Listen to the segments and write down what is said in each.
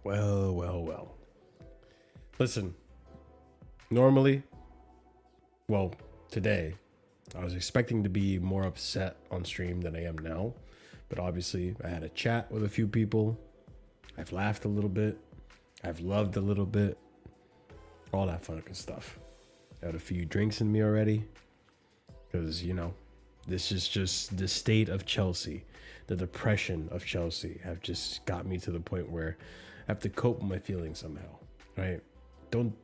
Well. Listen, normally, well, today, I was expecting to be more upset on stream than I am now. But obviously, I had a chat with a few people. I've laughed a little bit. I've loved a little bit. All that fucking stuff. I had a few drinks in me already. Because, you know, this is just the state of Chelsea. The depression of Chelsea have just got me to the point where I have to cope with my feelings somehow, right? Don't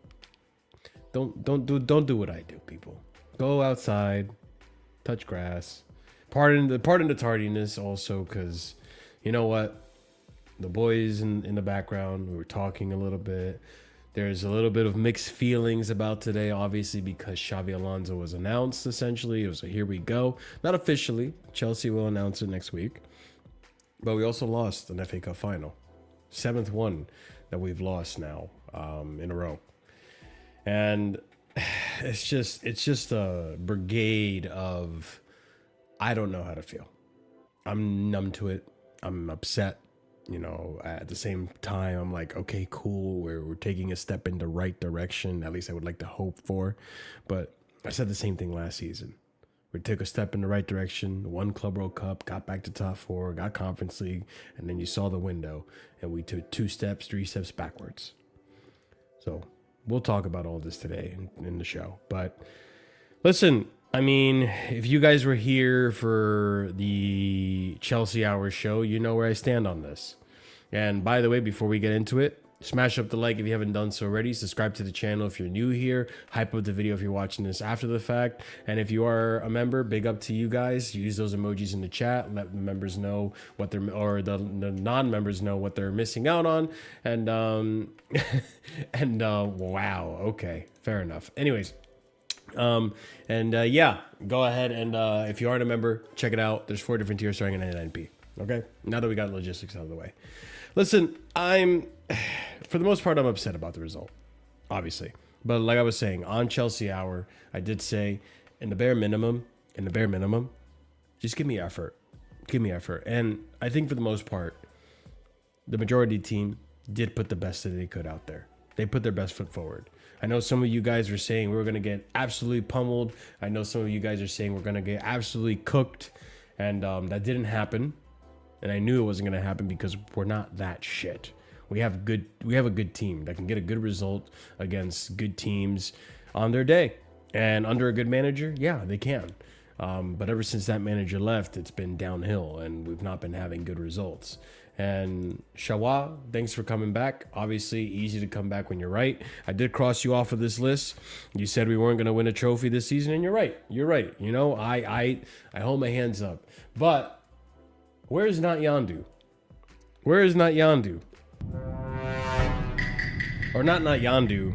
do what I do, people. Go outside, touch grass. Pardon the tardiness also, because you know what? The boys in the background, we were talking a little bit. There's a little bit of mixed feelings about today, obviously, because Xabi Alonso was announced, essentially. It was a here we go. Not officially. Chelsea will announce it next week. But we also lost an FA Cup final. 7th one that we've lost now in a row. And it's just a brigade of, I don't know how to feel. I'm numb to it. I'm upset. You know, at the same time, I'm like, okay, cool. We're taking a step in the right direction. At least I would like to hope for. But I said the same thing last season. We took a step in the right direction, won Club World Cup, got back to top 4, got Conference League, and then you saw the window, and we took 2 steps, 3 steps backwards. So we'll talk about all this today in the show. But listen, I mean, if you guys were here for the Chelsea Hour show, you know where I stand on this. And by the way, before we get into it, smash up the like if you haven't done so already. Subscribe to the channel if you're new here. Hype up the video if you're watching this after the fact. And if you are a member, big up to you guys. Use those emojis in the chat. Let the members know what they're, or the non-members know what they're missing out on. And wow, okay, fair enough. Anyways, yeah, go ahead and if you aren't a member, check it out. There's 4 different tiers starting at 99p. Okay, now that we got logistics out of the way, listen, for the most part, I'm upset about the result, obviously. But like I was saying, on Chelsea Hour, I did say, in the bare minimum, just give me effort. Give me effort. And I think for the most part, the majority team did put the best that they could out there. They put their best foot forward. I know some of you guys are saying we're going to get absolutely pummeled. I know some of you guys are saying we're going to get absolutely cooked. And that didn't happen. And I knew it wasn't going to happen because we're not that shit. We have a good team that can get a good result against good teams on their day. And under a good manager, yeah, they can. But ever since that manager left, it's been downhill and we've not been having good results. And Shawa, thanks for coming back. Obviously, easy to come back when you're right. I did cross you off of this list. You said we weren't going to win a trophy this season, and you're right. You're right. You know, I hold my hands up. But where is Not Yandu? Where is Not Yandu? Or not Yandu,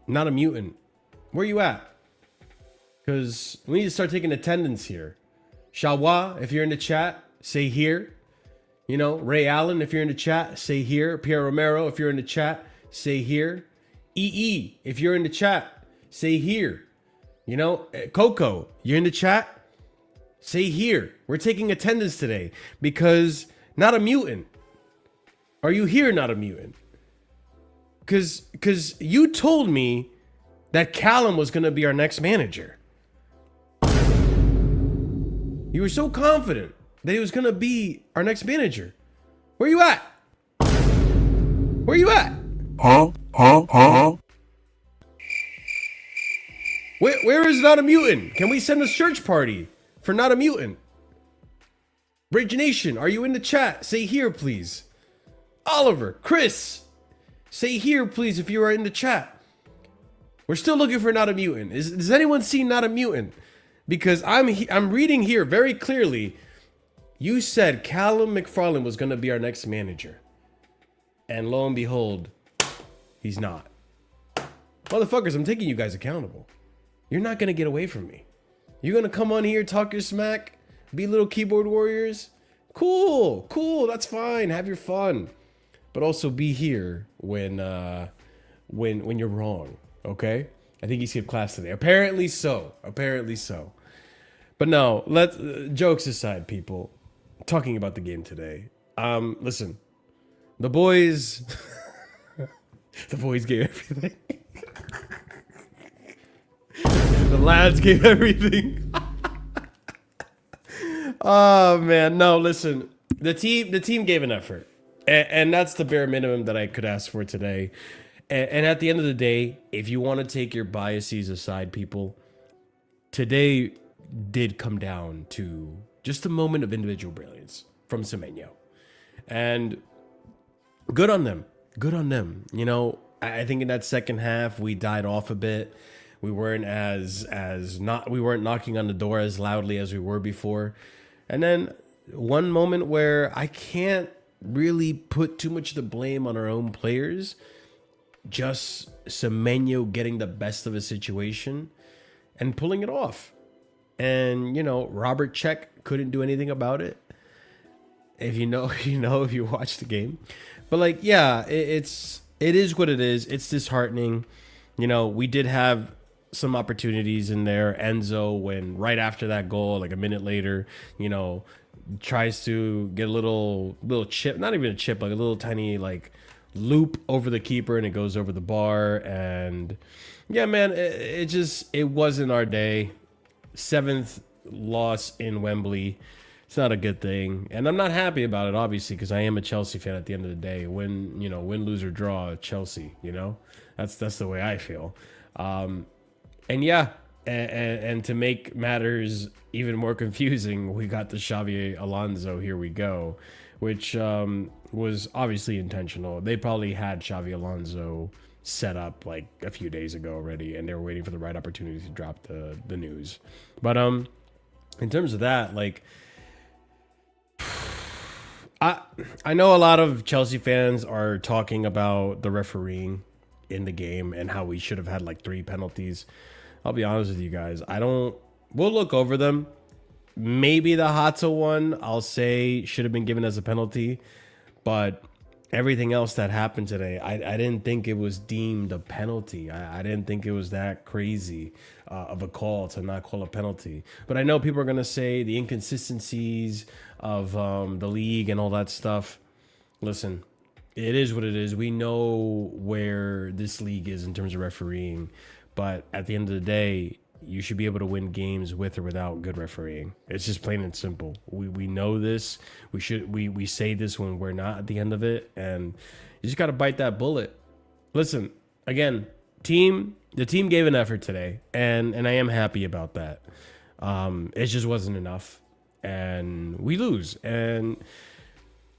not a mutant. Where you at? Because we need to start taking attendance here. Shawa, if you're in the chat, say here. You know, Ray Allen, if you're in the chat, say here. Pierre Romero, if you're in the chat, say here. EE, if you're in the chat, say here. You know, Coco, you're in the chat, say here. We're taking attendance today because Not a Mutant. Are you here, Not a Mutant? Because you told me that Callum was going to be our next manager. You were so confident that he was going to be our next manager. Where you at? Where you at? Huh? Where is Not a Mutant? Can we send a search party for Not a Mutant? Rage Nation, are you in the chat? Say here, please. Oliver, Chris, say here, please, if you are in the chat. We're still looking for Not a Mutant. Does anyone see Not a Mutant? Because I'm reading here very clearly. You said Callum McFarlane was going to be our next manager. And lo and behold, he's not. Motherfuckers, I'm taking you guys accountable. You're not going to get away from me. You're going to come on here, talk your smack, be little keyboard warriors. Cool, that's fine. Have your fun. But also be here when you're wrong, okay? I think you skipped class today. Apparently so. But no, jokes aside, people. Talking about the game today. Listen. The boys gave everything. The lads gave everything. Oh man, no, listen. The team gave an effort. And that's the bare minimum that I could ask for today. And at the end of the day, if you want to take your biases aside, people, today did come down to just a moment of individual brilliance from Semenyo. And good on them. You know, I think in that second half, we died off a bit. We weren't we weren't knocking on the door as loudly as we were before. And then one moment where I can't really put too much of the blame on our own players, just Semenyo getting the best of a situation and pulling it off. And, you know, Robert Czech couldn't do anything about it. If you know, you know, if you watch the game. But like, yeah, it is what it is. It's disheartening. You know, we did have some opportunities in there. Enzo, when right after that goal, like a minute later, you know, tries to get a little chip, not even a chip, like a little tiny like loop over the keeper, and it goes over the bar. And yeah, man, it wasn't our day. 7th loss in Wembley. It's not a good thing, and I'm not happy about it, obviously, because I am a Chelsea fan at the end of the day. Win, lose or draw, Chelsea. You know, that's the way I feel. And yeah, and to make matters even more confusing, we got the Xavi Alonso "Here We Go," which was obviously intentional. They probably had Xavi Alonso set up like a few days ago already, and they were waiting for the right opportunity to drop the news. But in terms of that, like, I know a lot of Chelsea fans are talking about the refereeing in the game and how we should have had like 3 penalties. I'll be honest with you guys. We'll look over them. Maybe the Hato one, I'll say, should have been given as a penalty. But everything else that happened today, I didn't think it was deemed a penalty. I didn't think it was that crazy of a call to not call a penalty. But I know people are going to say the inconsistencies of the league and all that stuff. Listen, it is what it is. We know where this league is in terms of refereeing. But at the end of the day, you should be able to win games with or without good refereeing. It's just plain and simple. We know this. We say this when we're not at the end of it, and you just got to bite that bullet. Listen, again, the team gave an effort today, and I am happy about that. It just wasn't enough, and we lose. And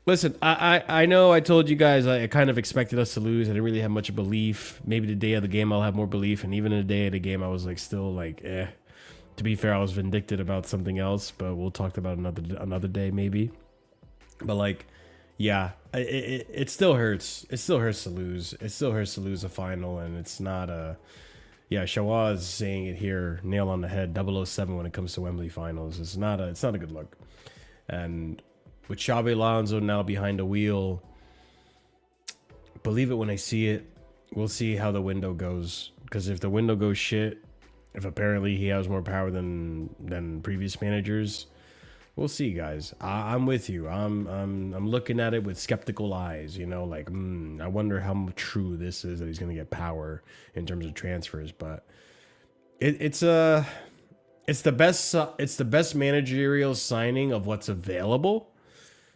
listen, I know I told you guys I kind of expected us to lose. I didn't really have much belief. Maybe the day of the game I'll have more belief, and even in the day of the game I was like still like eh. To be fair, I was vindictive about something else, but we'll talk about another day maybe. But like, yeah, it still hurts. It still hurts to lose. It still hurts to lose a final, and it's not a. Yeah, Shawaz is saying it here, nail on the head. 007 when it comes to Wembley finals. It's not a good look, and with Xabi Alonso now behind the wheel, believe it when I see it. We'll see how the window goes. Because if the window goes shit, if apparently he has more power than previous managers, we'll see, guys. I'm with you. I'm looking at it with skeptical eyes. You know, like I wonder how true this is that he's gonna get power in terms of transfers. But it's the best managerial signing of what's available.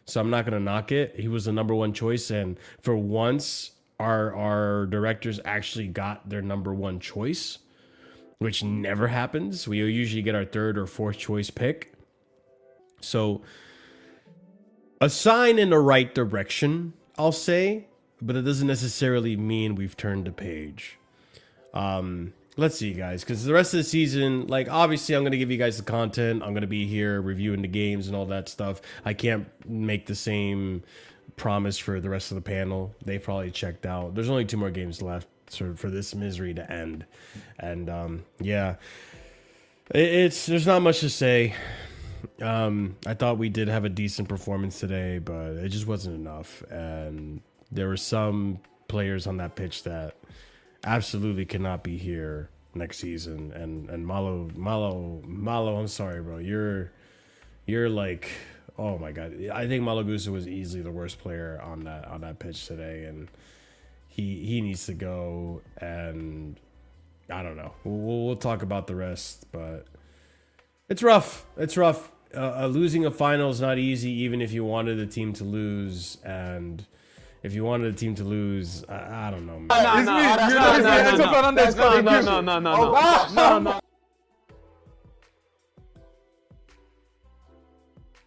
So I'm not gonna knock it. He was the #1 choice, and for once, our directors actually got their #1 choice, which never happens. We usually get our 3rd or 4th choice pick. So a sign in the right direction, I'll say, but it doesn't necessarily mean we've turned the page. Let's see, guys, because the rest of the season, like, obviously I'm going to give you guys the content. I'm going to be here reviewing the games and all that stuff. I can't make the same promise for the rest of the panel. They probably checked out. There's only 2 more games left for this misery to end. And yeah, there's not much to say. I thought we did have a decent performance today, but it just wasn't enough. And there were some players on that pitch that absolutely cannot be here next season. And Malo, I'm sorry, bro. You're like, oh my God. I think Malo Gusto was easily the worst player on that pitch today, and he needs to go. And I don't know. We'll talk about the rest, but it's rough. It's rough. Losing a final is not easy, even if you wanted the team to lose. And if you wanted the team to lose, I don't know, man.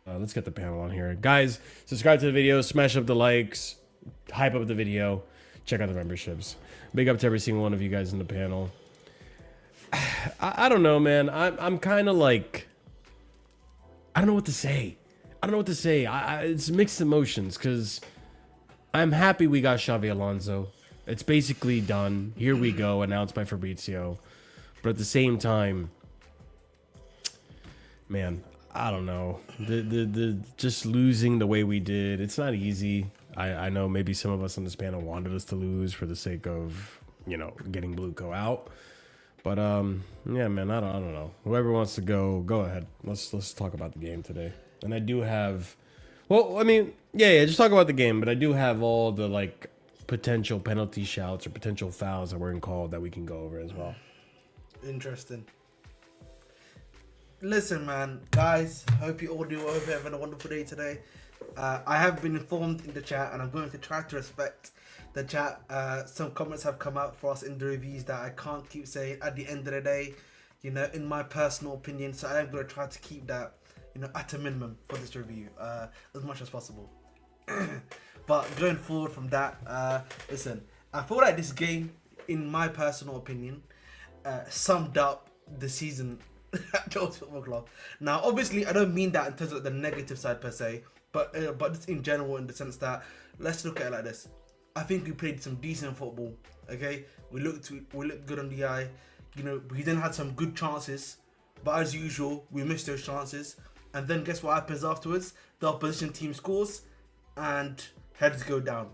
No. Let's get the panel on here. Guys, subscribe to the video, smash up the likes, hype up the video, check out the memberships. Big up to every single one of you guys in the panel. I don't know, man. I'm kind of like, I don't know what to say. It's mixed emotions, because I'm happy we got Xabi Alonso. It's basically done. Here we go, announced by Fabrizio. But at the same time, man, I don't know. The just losing the way we did, it's not easy. I know maybe some of us on this panel wanted us to lose for the sake of, you know, getting Blueco out. But yeah, man, I don't know. Whoever wants to go ahead. Let's talk about the game today. And I do have, well, I mean, yeah, just talk about the game. But I do have all the like potential penalty shouts or potential fouls that weren't called that we can go over as well. Interesting. Listen, man, guys, hope you all do. Hope you're having a wonderful day today. I have been informed in the chat, and I'm going to try to respect the chat. Some comments have come out for us in the reviews that I can't keep saying at the end of the day, you know, in my personal opinion. So I am going to try to keep that, you know, at a minimum for this review, as much as possible. But going forward from that, listen, I feel like this game, in my personal opinion, summed up the season at Chelsea Football Club. Now, obviously, I don't mean that in terms of the negative side per se, but just in general, in the sense that, let's look at it like this. I think we played some decent football. Okay, we looked good on the eye. You know, we then had some good chances, but as usual, we missed those chances. And then guess what happens afterwards? The opposition team scores, and heads go down.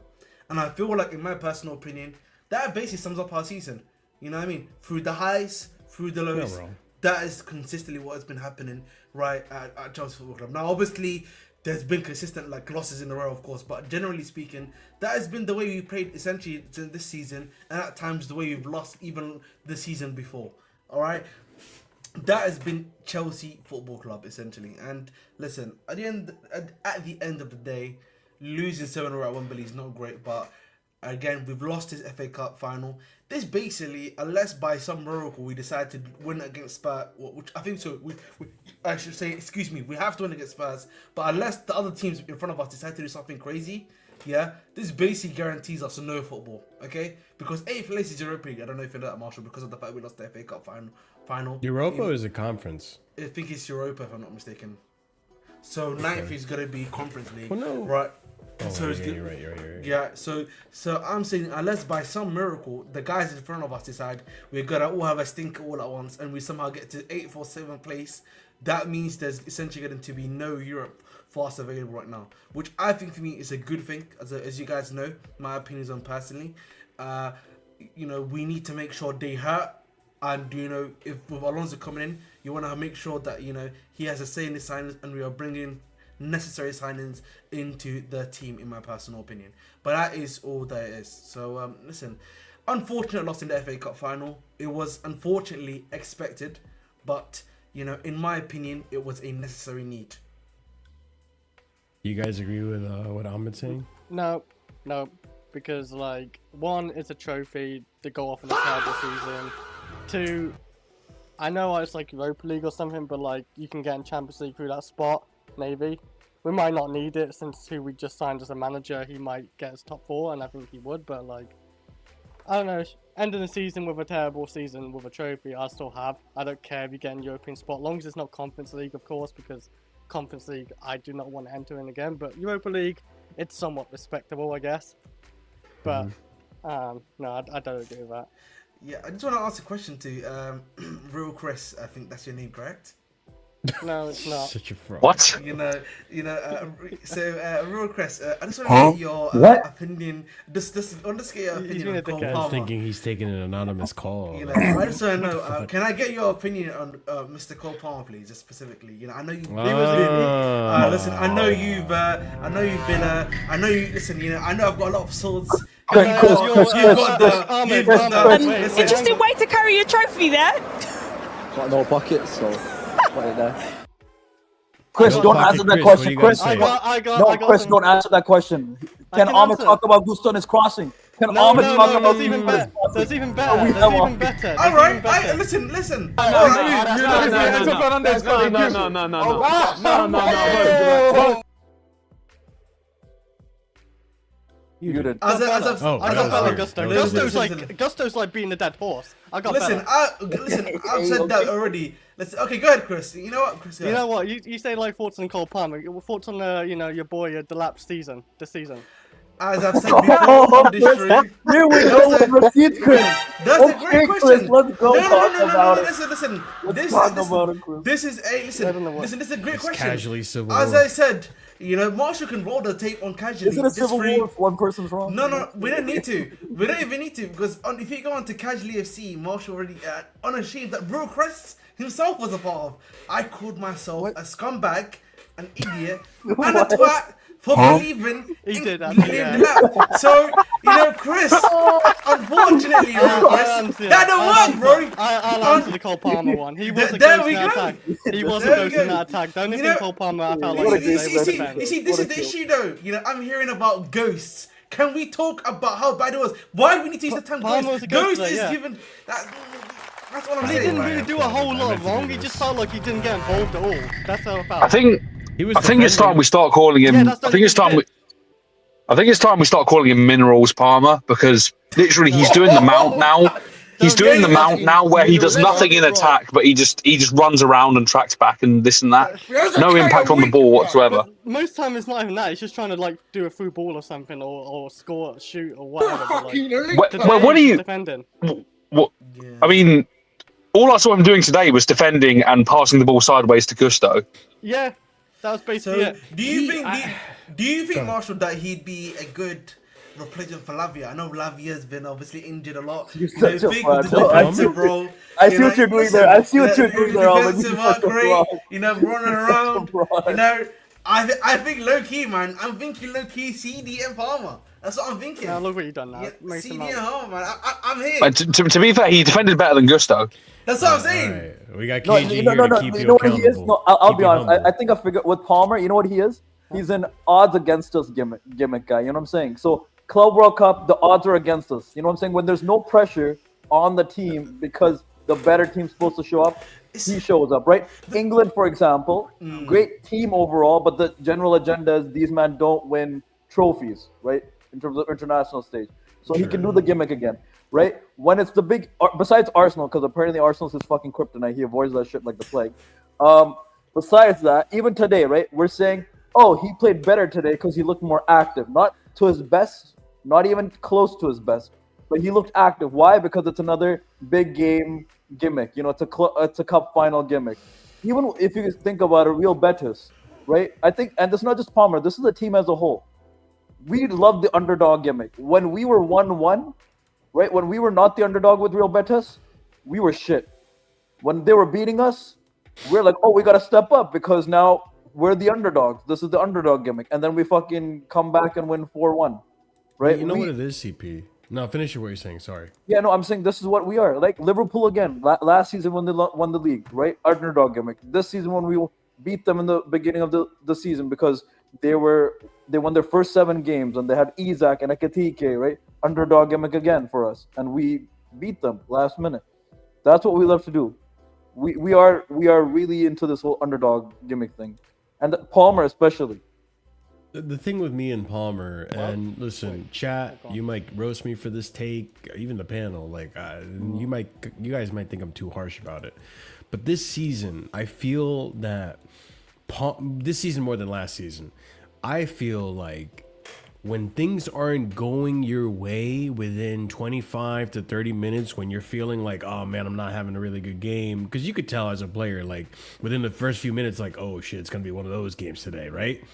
And I feel like, in my personal opinion, that basically sums up our season. You know what I mean? Through the highs, through the lows. Yeah, that is consistently what has been happening right at Chelsea Football Club. Now, obviously, there's been consistent like losses in a row, of course, but generally speaking, that has been the way we played essentially this season, and at times the way we've lost even the season before. All right, that has been Chelsea Football Club essentially. And listen, at the end of the day, losing 7-0 at Wembley is not great, but again, we've lost his FA Cup final. This basically, unless by some miracle we decide to win against Spurs, which I think so, I should say, excuse me, we have to win against Spurs, but unless the other teams in front of us decide to do something crazy, yeah, this basically guarantees us no football, okay? Because 8th place is Europa League. I don't know if you know that, Marshall, because of the fact we lost the FA Cup final. Europa is a conference. I think it's Europa, if I'm not mistaken. So 9th is going to be Conference League, right? Oh, So yeah, you're right. Yeah, so I'm saying, unless by some miracle the guys in front of us decide we're gonna all have a stink all at once and we somehow get to 8th or 7th place, that means there's essentially going to be no Europe for us available right now, which I think for me is a good thing. As you guys know, my opinions on personally, we need to make sure they hurt. And if with Alonso coming in, you want to make sure that he has a say in the signings, and we are bringing necessary signings into the team, in my personal opinion. But that is all that it is. So listen, unfortunate loss in the FA Cup final. It was unfortunately expected, but in my opinion, it was a necessary need. You guys agree with what Ahmed's saying? No, because like, one, it's a trophy to go off in a terrible season. Two, I know it's like Europa League or something, but like you can get in Champions League through that spot. Maybe we might not need it, since who we just signed as a manager, he might get us top 4, and I think he would. But like, I don't know. Ending the season with a terrible season with a trophy, I still have. I don't care if you get in European spot, as long as it's not Conference League, of course, because Conference League I do not want to enter in again. But Europa League, it's somewhat respectable, I guess. But no, I don't agree with that. Yeah, I just want to ask a question to Real Chris. I think that's your name, correct? No, it's not. Such a fraud. What? So Real Chris, I just want to get your opinion. Just on the your opinion on Cole I was Palmer. thinking he's taking an anonymous call. I just want to know. Can I get your opinion on Mr. Cole Palmer, please, just specifically? I know you. Listen, I know you've been. I know you. Listen, I know I've got a lot of swords. Interesting way to carry your trophy there. Got no pockets, so put it there. Chris, don't answer that question. Chris, Chris, don't answer that question. Can Ahmed talk about Gusto and his crossing? Can Ahmed talk about there's even better. There's even better. All right, listen. No. You did. Gusto's like being the dead horse. I got listen, I've said that already. Okay, go ahead, Chris. You know what, Chris? You know what? You say like thoughts on Cole Palmer. Thoughts on your boy, delapsed season. This season. As I've said before, here we go. Proceed, Chris. That's a great question. Let's go No. Listen. This is a great question. Casually civil. As I said, Marshall can roll the tape on Casually. Is it a civil war if one person's wrong? No, we don't need to. We don't even need to, because if you go on to Casually FC, Marshall already unachieved that Real Chris himself was a part of. I called myself a scumbag, an idiot, and a twat for believing in that. So, Chris, unfortunately, that don't work, bro. I'll answer the Cole Palmer one. He wasn't ghosting that attack. He wasn't ghosting that attack. The only thing Cole Palmer I felt like you see, this is the issue, though. I'm hearing about ghosts. Can we talk about how bad it was? Why do we need to use the term ghost? Ghost is given... That's all I'm saying. He didn't really do a whole lot wrong. He just felt like he didn't get involved at all. That's how I felt. I think it's time we start calling him. I think it's time we start calling him Minerals Palmer, because literally he's doing the mount now. He's doing the mount now where he does nothing in attack, but he just runs around and tracks back and this and that. No impact on the ball whatsoever. But most time it's not even that. He's just trying to like do a through ball or something, or score, shoot, or whatever. What are you defending? What? I mean, all I saw him doing today was defending and passing the ball sideways to Gusto. Yeah, that was basically it. Do you think, Marshall, that he'd be a good replacement for Lavia? I know Lavia's been obviously injured a lot. You're such a defensive role. I see what you're doing there. Defensive work rate, running around. I think low key, man. I'm thinking low key CD and Palmer. That's what I'm thinking. Now look what you've done now. Yeah, CD and Palmer, man. I'm here. To be fair, he defended better than Gusto. That's what I'm saying. Right. We got KG here to keep you you know what he is? accountable. No, I'll be honest. I think I figured with Palmer, you know what he is? He's an odds against us gimmick guy. You know what I'm saying? So Club World Cup, the odds are against us. You know what I'm saying? When there's no pressure on the team because the better team's supposed to show up, he shows up, right? England, for example, great team overall, but the general agenda is these men don't win trophies, right? In terms of international stage. So he can do the gimmick again, right? When it's the big, besides Arsenal, because apparently Arsenal's his fucking kryptonite. He avoids that shit like the plague. Besides that, even today, right? We're saying, oh, he played better today because he looked more active. Not to his best, not even close to his best, but he looked active. Why? Because it's another big game gimmick. It's a cup final gimmick. Even if you think about it, Real Betis, right? I think, and it's not just Palmer. This is the team as a whole. We love the underdog gimmick. When we were 1-1, right? When we were not the underdog with Real Betis, we were shit. When they were beating us, we're like, oh, we got to step up because now we're the underdogs. This is the underdog gimmick. And then we fucking come back and win 4-1, right? You know what it is, CP? No, finish what you're saying. Sorry. Yeah, no, I'm saying this is what we are. Like Liverpool again, last season when they won the league, right? Underdog gimmick. This season when we beat them in the beginning of the season because they won their first 7 games and they had Isaac and Ekatike, right? Underdog gimmick again for us. And we beat them last minute. That's what we love to do. We are really into this whole underdog gimmick thing. And Palmer especially. The thing with me and Palmer, and listen, chat, you might roast me for this take, even the panel. Like, you guys might think I'm too harsh about it, but this season, I feel that this season more than last season, I feel like when things aren't going your way within 25 to 30 minutes, when you're feeling like, oh man, I'm not having a really good game, because you could tell as a player, like within the first few minutes, like, oh shit, it's gonna be one of those games today, right?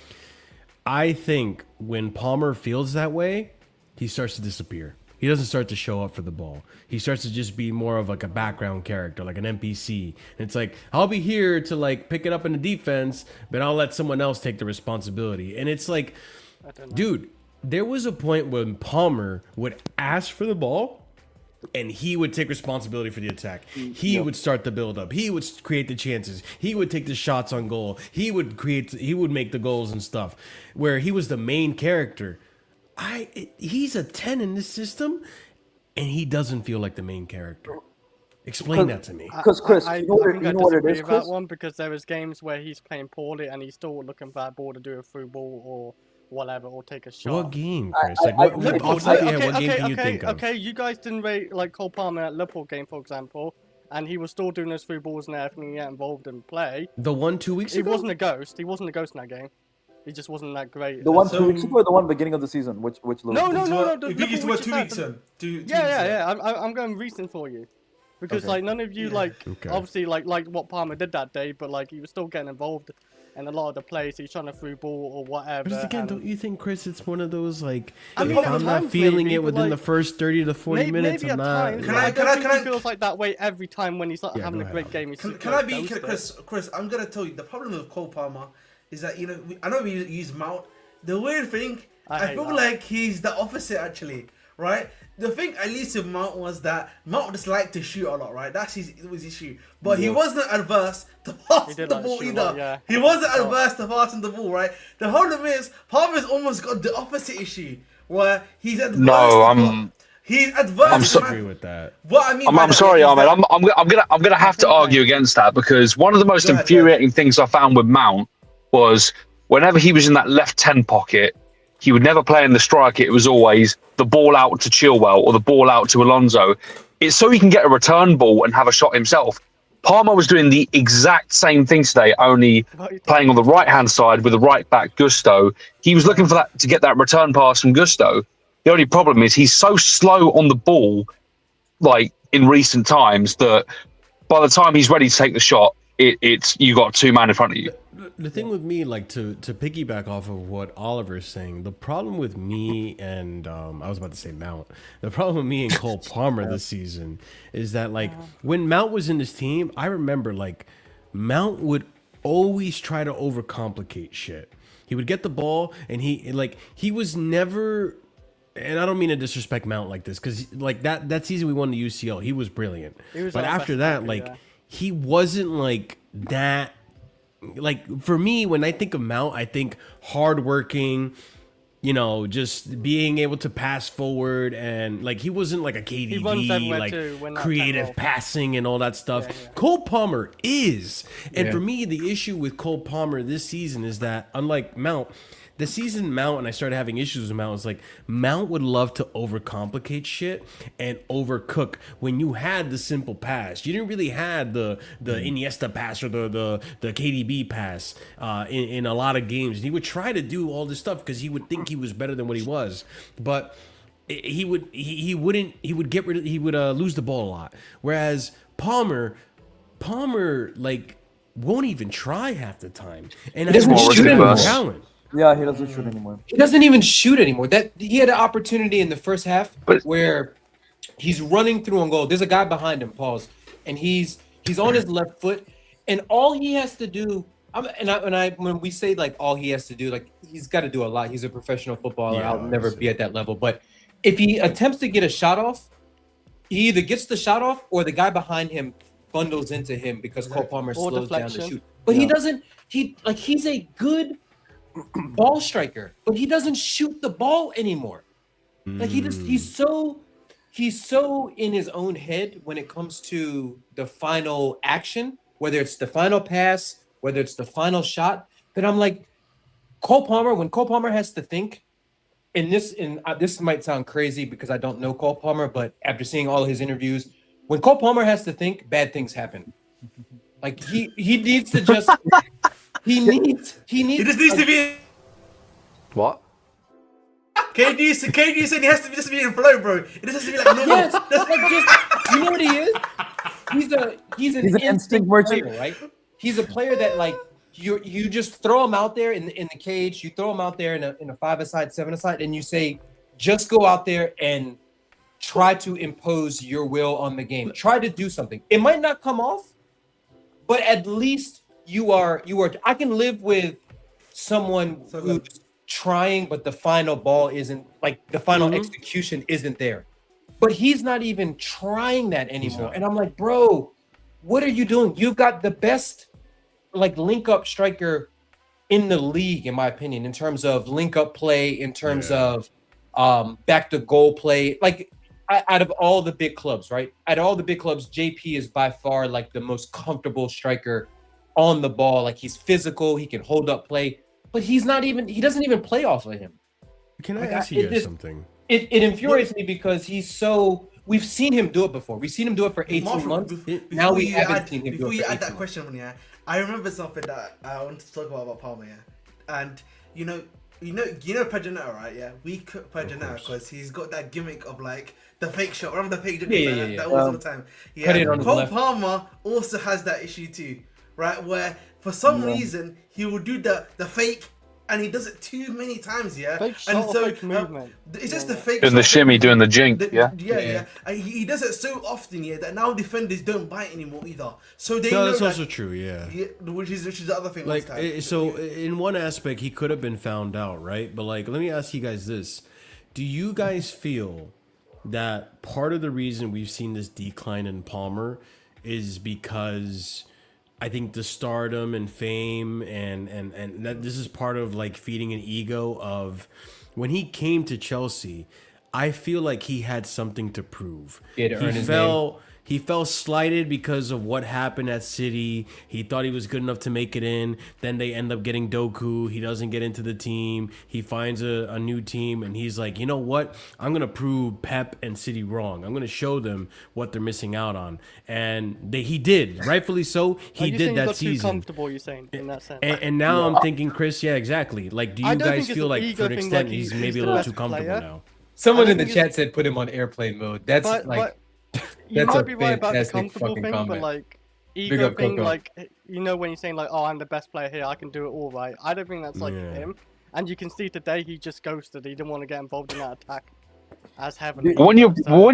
I think when Palmer feels that way, he starts to disappear. He doesn't start to show up for the ball. He starts to just be more of like a background character, like an NPC. And it's like, I'll be here to like pick it up in the defense, but I'll let someone else take the responsibility. And it's like, dude, there was a point when Palmer would ask for the ball and he would take responsibility for the attack. He would start the build up. He would create the chances. He would take the shots on goal. He would make the goals and stuff, where he was the main character. He's a 10 in this system and he doesn't feel like the main character. Explain that to me. Because Chris, you know what it is, with Chris? that one, because there was games where he's playing poorly and he's still looking for that ball to do a through ball or whatever, or take a shot. What game, Chris? What game can you think of? Okay, you guys didn't rate like Cole Palmer at Liverpool game, for example, and he was still doing those through balls and everything, get involved in play. The one 2 weeks ago? He wasn't a ghost. He wasn't a ghost in that game. He just wasn't that great. The one 2 weeks ago or the one beginning of the season? Which No. If you used to 2 weeks in. Yeah. I'm going recent for you. Because like none of you obviously like what Palmer did that day, but like he was still getting involved in a lot of the plays. He's trying to through ball or whatever. But again, don't you think, Chris, it's one of those like, I mean, if I'm not feeling it within the first 30 to 40 minutes, I'm not. Can I? He feels like that way every time when he's not having a great game. Chris, I'm gonna tell you the problem with Cole Palmer is that I know we use Mount. The weird thing, I feel like he's the opposite actually, right? The thing at least with Mount was that Mount just liked to shoot a lot, right? That's his issue. But he wasn't adverse to passing the ball either. He wasn't adverse to passing the ball, right? The problem is Palmer's almost got the opposite issue where he's adverse. He's adverse. I agree with that. What I mean, I'm sorry, Ahmed. I'm gonna have to argue against that, because one of the most infuriating things I found with Mount was whenever he was in that left 10 pocket, he would never play in the striker. It was always the ball out to Chilwell or the ball out to Alonso. It's so he can get a return ball and have a shot himself. Palmer was doing the exact same thing today, only playing on the right-hand side with the right back Gusto. He was looking for that to get that return pass from Gusto. The only problem is he's so slow on the ball, like in recent times, that by the time he's ready to take the shot, it's you got 2 men in front of you. The thing with me, like to piggyback off of what Oliver's saying, the problem with me and I was about to say Mount. The problem with me and Cole Palmer this season is that like when Mount was in this team, I remember like Mount would always try to overcomplicate shit. He would get the ball and he was never. And I don't mean to disrespect Mount like this, because like that season we won the UCL, he was brilliant. But after that, he wasn't like that. Like for me, when I think of Mount, I think hardworking, just being able to pass forward, and like he wasn't like a KDB, like creative passing and all that stuff. Yeah. Cole Palmer is, and for me, the issue with Cole Palmer this season is that unlike Mount. The season Mount, and I started having issues with Mount, was like Mount would love to overcomplicate shit and overcook when you had the simple pass. You didn't really have the Iniesta pass or the KDB pass in a lot of games. And he would try to do all this stuff because he would think he was better than what he was, but he would lose the ball a lot. Whereas Palmer like won't even try half the time. And He doesn't shoot anymore. talent. Yeah, he doesn't shoot anymore. He doesn't even shoot anymore. That he had an opportunity in the first half where he's running through on goal. There's a guy behind him, pause, and he's on his left foot, and all he has to do. When we say like all he has to do, like he's got to do a lot. He's a professional footballer. Yeah, I'll never obviously. be at that level. But if he attempts to get a shot off, he either gets the shot off or the guy behind him bundles into him because Cole Palmer slows down the shoot. But he doesn't. He's a good ball striker, but he doesn't shoot the ball anymore. Like he's so in his own head when it comes to the final action, whether it's the final pass, whether it's the final shot. That I'm like, Cole Palmer, when Cole Palmer has to think, and this might sound crazy because I don't know Cole Palmer, but after seeing all his interviews, when Cole Palmer has to think, bad things happen. Like he needs to just he just needs to be. What? KD said he has to just be in flow, bro. It just has to be like normal. Yes, that's like just you know what he is? He's an instinct merchant, player, right? He's a player that like you just throw him out there in the cage, you throw him out there in a 5-a-side, 7-a-side, and you say, just go out there and try to impose your will on the game. Try to do something. It might not come off, but at least you are. I can live with someone who's trying, but the final ball isn't like the final execution isn't there. But he's not even trying that anymore. And I'm like, bro, what are you doing? You've got the best like link up striker in the league, in my opinion, in terms of link up play, in terms of back to goal play. Like out of all the big clubs, right? Out of all the big clubs, JP is by far like the most comfortable striker on the ball. Like he's physical, he can hold up play, but he doesn't even play off of him. Can I ask you guys something? It infuriates me because we've seen him do it before. We've seen him do it for 18 months. Now we haven't seen him do it for 18 months. Before you add that question, I remember something that I wanted to talk about Palmer, and you know Pajanetta, right? Yeah, we cook Pajanetta because he's got that gimmick of like the fake shot. Remember the fake dribble that all the time. Yeah, Cole Palmer also has that issue too, right? Where for some reason he will do the fake. And he does it too many times, Fake shot or fake movement. It's just the fake. Doing the shimmy, doing the jink, yeah. And he does it so often, that now defenders don't bite anymore either. So they know that's that, also true, which is the other thing. Like, so in one aspect, he could have been found out, right? But like, let me ask you guys this: do you guys feel that part of the reason we've seen this decline in Palmer is because I think the stardom and fame and that this is part of like feeding an ego of when he came to Chelsea, I feel like he had something to prove. He felt slighted because of what happened at City. He thought he was good enough to make it in. Then they end up getting Doku. He doesn't get into the team. He finds a new team, and he's like, you know what? I'm going to prove Pep and City wrong. I'm going to show them what they're missing out on. And he did. Rightfully so. He did that season. Too comfortable, you're saying, in that sense. And now I'm thinking, Chris, yeah, exactly. Like, do you guys feel like, for an extent, he's maybe a little too comfortable now? Someone in the chat said put him on airplane mode. That's like... You That's might be right about the comfortable thing, comment. but like ego thing, like when you're saying like, oh, I'm the best player here, I can do it all right. I don't think that's like him. And you can see today he just ghosted. He didn't want to get involved in that attack as heavily. When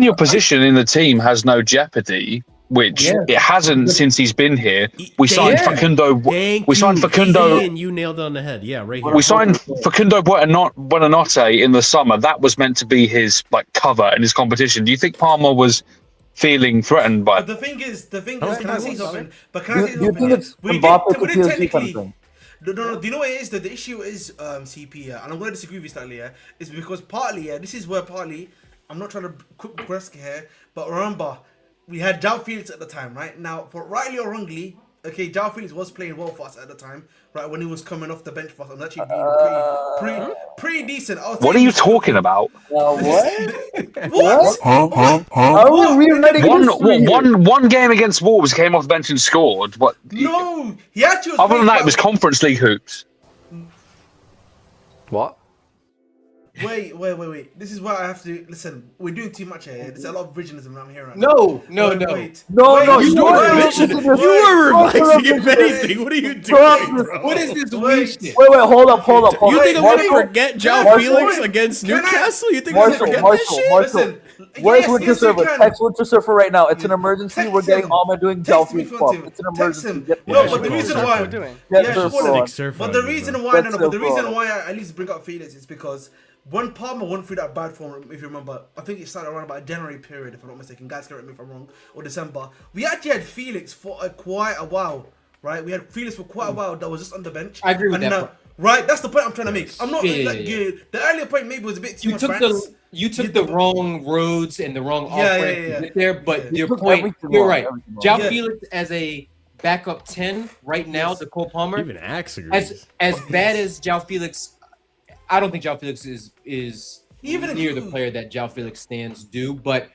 your position in the team has no jeopardy, which it hasn't since he's been here. We signed Facundo. We signed Facundo. And you nailed it on the head. Yeah, right here. We signed Facundo Buonanotte in the summer. That was meant to be his like cover in his competition. Do you think Palmer was feeling threatened by? The thing is, can I say something? But can I say Do you think it's we Mbappe to did PSG technically. kind of thing? No. Do you know what it is? The issue is CP, and I'm going to disagree with you slightly. Is because partly, this is where partly I'm not trying to cook Brescia here, but remember we had João Felix at the time, right? Now, for rightly or wrongly, okay, João Felix was playing well for us at the time, right? When he was coming off the bench for us, and actually being pretty decent. What are you talking about? What? What? Are we reading One game against Wolves, came off the bench and scored. What? No, he actually was. Other than that, it was Conference League hoops. What? Wait. This is why I have to listen. We're doing too much here. There's a lot of revisionism I'm hearing right No, now. no. Wait. No, You were revising if anything. What are you doing, bro? What is this weird shit? Wait, hold up. You think I'm Marshall, gonna forget João Marshall, Felix against Newcastle? You think I'm gonna forget that shit? Marshall. Where's Winter Surfer? Text Winter Surfer right now. It's an emergency. We're getting Ahmed doing João Felix pop. It's an emergency. No, but the reason why. But the reason why I at least bring up Felix is because when Palmer went through that bad form, if you remember, I think it started around about January period, if I'm not mistaken. Guys, correct me if I'm wrong, or December. We actually had Felix for quite a while, right? We had Felix for quite a while that was just on the bench. I agree with that. Right, that's the point I'm trying to make. I'm not the earlier point maybe was a bit too much. You took the wrong roads and the wrong off-ramp to get there, but your point, you're right. João Felix as a backup 10 right now, the Cole Palmer. Even Axe agrees. As bad as João Felix, I don't think João Felix is even near the player that João Felix stands do. But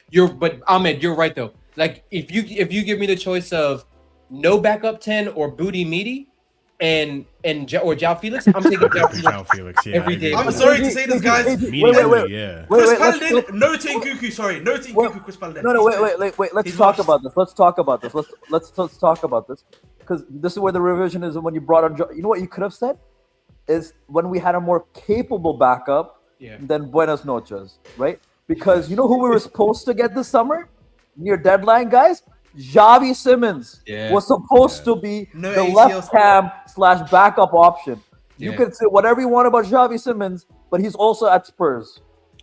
Ahmed, you're right though. Like if you give me the choice of no backup 10 or Booty Meaty or João Felix, I'm taking João Felix every day. I'm sorry to say this, guys. Wait. Chris Paladin, no to Nkuku. Sorry, no to Nkuku. Chris Paladin. No, wait. Let's talk about this. Let's talk about this because this is where the revisionism when you brought on. You know what you could have said is when we had a more capable backup than Buenas Noches, right? Because you know who we were supposed to get this summer near deadline, guys. Xavi Simons was supposed to be the left cam / backup option. You can say whatever you want about Xavi Simons, but he's also at Spurs.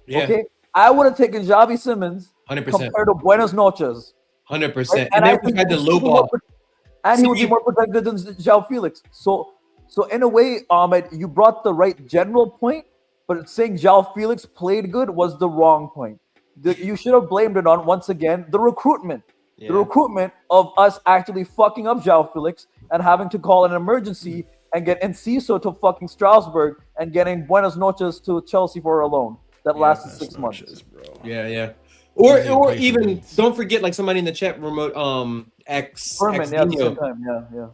Okay, I would have taken Xavi Simons 100% compared to Buenas Noches. 100%, right? And then we had the low ball, and he would be more protected than João Felix. So in a way, Ahmed, you brought the right general point, but saying João Felix played good was the wrong point. You should have blamed it on once again the recruitment. The recruitment of us actually fucking up João Felix and having to call an emergency and get Enciso to fucking Strasbourg and getting Buenas Noches to Chelsea for a loan that lasted 6 months. Bro. Yeah. Or even don't forget like somebody in the chat remote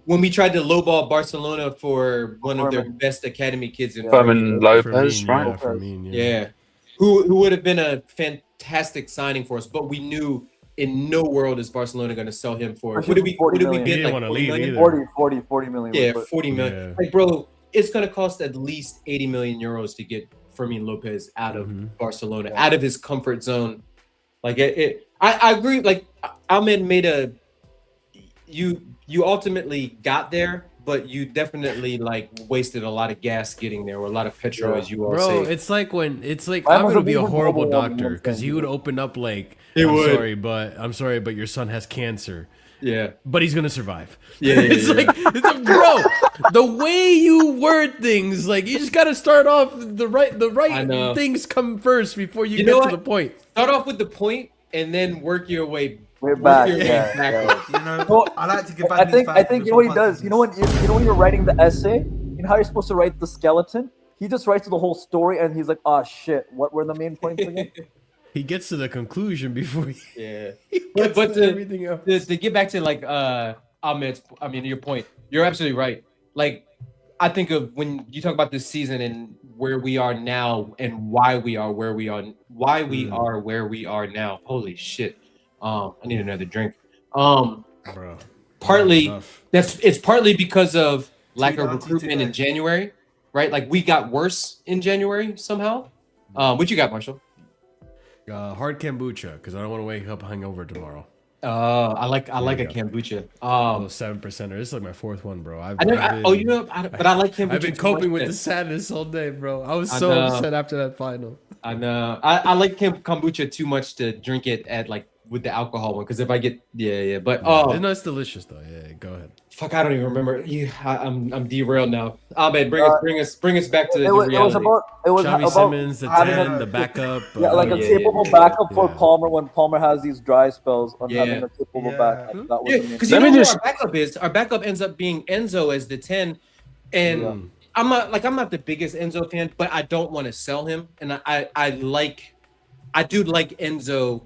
when we tried to lowball Barcelona for one of their best academy kids in Fermin Lopez, right? Yeah. Who would have been a fantastic signing for us, but we knew in no world is Barcelona going to sell him for. What did we get? Like 40 million? 40 million. Yeah, 40 million. Yeah. Like, bro, it's going to cost at least 80 million euros to get Fermin Lopez out of Barcelona, out of his comfort zone. Like I agree. Like Ahmed made you ultimately got there, but you definitely like wasted a lot of gas getting there, or a lot of petrol, as you all say. It's like I'm gonna be a horrible doctor because he would open up like, I'm sorry, but your son has cancer. Yeah, but he's gonna survive. Bro, the way you word things, like you just gotta start off the right things come first before you get to the point. Start off with the point and then work your way. Back. You know, I like to get back. I think you know what he does. You know when you're writing the essay, you know how you're supposed to write the skeleton. He just writes the whole story, and he's like, "Oh shit, what were the main points again?" He gets to the conclusion before but everything else. To get back to like Ahmed's, I mean your point, you're absolutely right. Like I think of when you talk about this season and where we are now and why we are where we are now. Holy shit. I need another drink. Bro, partly it's partly because of lack of recruitment in January, right? Like we got worse in January somehow. What you got, Marshall? Hard kombucha because I don't want to wake up hungover tomorrow. I like a kombucha. 7%. This is like my fourth one, bro. But I like kombucha. I've been coping with the sadness all day, bro. I was so upset after that final. I know. I like kombucha too much to drink it at like with the alcohol one, because if I get but no, it's delicious though. Yeah, go ahead. Fuck, I don't even remember. I'm derailed now. Ahmed, bring us back to the reality. It was Xavi about Simons, the 10, the backup. Like a capable backup for Palmer when Palmer has these dry spells on having a capable backup. Because you know who our backup is. Our backup ends up being Enzo as the 10, and I'm not the biggest Enzo fan, but I don't want to sell him, and I do like Enzo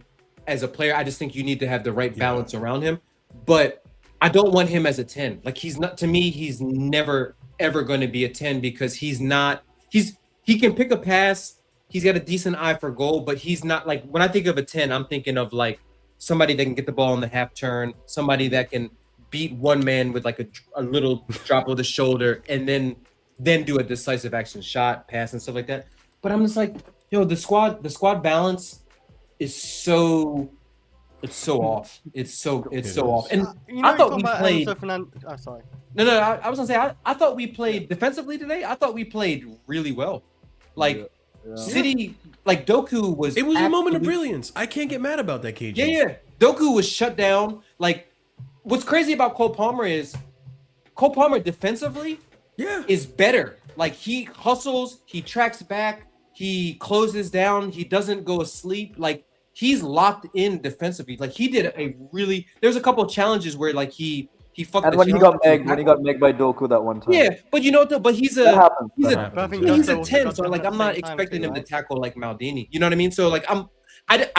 as a player. I just think you need to have the right balance around him, but I don't want him as a 10. Like he's not, to me, he's never ever going to be a 10 because he can pick a pass he's got a decent eye for goal, but he's not like when I think of a 10, I'm thinking of like somebody that can get the ball on the half turn, somebody that can beat one man with like a little drop of the shoulder, and then do a decisive action shot, pass, and stuff like that. But I'm just like, yo, the squad balance is so off. It's so off. And I thought we played. Oh, sorry. No, I was gonna say I thought we played defensively today. I thought we played really well. Like City, like Doku was. It was a moment of brilliance. I can't get mad about that, KG. Yeah. Doku was shut down. Like, what's crazy about Cole Palmer is Cole Palmer defensively is better. Like, he hustles, he tracks back, he closes down, he doesn't go asleep. Like, he's locked in defensively. Like, he did there's a couple of challenges where like he fucked. And when he got megged by Doku that one time. Yeah, but you know what? But he's a 10, so like I'm not expecting him to tackle like Maldini. You know what I mean? So like I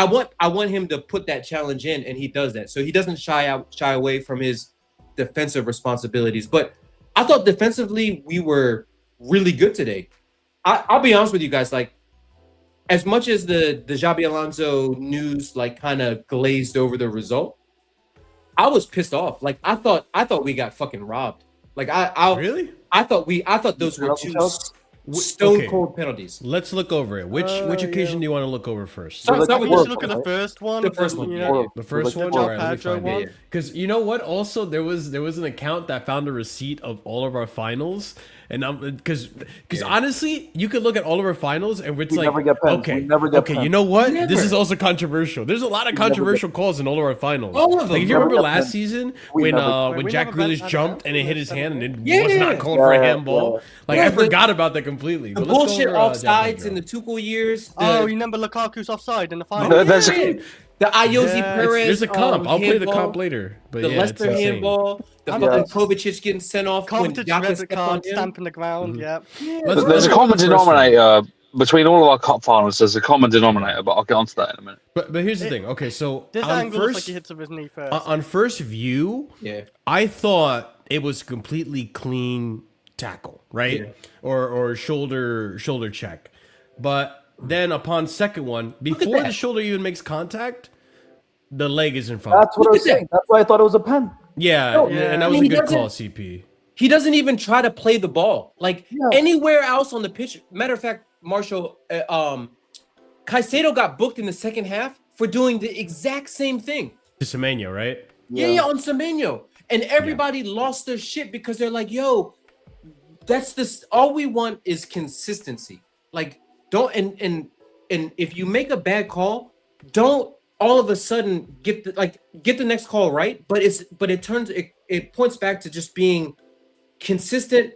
want him to put that challenge in, and he does that. So he doesn't shy away from his defensive responsibilities. But I thought defensively we were really good today. I'll be honest with you guys, like as much as the Xabi Alonso news like kind of glazed over the result, I was pissed off. Like I thought we got fucking robbed. Like really? I thought those were two stone cold penalties. Let's look over it. Which occasion do you want to look over first? I think we should look at the first one. The first one. The first one. All right, because you know what? Also, there was an account that found a receipt of all of our finals, and because honestly, you could look at all of our finals, and it's like, okay, you know what? This is also controversial. There's a lot of controversial calls in all of our finals. All of them. Like if you remember last season when Jack Grealish jumped and it hit his hand and it was not called for a handball. Like I forgot about that completely. The bullshit offsides in the Tuchel years. You remember Lukaku's offside in the final? The Ayoze Perez. There's a comp. I'll play the comp later. But the Leicester handball. The fucking Kovacic getting sent off when Jaka stepped on him. Stamping the ground. There's a common denominator between all of our cup finals. There's a common denominator, but I'll get onto that in a minute. But here's the thing. Okay, so this angle looks like he hits with his knee first. On first view, I thought it was completely clean tackle, right? Or shoulder check. But then upon second one, before the shoulder even makes contact, the leg is in front. That's what I was saying. That's why I thought it was a pen. Yeah, and that was a good call, CP. He doesn't even try to play the ball. Like anywhere else on the pitch. Matter of fact, Marshall, Caicedo got booked in the second half for doing the exact same thing. To Semenyo, right? Yeah, on Semenyo. And everybody lost their shit because they're like, yo, that's this. All we want is consistency. Like, don't and if you make a bad call, don't all of a sudden get the next call right. But it points back to just being consistent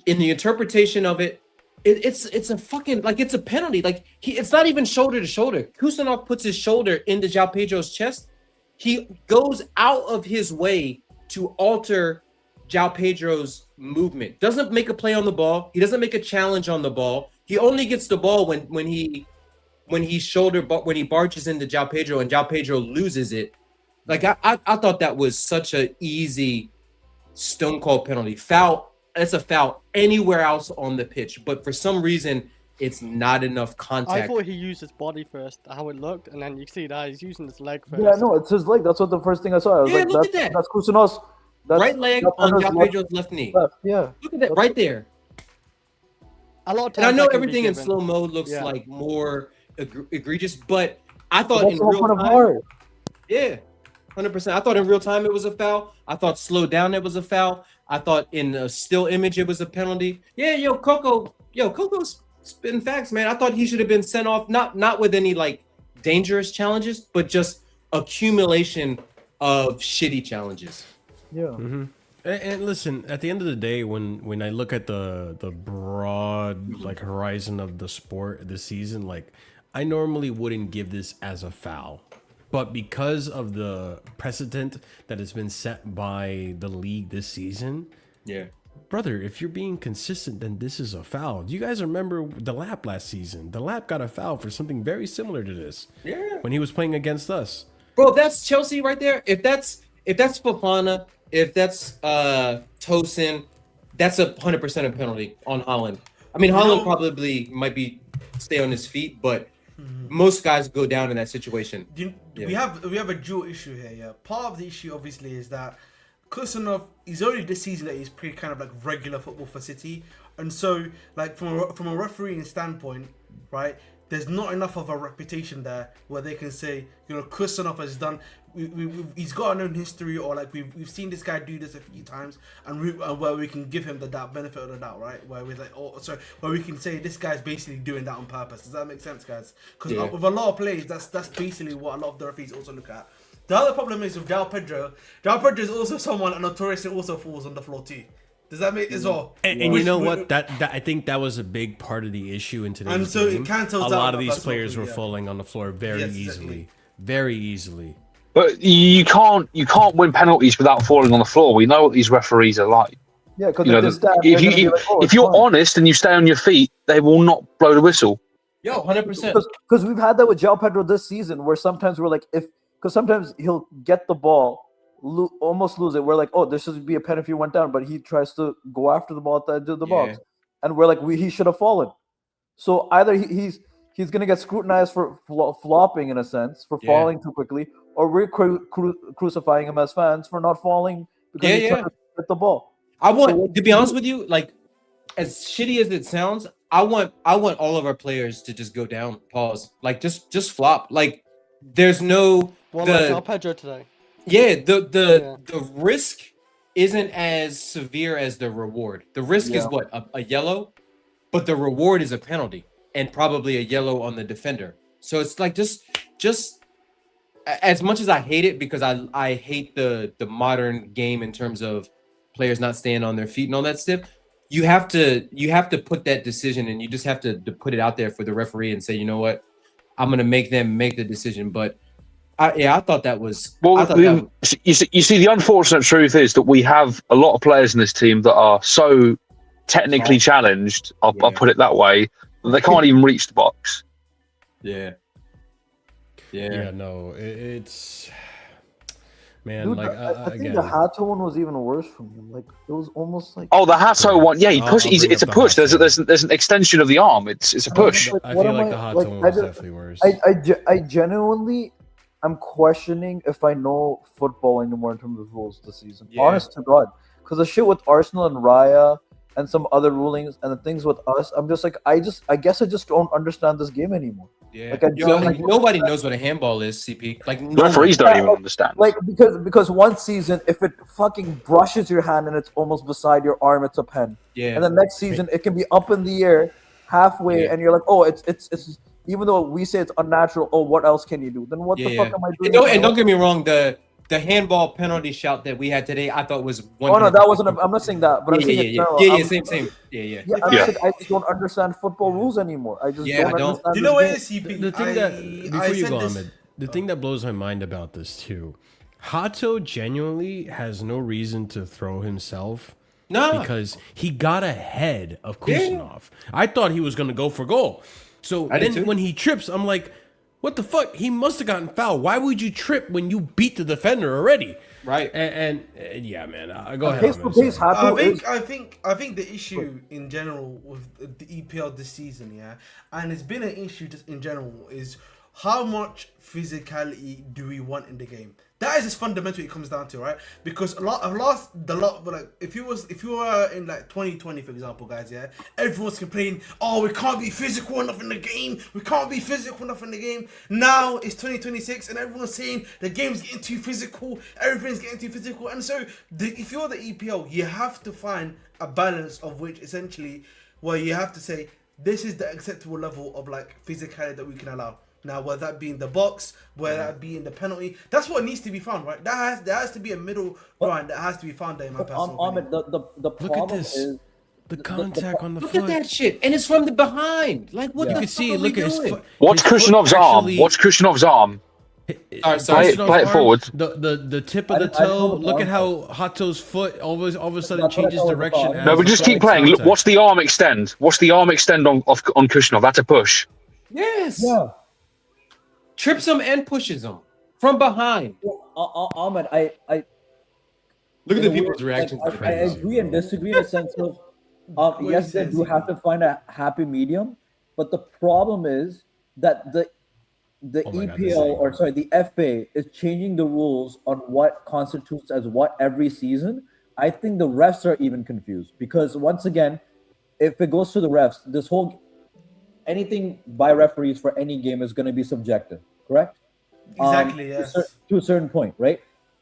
in the interpretation of it. It's a fucking it's a penalty. Like it's not even shoulder to shoulder. Kusanov puts his shoulder into João Pedro's chest. He goes out of his way to alter João Pedro's movement. Doesn't make a play on the ball. He doesn't make a challenge on the ball. He only gets the ball when he barges into João Pedro and João Pedro loses it. Like I thought that was such an easy stone cold penalty. Foul. That's a foul anywhere else on the pitch, but for some reason it's not enough contact. I thought he used his body first, how it looked, and then you see that he's using his leg first. Yeah, no, it's his leg. That's what the first thing I saw. I was like, look at that. That's Kusanov's right leg on João Pedro's left knee. Yeah. Look at that right there. A lot of times and I know everything in slow mo looks like more egregious, but I thought in real time, 100%. I thought in real time it was a foul. I thought slowed down it was a foul. I thought in a still image it was a penalty. Yeah, Coco's spitting facts, man. I thought he should have been sent off, not with any like dangerous challenges, but just accumulation of shitty challenges. Yeah. Mm-hmm. And listen, at the end of the day, when I look at the broad like horizon of the sport this season, like I normally wouldn't give this as a foul. But because of the precedent that has been set by the league this season, brother, if you're being consistent, then this is a foul. Do you guys remember the Lap last season? The Lap got a foul for something very similar to this. Yeah. When he was playing against us. Bro, that's Chelsea right there. If that's Fofana, if that's Tosin, that's 100% a penalty on Holland. I mean, Holland probably might be stay on his feet, but most guys go down in that situation. We have a dual issue here. Yeah, part of the issue obviously is that Kusanov is only this season that he's pretty kind of like regular football for City, and so like from a refereeing standpoint, right? There's not enough of a reputation there where they can say, you know, Kusanov has done. He's got a known history, or like we've seen this guy do this a few times, and where we can give him the benefit of the doubt, right? Where we're like, where we can say this guy's basically doing that on purpose. Does that make sense, guys? Because with a lot of plays, that's basically what a lot of the referees also look at. The other problem is with João Pedro. João Pedro is also someone, and notoriously also falls on the floor too. Does that make as well? And you know what? That I think that was a big part of the issue in today's and so game. It cancels a out lot of these that players sort were of, falling on the floor very easily, very easily. But you can't win penalties without falling on the floor. We know what these referees are like. Yeah, because if you're honest and you stay on your feet, they will not blow the whistle. Yo, 100%. Because we've had that with João Pedro this season, where sometimes we're like, because sometimes he'll get the ball, almost lose it. We're like, oh, there should be a penalty if he went down, but he tries to go after the ball at the edge of the box, and we're like, he should have fallen. So either he's gonna get scrutinized for flopping in a sense, for falling too quickly, or we're crucifying him as fans for not falling because he's trying to hit the ball. I want to be honest with you, like as shitty as it sounds, I want all of our players to just go down. Pause. Like just flop. Like there's no João Pedro today. Yeah, the risk isn't as severe as the reward. The risk is what a yellow, but the reward is a penalty and probably a yellow on the defender. So it's like just as much as I hate it, because I hate the modern game in terms of players not staying on their feet and all that stuff. You have to put that decision, and you just have to put it out there for the referee and say, you know what, I'm gonna make them make the decision. But I thought that was you see, the unfortunate truth is that we have a lot of players in this team that are so technically challenged. I'll put it that way. They can't even reach the box. Yeah. No, it's man. Dude, like I think the Hato one was even worse from him. Like it was almost like the Hato one. Yeah, he pushed. It's a push. There's an extension of the arm. It's a push. I feel like the Hato one was definitely worse. I genuinely am questioning if I know football anymore in terms of rules this season. Honest to God, because the shit with Arsenal and Raya and some other rulings and the things with us, I'm just like, I guess I just don't understand this game anymore. Yeah, like nobody knows what a handball is, CP. Like referees don't even understand. Like because one season, if it fucking brushes your hand and it's almost beside your arm, it's a pen. Yeah. And the next season, it can be up in the air, halfway, and you're like, oh, it's. Even though we say it's unnatural, oh, what else can you do? Then what the fuck am I doing? And don't get me wrong, the handball penalty shout that we had today, I thought was one. Oh no, that wasn't. I'm not saying that, but I'm saying same. Yeah. I just don't understand football rules anymore. I just don't understand. Do you know what it is, CP? The thing that before you go, Ahmed, the thing that blows my mind about this too, Hato genuinely has no reason to throw himself. No, because he got ahead of Kusanov. I thought he was gonna go for goal. So then when he trips, I'm like, what the fuck? He must have gotten fouled. Why would you trip when you beat the defender already? Right. And yeah, man. Go ahead. I think the issue in general with the EPL this season, and it's been an issue just in general, is how much physicality do we want in the game? That is just fundamentally it comes down to, right? Because like if you were in like 2020, for example, guys, everyone's complaining, oh, we can't be physical enough in the game. Now it's 2026 and everyone's saying the game's getting too physical, everything's getting too physical. And so if you're the EPL, you have to find a balance of which essentially where you have to say this is the acceptable level of like physicality that we can allow. Now, whether that be in the box, whether that be in the penalty, that's what needs to be found, right? There has to be a middle ground that has to be found there in my personal opinion. The problem is the contact on the foot. Look at that shit, and it's from the behind. Like what? You can see. Look at his foot. Watch Kusanov's arm. Watch Kusanov's arm. Sorry. Play it forward. The tip of the toe. Look at how Hato's foot all of a sudden changes direction. No, but just keep playing. Look, watch the arm extend. Watch the arm extend on Kusanov. That's a push. Yes. Yeah. Trips him and pushes him from behind. Ahmed, I look at the people's reactions. I agree and disagree in the sense of Yes, they do have to find a happy medium, but the problem is that the Oh my God, EPL, or sorry, the FA is changing the rules on what constitutes as what every season. I think the refs are even confused because once again, if it goes to the refs, this whole anything by referees for any game is going to be subjective, correct? Exactly. Yes. To a certain point, right?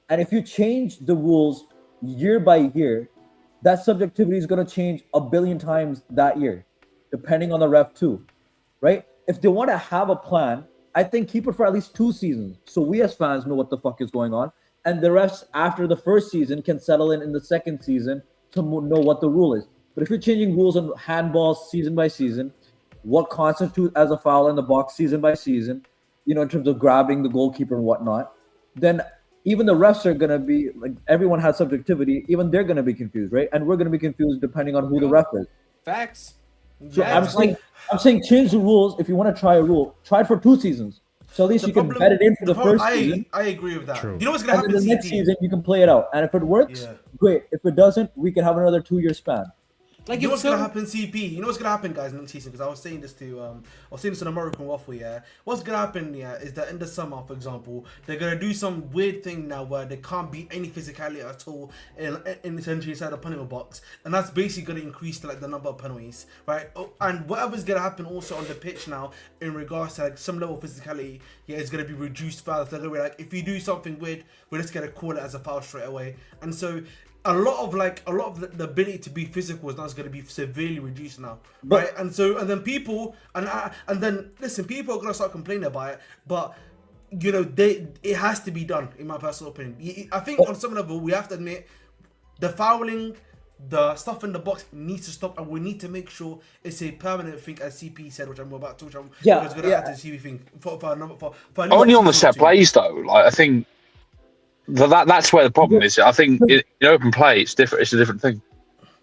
And if you change the rules year by year, that subjectivity is going to change a billion times that year, depending on the ref too, right? If they want to have a plan, I think keep it for at least 2 seasons, so we as fans know what the fuck is going on, and the refs after the first season can settle in the second season to know what the rule is. But if you're changing rules on handballs season by season, what constitutes as a foul in the box season by season, in terms of grabbing the goalkeeper and whatnot, then even the refs are going to be like, everyone has subjectivity, even they're going to be confused, right? And we're going to be confused depending on who the ref is. Facts. So I'm saying change the rules. If you want to try a rule, try it for 2 seasons. So at least you can bet it in for the first season. I agree with that. True. You know what's going to happen? And then the next season, you can play it out. And if it works, great. If it doesn't, we can have another 2-year span. Like, you know what's gonna happen, CP? You know what's gonna happen, guys, next season? Because I was saying this to an American Waffle. Yeah, what's gonna happen? Yeah, is that in the summer, for example, they're gonna do some weird thing now where there can't be any physicality at all in essentially inside the penalty box, and that's basically gonna increase the number of penalties, right? Oh, and whatever's gonna happen also on the pitch now in regards to some level of physicality, it's gonna be reduced further. So like, if you do something weird, we're just gonna call it as a foul straight away, and so. A lot of the ability to be physical is now going to be severely reduced now, right? And then people people are going to start complaining about it, but it has to be done, in my personal opinion. I think on some level we have to admit the fouling, the stuff in the box needs to stop, and we need to make sure it's a permanent thing, as CP said, which I'm about to. Going to add to the CP thing for only on the set plays though. Like I think. That's where the problem is. I think in open play, it's different. It's a different thing.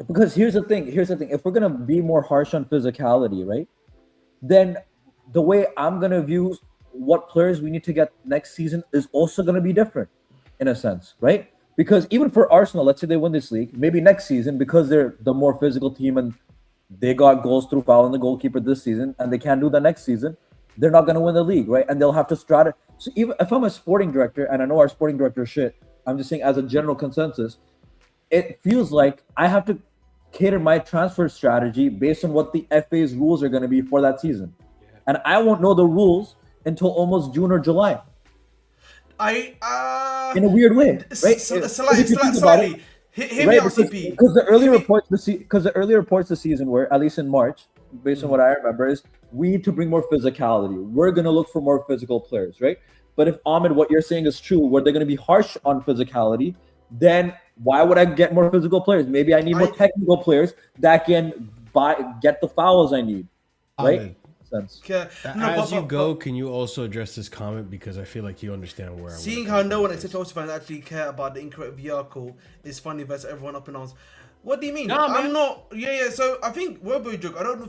Because here's the thing. If we're gonna be more harsh on physicality, right? Then the way I'm gonna view what players we need to get next season is also gonna be different, in a sense, right? Because even for Arsenal, let's say they win this league, maybe next season, because they're the more physical team and they got goals through fouling the goalkeeper this season, and they can't do that next season, they're not going to win the league, right? And they'll have to strategize. So even if I'm a sporting director, and I know our sporting director is shit, I'm just saying as a general consensus, it feels like I have to cater my transfer strategy based on what the FA's rules are going to be for that season. And I won't know the rules until almost June or July. In a weird way, right? Slightly. Hit me out, CP. Because the early reports this season were, at least in March, based on what I remember, is we need to bring more physicality. We're going to look for more physical players, right? But if, Ahmed, what you're saying is true, where they're going to be harsh on physicality, then why would I get more physical players? Maybe I need more technical players that can get the fouls I need, right? Sense. As you go, can you also address this comment, because I feel like you understand where I'm seeing how no one except Chelsea fans actually care about the incorrect VR call is funny versus everyone up in arms. What do you mean? I'm not. So I think Robo joke. I don't know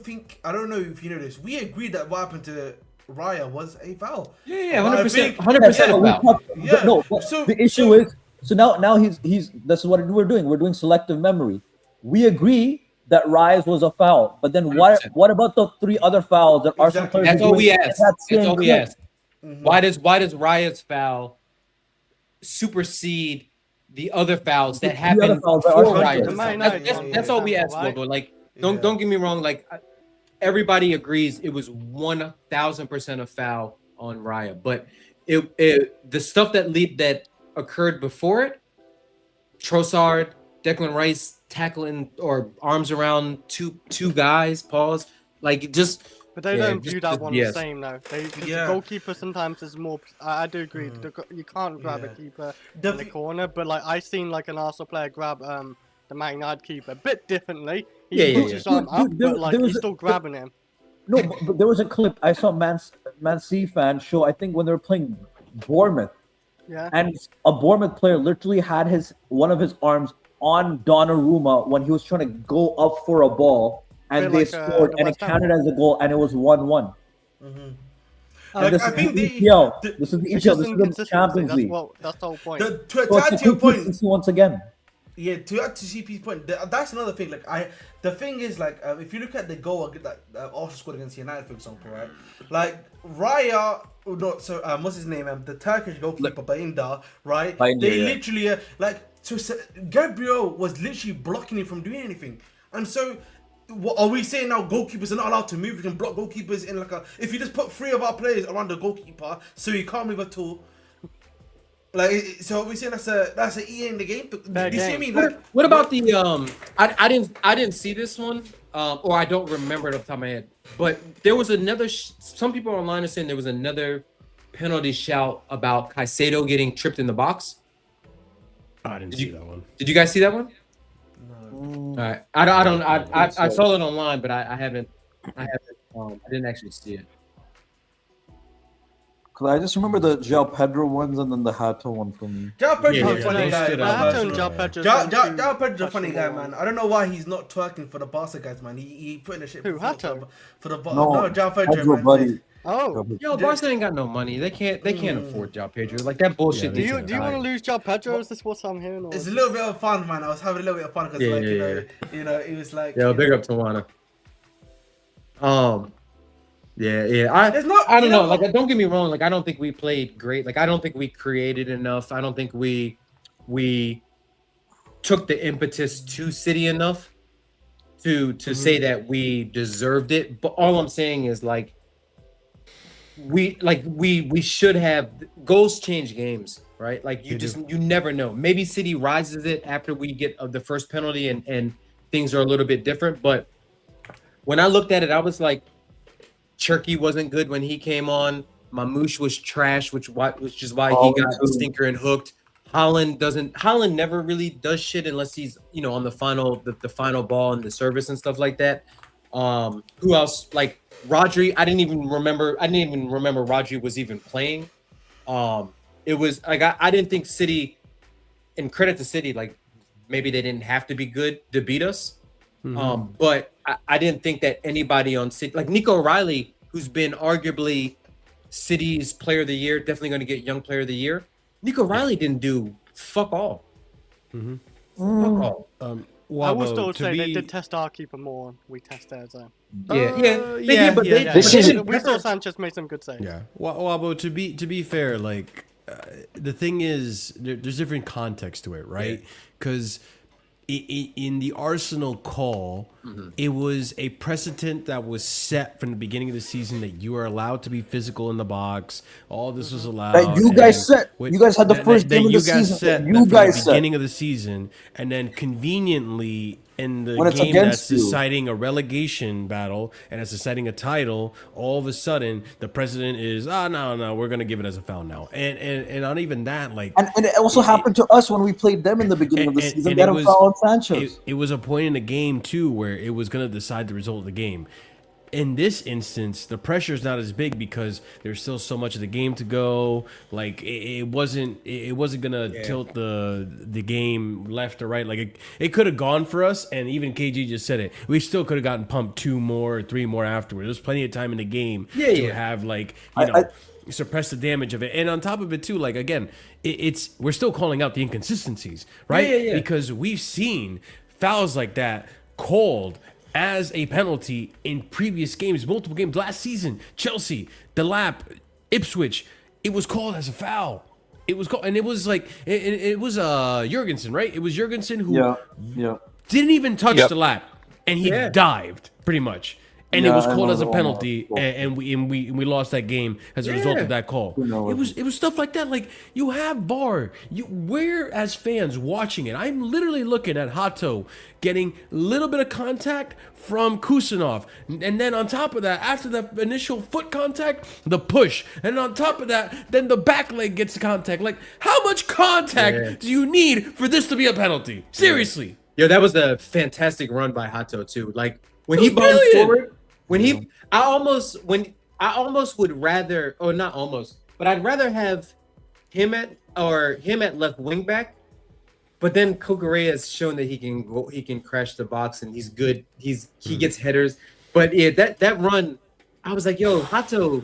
if you know this. We agreed that what happened to Raya was a foul. 100% a foul. No. So the issue is now he's. This is what we're doing. We're doing selective memory. We agree that Raya was a foul, but then 100%. What about the 3 other fouls that Arsenal players? That's all we asked. That's all we asked. Why does Raya's foul supersede the other fouls that happened before Raya? That's all we asked for. But like, don't get me wrong. Like, everybody agrees it was 1,000% a foul on Raya, but the stuff that occurred before it, Trossard, Declan Rice tackling or arms around two guys, pause, like it just. But they don't view that one the same though. The goalkeeper sometimes is more. I do agree. You can't grab a keeper in the corner, but like I seen like an Arsenal player grab the Man United keeper a bit differently. He puts his arm up, but like he's still grabbing him. No, but there was a clip I saw Man City fan show. I think when they were playing Bournemouth. Yeah. And a Bournemouth player literally had one of his arms on Donnarumma when he was trying to go up for a ball, and they scored, and it counted as a goal, and it was 1-1. And this is the EPL. This is the EPL. This is the Champions League. That's the whole point. To add to your point, once again. Yeah, to add to CP's point, that's another thing. Like the thing is, like, if you look at the goal that Arsenal scored against United, for example, right? Like Raya, what's his name? The Turkish goalkeeper, Bayinda, right? They literally Gabriel was literally blocking him from doing anything, and so. What are we saying now? Goalkeepers are not allowed to move. We can block goalkeepers in like a. If you just put 3 of our players around the goalkeeper, so he can't move at all. Like, so are we saying that's a EA in the game? Do you see me? Like, what about the I didn't see this one, or I don't remember it off the top of my head. But there was another. Some people online are saying there was another penalty shout about Caicedo getting tripped in the box. I didn't see that one. Did you guys see that one? All right, I saw it online, but I haven't. I didn't actually see it. Cause I just remember the João Pedro ones and then the Hato one from. João Pedro's a funny guy. João Pedro's a funny guy, man. I don't know why he's not twerking for the Barca guys, man. He put in the shit. Who, Hato? For the No, João Pedro, man. buddy. Oh, Yo, Barca ain't got no money. They can't afford João Pedro. Like that bullshit. Yeah, do you want to lose João Pedro? Is this what I'm hearing? Or? It's a little bit of fun, man. I was having a little bit of fun because, you know, it was like. Yo, big up Tawana. Yeah. I don't know. Like, don't get me wrong. Like, I don't think we played great. Like, I don't think we created enough. I don't think we took the impetus to City enough to say that we deserved it. But all I'm saying is like. We should have goals change games, right? Like you never know. Maybe City rises it after we get the first penalty and things are a little bit different. But when I looked at it, I was like, Cherky wasn't good when he came on. Mamouche was trash, which is why he got stinker and hooked. Holland never really does shit unless he's on the final ball and the service and stuff like that. Who else? Like Rodri, I didn't even remember Rodri was even playing. It was like I didn't think City, and credit to City, like maybe they didn't have to be good to beat us. But I didn't think that anybody on City, like Nico O'Reilly, who's been arguably City's player of the year, definitely going to get young player of the year. Nico O'Reilly didn't do fuck all. Mm-hmm. Fuck all. I will still say they did test our keeper more. We test theirs. But Sanchez made some good saves. Yeah. Wabo, to be fair, like the thing is, there's different context to it, right? Because in the Arsenal call, it was a precedent that was set from the beginning of the season that you are allowed to be physical in the box. All this was allowed. That you guys set. You guys had the first game of the season. You guys set. Beginning of the season, and then conveniently in the when game that's deciding a relegation battle and it's deciding a title, all of a sudden the president is no, we're gonna give it as a foul now, and not even that, like, and it also happened to us when we played them in the beginning of the season. They had a foul on Sanchez. It was a point in the game too where it was gonna decide the result of the game. In this instance, the pressure is not as big because there's still so much of the game to go. Like it wasn't gonna tilt the game left or right. Like it could have gone for us, and even KG just said it. We still could have gotten pumped 2 more or 3 more afterwards. There's plenty of time in the game to have like suppress the damage of it. And on top of it too, like again, we're still calling out the inconsistencies, right? Because we've seen fouls like that called as a penalty in previous games, multiple games. Last season, Chelsea, Delap, Ipswich, it was called as a foul. It was called, and it was like it was Jurgensen, right? It was Jurgensen who didn't even touch Delap, and he dived pretty much. And it was called as a penalty, and we lost that game as a result of that call. It was stuff like that. Like, you have VAR. We're as fans watching it. I'm literally looking at Hato getting a little bit of contact from Kusanov, and then on top of that, after the initial foot contact, the push, and on top of that, then the back leg gets contact. Like, how much contact do you need for this to be a penalty? Seriously. Yeah, that was a fantastic run by Hato too. Like when he bounced forward. I almost would rather, or not almost, but I'd rather have him at left wing back. But then Cucurella has shown that he can crash the box and he's good. He gets headers. But yeah, that run, I was like, yo, Hato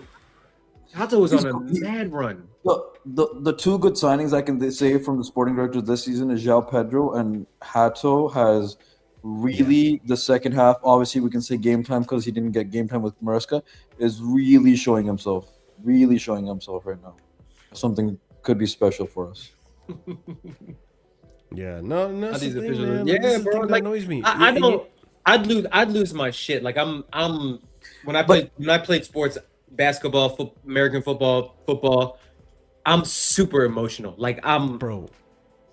was on a mad run. Look, the two good signings I can say from the sporting directors this season is João Pedro, and Hato has really the second half. Obviously, we can say game time because he didn't get game time with Maresca. Is really showing himself right now. Something could be special for us. Yeah, no, that's the thing, officials. man. Yeah, Like, this is the bro. thing that Like, annoys me. I And don't. I'd lose my shit. Like I'm when I played sports, basketball, American football, I'm super emotional. Like I'm bro.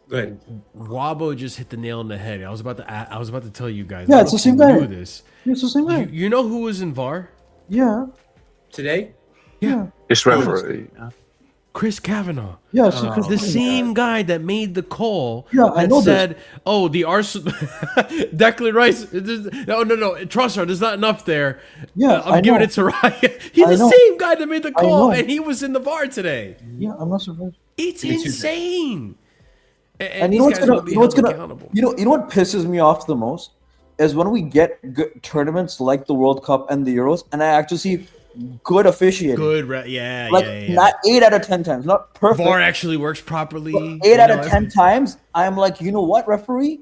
Go ahead. Wabo just hit the nail on the head. I was about to tell you guys. Yeah, I it's the don't same know if you guy. knew this. It's the same guy. You know who was in VAR? Yeah. Today? Yeah. It's referee. Chris Kavanaugh. Yeah. So Chris The Kavanaugh. same guy that made the call Yeah, I that know this. said, "Oh, the Arsenal, Declan Rice. No, Trossard. There's not enough there. Yeah, I'm I giving know. it to Ryan." He's I the know. same guy that made the I call, know. and he was in the VAR today. Yeah, I'm not surprised. It's Me too. insane. And these you know what's guys gonna, will be you know what's held gonna, accountable. you know what pisses me off the most is when we get good tournaments like the World Cup and the Euros, and I actually see good officiating. Good, yeah, Like yeah. not 8 out of 10 times, not perfect. VAR actually works properly. But 8 out of 10 times, I'm like, you know what, referee,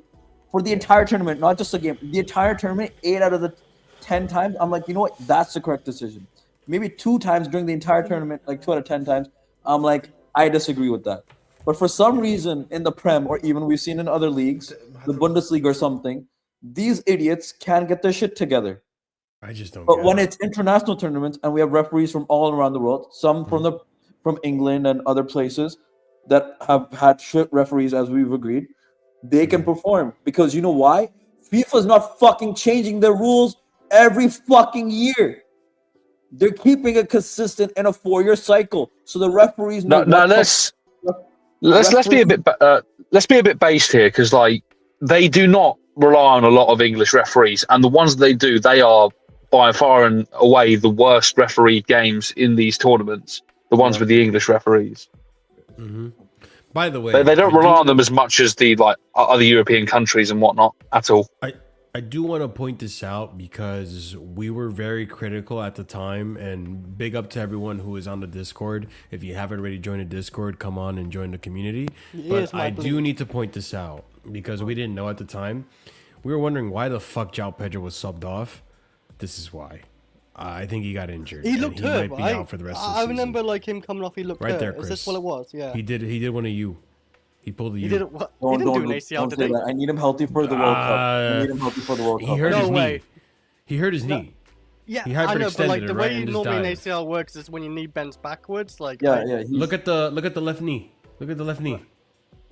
for the entire tournament, not just the game, the entire tournament, 8 out of the 10 times, I'm like, you know what, that's the correct decision. Maybe 2 times during the entire tournament, like 2 out of 10 times, I'm like, I disagree with that. But for some reason in the Prem, or even we've seen in other leagues, the Bundesliga or something, these idiots can't get their shit together. I just don't. But get when it. it's international tournaments and we have referees from all around the world, some from England and other places that have had shit referees, as we've agreed, they can perform. Because you know why? FIFA's not fucking changing their rules every fucking year. They're keeping it consistent in a 4-year cycle, so the referees know. Let's be a bit based here, because like they do not rely on a lot of English referees, and the ones that they do, they are by far and away the worst refereed games in these tournaments. The ones with the English referees. Mm-hmm. By the way, They don't rely on them as much as the like other European countries and whatnot at all. I do want to point this out because we were very critical at the time, and big up to everyone who is on the Discord. If you haven't already joined the Discord, come on and join the community. But I do need to point this out because we didn't know at the time. We were wondering why the fuck João Pedro was subbed off. This is why. I think he got injured. He looked hurt, might be right? out for the rest of the I season. remember like him coming off. He looked Right hurt. there, Is this Chris. what it was? Yeah. He did one of you. He pulled a He U. did it. What? He didn't do an ACL, Don't did say he? that. I need him healthy for the World Cup. I need him healthy for the World Cup. He hurt his No way. knee. He hurt his knee. Yeah, He I know, but like hyperextended the it, right, way and just normally an died. ACL works is when your knee bends backwards. Like Yeah. Look at the left knee. Look at the left knee.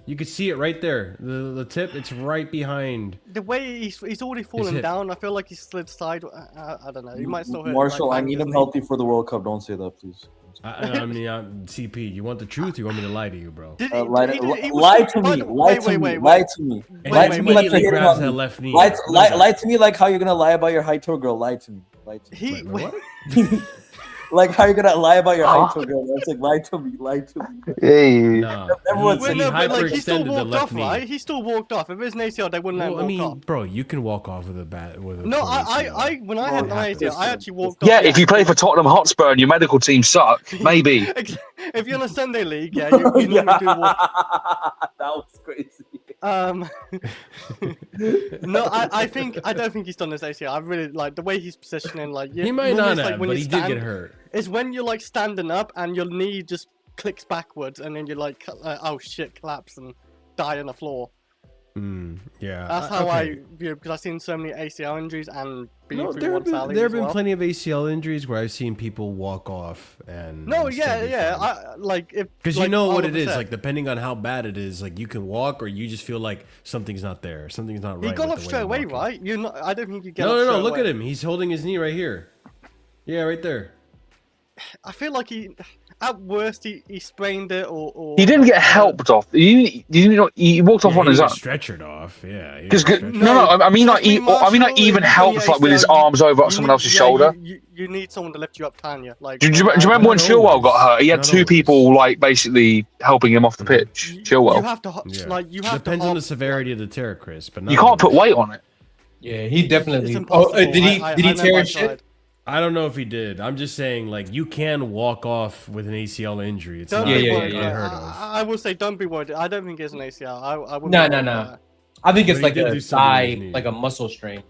You can see it right there. The tip. It's right behind. the way he's already fallen hip. down. I feel like he slid side. I don't know. He might still hurt. Marshall, like, I need his him knee. healthy for the World Cup. Don't say that, please. I mean, CP. You want the truth? You want me to lie to you, bro? Did he, Lie he to did- he was- lie to by me. the- Lie wait, to me. wait, Lie wait. to me. Wait, Lie wait, to me like you're Immediately hitting grabs on that me. left knee. Lie to me like how you're gonna lie about your high toe girl. Lie to me. Lie to me. He What? Like how you're gonna lie about your high toe girl. That's like lie to me. Lie to me. Hey. No. Everyone's He Wait, no, but like he still hyperextended the walked left off, knee. right? He still walked off. If it was an ACL, they wouldn't let Well, him I mean, walk off. bro, you can walk off with a bat. With a No, full ACL. I when I had my ACL, I actually walked Yeah, off. if you play for Tottenham Hotspur and your medical team suck, maybe. If you're in a Sunday league, yeah, you normally do walk. That was crazy. No, I don't think he's done this ACL. I really like the way he's positioning. Like He might normally not it's like have, when but you he did stand- get hurt. It's when you're like standing up and your knee just clicks backwards, and then you're like, oh shit, collapse and die on the floor. Yeah. That's how okay. I view it, because I've seen so many ACL injuries and being No, through there one have salary been as well. plenty of ACL injuries where I've seen people walk off and. No, and still be yeah. fine. I like if Because like, you know all what of it a is, sec- like depending on how bad it is, like you can walk or you just feel like something's not there, something's not right. he got with off the way straight you're away, walking. right? You're not. I don't think you get. No, off no, straight look away. at him. He's holding his knee right here. Yeah, right there. I feel like he, at worst, he sprained it or. He didn't get helped off. He walked off Yeah, on he his own. got stretchered off. Yeah. he Because got stretchered. no, I mean like trust me, Marshall, even if helped you're like with his ACL, arms over you someone need- else's yeah, shoulder. You need someone to lift you up, Tanya. Like. Do you remember when Not Chilwell always. got hurt? He had Not two always. people like basically helping him off the pitch. You Chilwell. have to Yeah. like you have Depends to. on the severity of the tear, Chris. But You can't put weight on it. Yeah, he It's definitely. impossible. Did he I tear remember his I shit? tried. I don't know if he did. I'm just saying, like, you can walk off with an ACL injury. It's Don't not be worried. unheard of. I will say, don't be worried. I don't think it's an ACL. I wouldn't. No, be no, worried no. about that. I think it's But he like did a do something with his thigh, knee. like a muscle strain.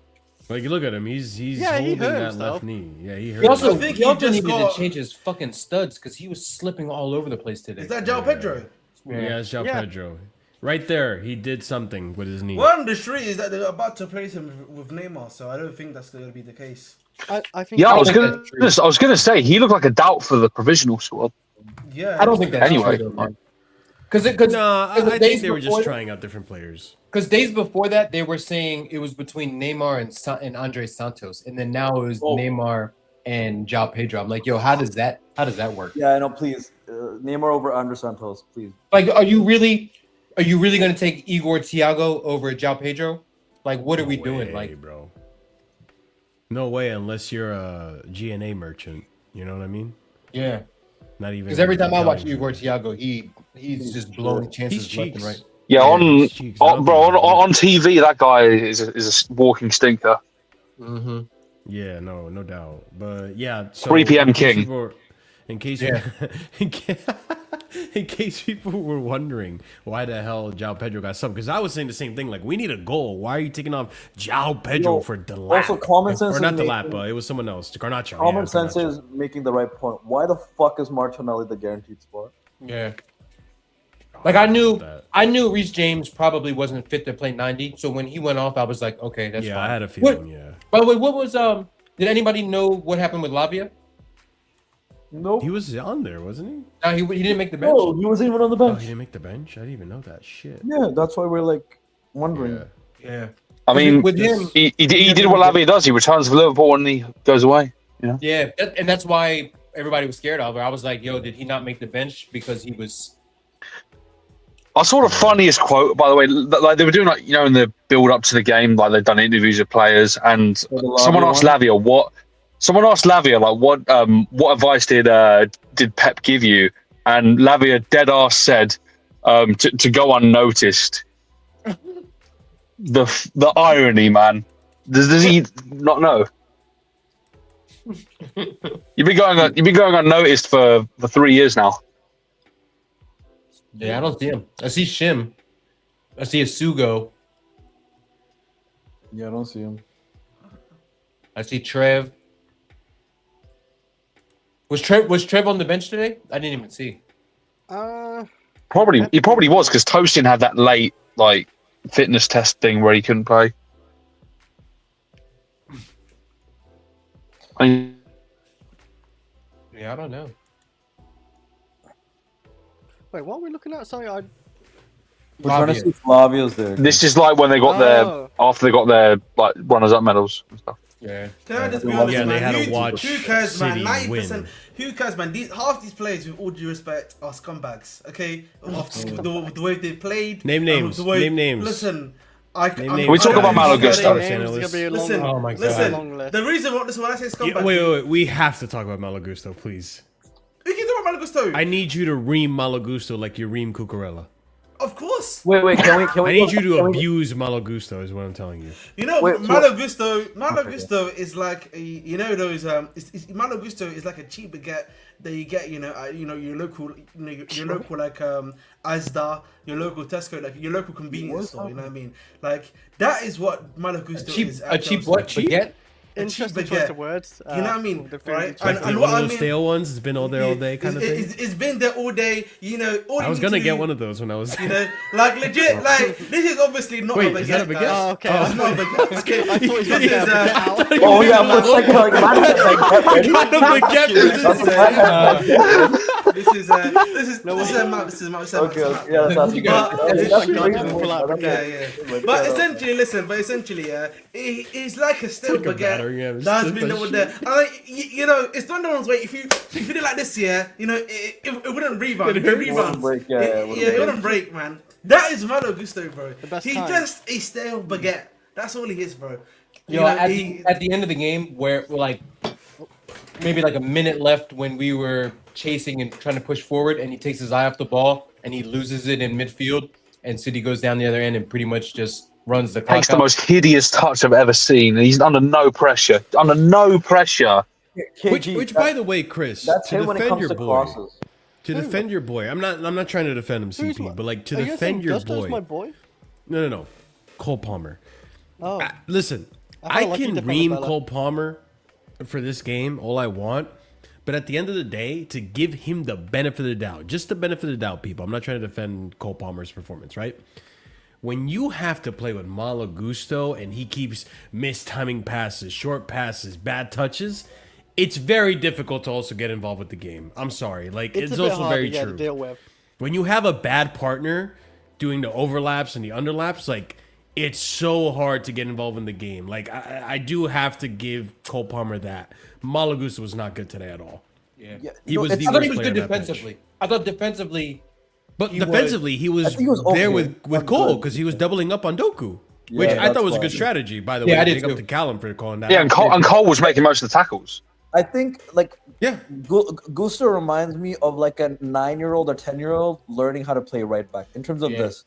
Like, you look at him. He's Yeah, he holding hurt that himself. left knee. Yeah, he hurt. He also, I think he he also just needed got- to change his fucking studs because he was slipping all over the place today. Is that João Pedro? Yeah, it's João Yeah. Pedro. Right there, he did something with his knee. Well, on the street is that they're about to place him with Neymar, so I don't think that's going to be the case. I think. Yeah, I think was gonna say he looked like a doubt for the provisional squad. Yeah. I don't think that's Anyway. true, though, man. Because No, I think days they were before just trying out different players. Because days before that, they were saying it was between Neymar and Andre Santos, and then now it was Neymar and João Pedro. I'm like, yo, how does that work? Yeah, I know. Please, Neymar over Andre Santos, please. Like, are you really going to take Igor Thiago over João Pedro? Like, what are we doing? Way, Like, bro. No way, unless you're a GNA merchant. You know what I mean? yeah. Not even. Because every time I watch Italian. Igor Thiago, he's just blowing chances He's left and cheeks. right. Yeah, his cheeks, I don't bro, think he's on TV, that guy is a walking stinker. Mm-hmm. Yeah, no doubt. But yeah, so 3 p.m. in case King. people were- In case, Yeah. in case people were wondering why the hell João Pedro got subbed, because I was saying the same thing. Like, we need a goal. Why are you taking off João Pedro Yo, for Delap? also, common sense or not is Delap, making- it was someone else. Garnacho. Common yeah, sense Garnacho. is making the right point. Why the fuck is Martinelli the guaranteed spot? Yeah. Like I knew That- Reece James probably wasn't fit to play 90. So when he went off, I was like, okay, that's Yeah, fine. I had a feeling. Yeah, By the way, what was did anybody know what happened with Lavia? Nope. he was on there, wasn't he? No, he didn't make the bench. No, he wasn't even on the Oh, bench. he didn't make the bench. I didn't even know that shit. Yeah, that's why we're like wondering. Yeah. Yeah. I mean, with him, he did what Lavia does. He returns for Liverpool and he goes away. yeah, and that's why everybody was scared of her. I was like, yo, did he not make the bench because he was? I saw the funniest quote, by the way. Like they were doing, like, you know, in the build up to the game, like they'd done interviews with players, and the someone Lavia asked one? Lavia what. Someone asked Lavia like, what advice did Pep give you? And Lavia dead ass said to go unnoticed. The irony, man. Does he not know? You've been going unnoticed for 3 years now. Yeah, I don't see him. I see Shim. I see a Sugo. Yeah, I don't see him. I see Trev. Was Trev on the bench today? I didn't even see. He probably was, because Tosin had that late like fitness test thing where he couldn't play. I mean, Yeah, I don't know. Wait, what are we looking at? Sorry, We're trying to Lavia. see if Lavia's there. this is like when they got Oh. after they got their like runners-up medals and stuff. Yeah. Can I just be Yeah, honest, they man? had to Who, watch who cares, man? City 90%. win. Who cares, man? Half these players, with all due respect, are scumbags. Okay, the way they played. Name and names. the way- Name names. Listen, Name names. We talk about Malo Gusto. Gusto. It's gonna be a long, Listen, Oh my God. listen. long list. The reason what when I say scumbag, Wait. We have to talk about Malagusto, please. we can talk about Malo Gusto. I need you to ream Malagusto like you ream Cucurella. Of course. Wait, can we? I need you to can we- abuse Malagusto, is what I'm telling you. You know, Wait, so- Malo Gusto is like you know those Malo Gusto is like a cheap baguette that you get, your local, your local like Asda, your local Tesco, like your local convenience store. You know what I mean? Like that is what Malo Gusto is. A cheap what? Baguette? Interesting baguette. choice of words. You know what I mean, the food right? you chose. And One what of I those mean- stale ones. It's been all there all day kind of thing. It's been there all day. You know, all I was gonna get one of those when I was. You know, like legit, like this is obviously not Wait, a baguette. is that a baguette? guys. Oh, okay. It's not a baguette. Okay, I thought he was this gonna is say a baguette. Oh yeah, for a second, like, man, it's like, this is a map. This is a map. okay, okay, yeah, that's You guys- that's you pretty guys good. pull out That's Yeah, good. But essentially, it's like a stale like a battering ram. baguette It's that's just been that over there. And like, you know, it's one of those way. If you did like this, yeah, you know, it wouldn't rebound. It wouldn't break, yeah, it wouldn't it wouldn't break, man. That is Malo Gusto, bro. best He's kind. just a stale baguette. That's all he is, bro. You Yo, know, at he- the end of the game, where like maybe like a minute left when we were chasing and trying to push forward, and he takes his eye off the ball and he loses it in midfield, and City goes down the other end and pretty much just runs the clock Takes the out. most hideous touch I've ever seen, and he's under no pressure. Under no pressure, KG, Which by the way, Chris, that's to him when it defend comes your to boy, crosses. to defend your boy, I'm not trying to defend him, CP, but like to Are you saying defend your Gusto's boy. my boy? No. Cole Palmer. Oh, Listen, I I like you can defended ream Bella. Cole Palmer for this game all I want, but at the end of the day, to give him the benefit of the doubt, just the benefit of the doubt, people. I'm not trying to defend Cole Palmer's performance, right? When you have to play with Malo Gusto and he keeps mistiming passes, short passes, bad touches, it's very difficult to also get involved with the game. I'm sorry. Like, it's a bit also hard very to true. deal with. When you have a bad partner doing the overlaps and the underlaps, like, it's so hard to get involved in the game. Like, I do have to give Cole Palmer that. Malo Gusto was not good today at all. Yeah. He was the I thought worst he was player good on that bench. defensively. I thought defensively. But He defensively, he was, I think he was there okay. with Not Cole good. because he was doubling up on Doku, which I that's thought was a why. good strategy, by the Yeah, way. I did Big up too. to Callum for calling that Yeah, out. and Cole was making most of the tackles. I think like Yeah. Gusto reminds me of like a 9-year-old or 10-year-old learning how to play right back. In terms of this,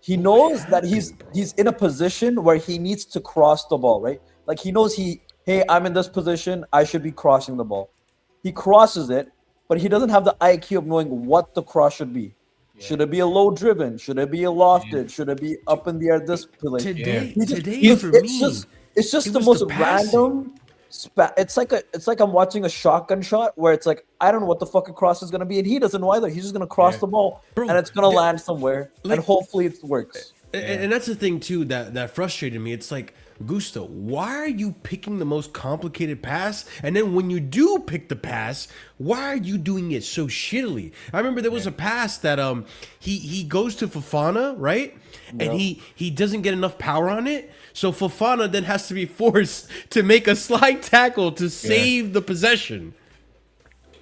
he knows that he's in a position where he needs to cross the ball, right? Like he knows hey, I'm in this position, I should be crossing the ball. He crosses it, but he doesn't have the IQ of knowing what the cross should be. Should it be a low driven? Should it be a lofted? Should it be up in the air this place? Today, He just- today it's- for it's me, just it's just it the was most the passing. random. It's like I'm watching a shotgun shot where it's like I don't know what the fucking cross is gonna be, and he doesn't know either. He's just gonna cross the ball, Bro, and it's gonna land somewhere, like- and hopefully it works. And that's the thing too that frustrated me. It's like, Gusto, why are you picking the most complicated pass? And then when you do pick the pass, why are you doing it so shittily? I remember there was a pass that he goes to Fofana, right? And he doesn't get enough power on it. So Fofana then has to be forced to make a slide tackle to save the possession.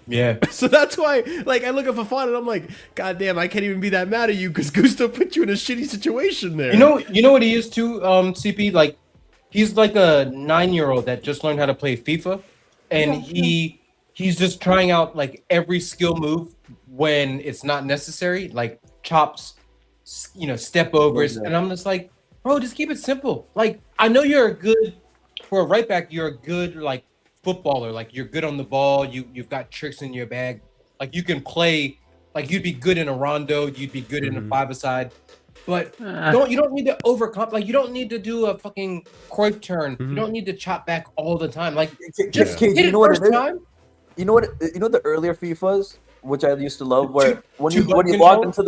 Yeah. So that's why, like, I look at Fofana and I'm like, God damn, I can't even be that mad at you because Gusto put you in a shitty situation there. You know what he is too, CP? Like, he's like a 9-year-old that just learned how to play FIFA, and he's just trying out like every skill move when it's not necessary, like chops, step overs, and I'm just like, bro, just keep it simple. Like, I know for a right back, you're a good like footballer, like you're good on the ball, you've got tricks in your bag, like you can play, like you'd be good in a rondo, you'd be good in a five-a-side, but you don't need to overcome, like you don't need to do a fucking Cruyff turn, you don't need to chop back all the time, like just KG, hit you it know what first it is? time. You know what? You know the earlier FIFAs, which I used to love, where when you button logged control? into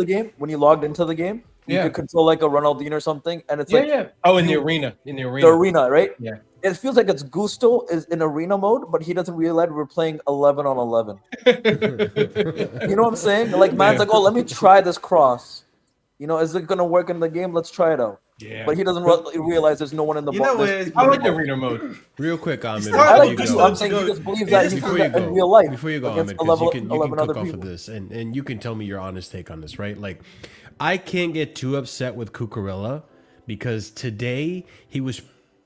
the game, you Yeah. could control like a Ronaldinho or something, and it's Yeah, like yeah. Oh, in the arena. the arena, right? Yeah. It feels like it's Gusto is in arena mode, but he doesn't realize we're playing 11 on 11. You know what I'm saying? Like man's like, oh, let me try this cross. Is it gonna work in the game? Let's try it out. Yeah. But he doesn't realize there's no one in the You know box. what it is, I like the arena mode. Real quick, Ahmed, It's I time like for you. Gusto I'm saying to he go. just believes It that is he before can you do that in go, real life. before you go, against Ahmed, because 11 you can 11 cook other off people. of this, and you can tell me your honest take on this, right? Like, I can't get too upset with Cucurella because today he was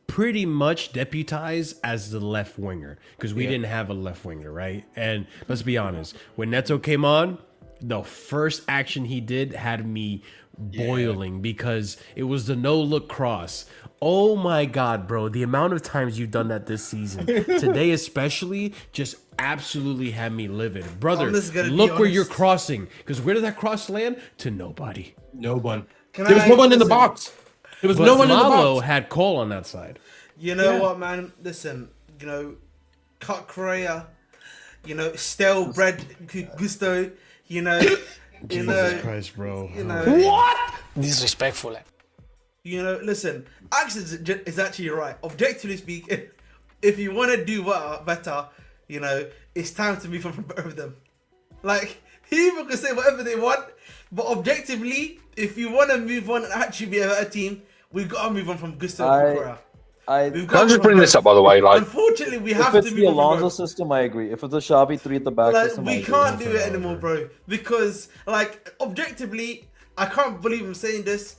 pretty much deputized as the left winger because we didn't have a left winger, right? And let's be honest, when Neto came on, the first action he did had me boiling because it was the no-look cross. Oh my God, bro. The amount of times you've done that this season, today especially, just absolutely had me livid. Brother, I'm just gonna be look where you're honest. crossing. Because where did that cross land? To nobody. No one. Can There was I- no one in the listen, box. There was But no one in the Malo box. had Cole on that side. You know what, man? Listen, cut Correa, stale bread Gusto, Jesus Christ, bro. Disrespectful. Listen, Axe is actually right. Objectively speaking, if you want to do better, it's time to move on from both of them. Like, people can say whatever they want, but objectively, if you want to move on and actually be a better team, we've got to move on from Gusto and Correa. We've Can I got just to bring move this on. up, by the way? Like, Unfortunately, we If have it's to the move on from Alonso both. system, I agree. If it's a Xavi 3 at the back Like, system, I we agree. can't do it anymore, bro. Because, like, objectively, I can't believe I'm saying this.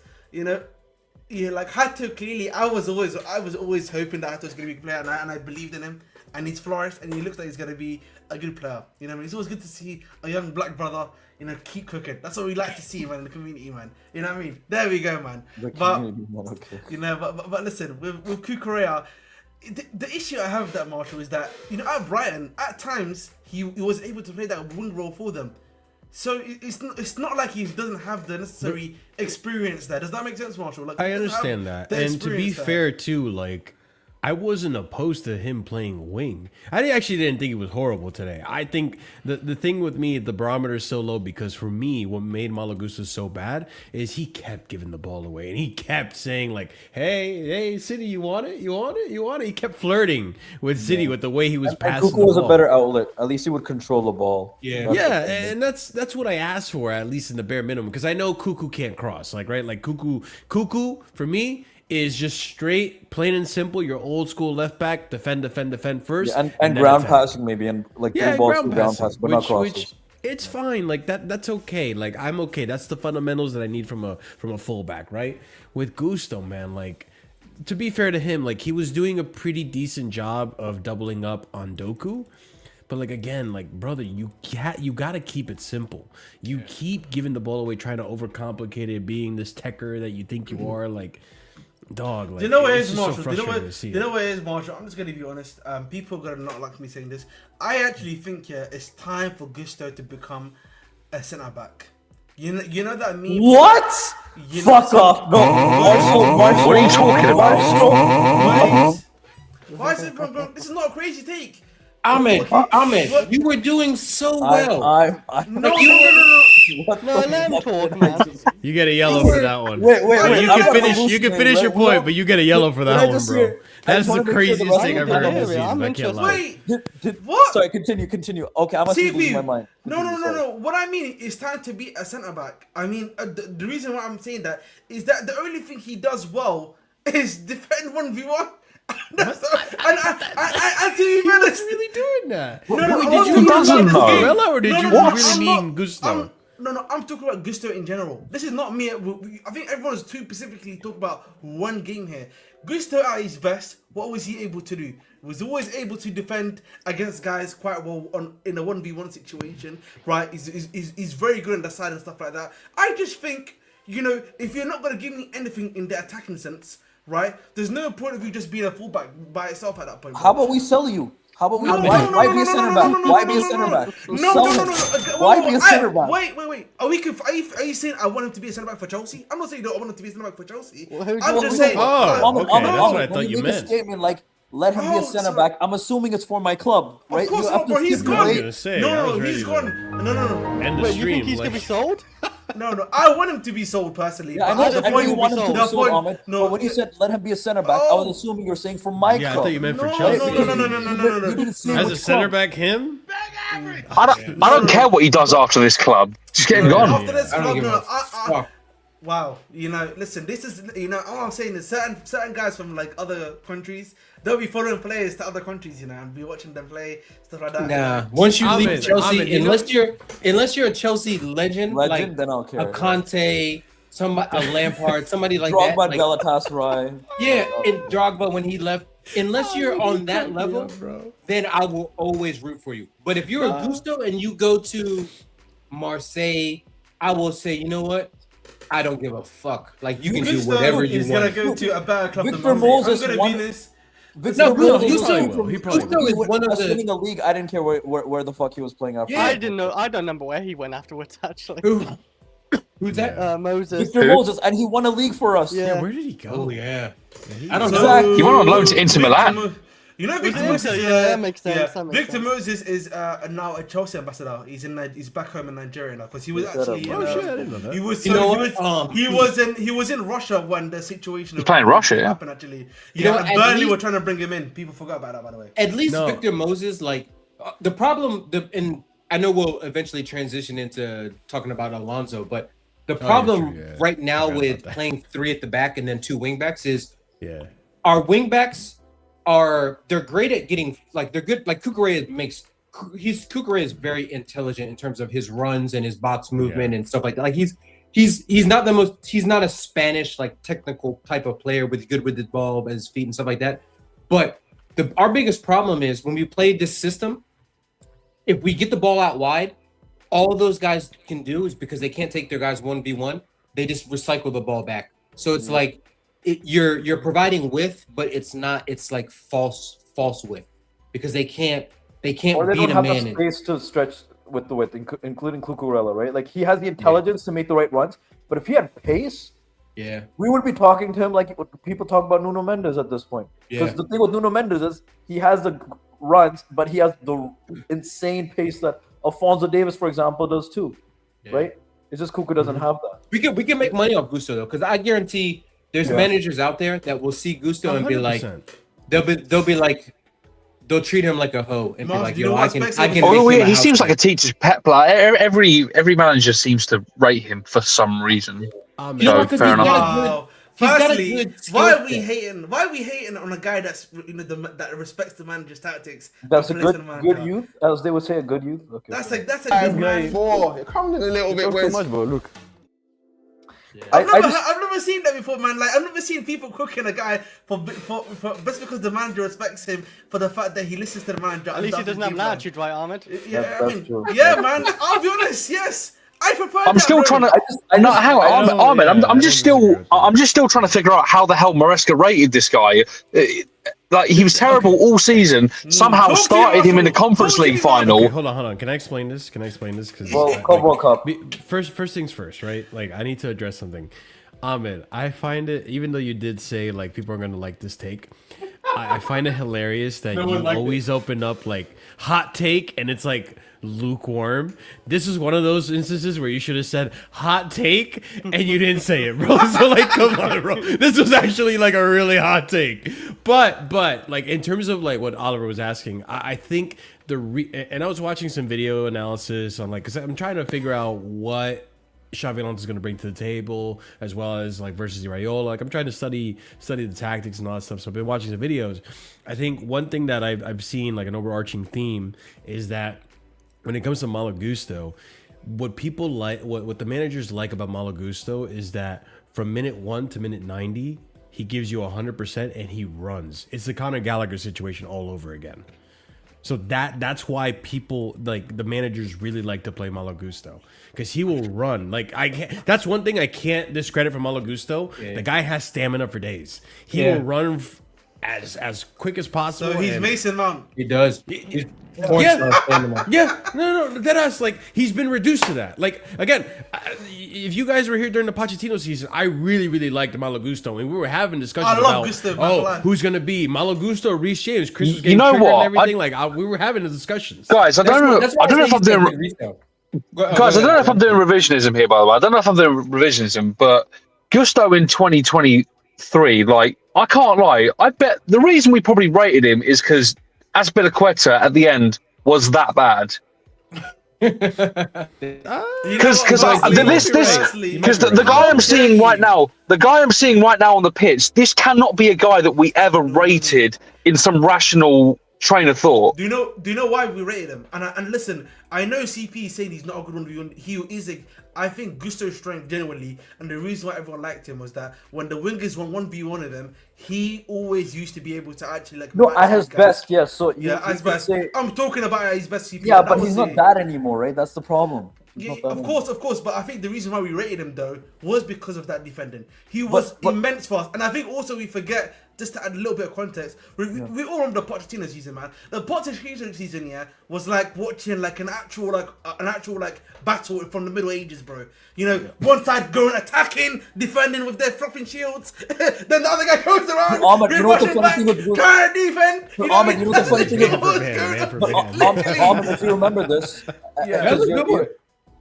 Like Hato clearly, I was always hoping that Hato was gonna be a player, and I believed in him, and he's flourished, and he looks like he's gonna be a good player. It's always good to see a young black brother, keep cooking. That's what we like to see, man, in the community, man. You know what I mean? There we go, man. The But community, man, okay. but listen, with Cucurella, the issue I have with that, Marshall, is that, you know, at Brighton, at times he was able to play that wing role for them. So it's not like he doesn't have the necessary experience there. Does that make sense, Marshall? Like, I understand that. And to be fair too, like, I wasn't opposed to him playing wing. I actually didn't think it was horrible today. I think the thing with me, the barometer is so low because for me, what made Malo Gusto so bad is he kept giving the ball away and he kept saying like, hey, City, you want it? You want it? You want it? He kept flirting with City with the way he was passing. Cuckoo was a better outlet. At least he would control the ball. Yeah, and that's what I asked for, at least in the bare minimum, because I know Cuckoo can't cross, like, right? Like Cuckoo for me is just straight, plain and simple, your old school left back, defend first. Yeah, and ground passing maybe, and like ground passing, but not crosses. It's fine, like that's okay. Like I'm okay. That's the fundamentals that I need from a fullback, right? With Gusto, man, like, to be fair to him, like, he was doing a pretty decent job of doubling up on Doku. But like, again, like, brother, you gotta keep it simple. You keep giving the ball away, trying to overcomplicate it, being this techer that you think you are, like, dog. Like, do you know what it is, so Marshall? Do you know what it it is, Marshall? I'm just gonna be honest. People are gonna not like me saying this. I actually think it's time for Gusto to become a centre back. You know that meme? What? You Fuck off! No, Marshall. What are you talking about? Why is it, bro? This is not a crazy take. Ahmed, you were doing so well. No. Let him talk, man. You get a yellow for that one. Wait. You can finish your point, but you get a yellow for that one, bro. That's the craziest thing I've heard this season. I can't lie. Wait, what? Sorry, continue. Okay, I must be losing my mind. No. What I mean is time to be a centre back. I mean, the reason why I'm saying that is that the only thing he does well is defend 1v1. And to be honest, really doing that? No, did you mean Gorilla or did you really mean Gusto? No, I'm talking about Gusto in general. This is not me. I think everyone's too specifically talking about one game here. Gusto at his best, what was he able to do? He was always able to defend against guys quite well in a 1v1 situation, right? He's very good on the side and stuff like that. I just think, you know, if you're not going to give me anything in the attacking sense, right? There's no point of you just being a fullback by itself at that point. Bro. How about we sell you? How about we? Why be a center back? Why be a center back? No. Why be a center back? Wait. Are you saying I want him to be a center back for Chelsea? I'm not saying you don't want him to be a center back for Chelsea. I'm just saying. Oh, okay. That's what I thought you meant. A statement like, let him be a center back. I'm assuming it's for my club, right? Of course not, bro. He's gone. No, he's gone. No. End the stream. You think he's gonna be sold? No. I want him to be sold personally. Yeah, I know the point you want him to be sold, Ahmed. No, but when you said let him be a center back, I was assuming you were saying for my club. Yeah, I thought you meant for Chelsea. No. As a center back, him? I don't care what he does after this club. Just get him gone. After this club, wow. You know, listen. This is, you know, all I'm saying is certain guys from like other countries, they'll be following players to other countries, you know, and be watching them play stuff like that. Nah, once you leave Chelsea, unless you're a Chelsea legend like then I'll care. A Conte, a Lampard, somebody like Drogba, that. Like, Galatasaray. Yeah, and Drogba when he left. Unless you're on that level, then I will always root for you. But if you're a Gusto and you go to Marseille, I will say, you know what? I don't give a fuck. Like, you can do whatever you want. He's gonna go to a better club Victor Moses. I'm gonna be this. Gusto is one of the winning a league. I didn't care where the fuck he was playing after. Yeah. I don't remember where he went afterwards. Actually, who's that? Moses. Victor Moses, and he won a league for us. Yeah, where did he go? Oh yeah. I don't know. He went on loan to Inter Milan. You know, Victor Moses. That makes sense. Victor Moses is now a Chelsea ambassador. He's back home in Nigeria now because he was actually. I didn't know that. He was in Russia when the situation. He's playing Russia, happened actually. And Burnley were trying to bring him in. People forgot about that, by the way. At least Victor Moses, like the problem, and I know we'll eventually transition into talking about Alonso, but the problem right now with playing 3 at the back and then 2 wingbacks is our wingbacks. They're great at getting, like, they're good, like Cucurella is very intelligent in terms of his runs and his box movement and stuff like that. Like he's not a Spanish like technical type of player with his ball, his feet and stuff like that. But our biggest problem is when we play this system, if we get the ball out wide, all those guys can do is because they can't take their guys 1v1, they just recycle the ball back. So it's like you're providing width, but it's not. It's like false width because they can't Or they beat don't a have man the in. space to stretch with the width, including Cucurella, right? Like he has the intelligence to make the right runs, but if he had pace, Yeah. we would be talking to him like people talk about Nuno Mendes at this point. Because Yeah. the thing with Nuno Mendes is he has the runs, but he has the insane pace that Alfonso Davis, for example, does too, right? It's just Cucu doesn't have that. We can make money off Gusto though, because I guarantee there's managers out there that will see Gusto and be like, 100%. they'll be like, they'll treat him like a hoe and be Mark, like, you know yo, what I can specs make are- Oh, him a he house seems like guy. a teacher's pet. Like every manager seems to rate him for some reason. You know So, what, 'cause fair he's enough. got a good- Wow. he's got a Firstly, good skill why are we set. hating? Why are we hating on a guy that's that respects the manager's tactics? That's a and plays good the manager? good youth, as they would say, a good youth. Okay. That's a good man. You're coming in a little bit, Wes. bro. Look. I've never seen that before, man. Like I've never seen people cooking a guy for just because the manager respects him for the fact that he listens to the manager. At least he doesn't have an attitude, right, Ahmed? Yeah, That's I mean, true. yeah, man. I'll be honest. Yes, I prefer. I'm still trying to. No, hang on, Ahmed. I'm just still trying to figure out how the hell Maresca rated this guy. Like he was terrible all season. Somehow started him in the Conference League final. Okay, hold on. Can I explain this? Because World Cup. First things first, right? Like I need to address something. Ahmed, I find it, even though you did say like people are gonna like this take, I find it hilarious that you always open up like hot take and it's like lukewarm. This is one of those instances where you should have said hot take and you didn't say it, bro. So like, come on, bro. This was actually like a really hot take. But like in terms of like what Oliver was asking, I think and I was watching some video analysis on like, because I'm trying to figure out what Xavi Alonso is going to bring to the table, as well as like versus Raiola. Like I'm trying to study the tactics and all that stuff. So I've been watching the videos. I think one thing that I've seen like an overarching theme is that when it comes to Malo Gusto, what people like, what the managers like about Malo Gusto is that from minute 1 to minute 90, he gives you 100% and he runs. It's the Conor Gallagher situation all over again. So that's why people like the managers really like to play Malo Gusto, because he will run. Like that's one thing I can't discredit from Malo Gusto. Yeah. The guy has stamina for days. He will run as quick as possible. So he's Mason Mount. He does. Yeah, no, that has like he's been reduced to that. Like again, if you guys were here during the Pochettino season, I really liked Malo Gusto, and we were having discussions about Gusto, who's gonna be Malo Gusto, Reece James, Chris was You getting know triggered what? and everything. We were having the discussions. Guys, I don't know if I'm doing. Guys, I don't know if I'm doing revisionism here. By the way, I don't know if I'm doing revisionism, but Gusto in 2023, like I can't lie. I bet the reason we probably rated him is because Azpilicueta at the end was that bad. Because the guy I'm seeing right now, on the pitch, this cannot be a guy that we ever rated in some rational train of thought. Do you know why we rated him? And listen, I know CP is saying he's not a good 1v1. He is I think Gusto's strength genuinely, and the reason why everyone liked him was that when the wingers won 1v1 of them, he always used to be able to actually like. No, at his best, yes. So at his best. I'm talking about at his best CP. Yeah, but he's not that anymore, right? That's the problem. Yeah, of course. But I think the reason why we rated him though was because of that defending. He was immense for us, and I think also we forget. Just to add a little bit of context, we all remember the Pochettino season, man. The Pochettino season, was like watching like an actual battle from the Middle Ages, bro. You know, one side going attacking, defending with their fluffing shields, then the other guy goes around, you know what the funny thing was? trying to defend. You know what the funny thing is? Ahmed, if you remember this,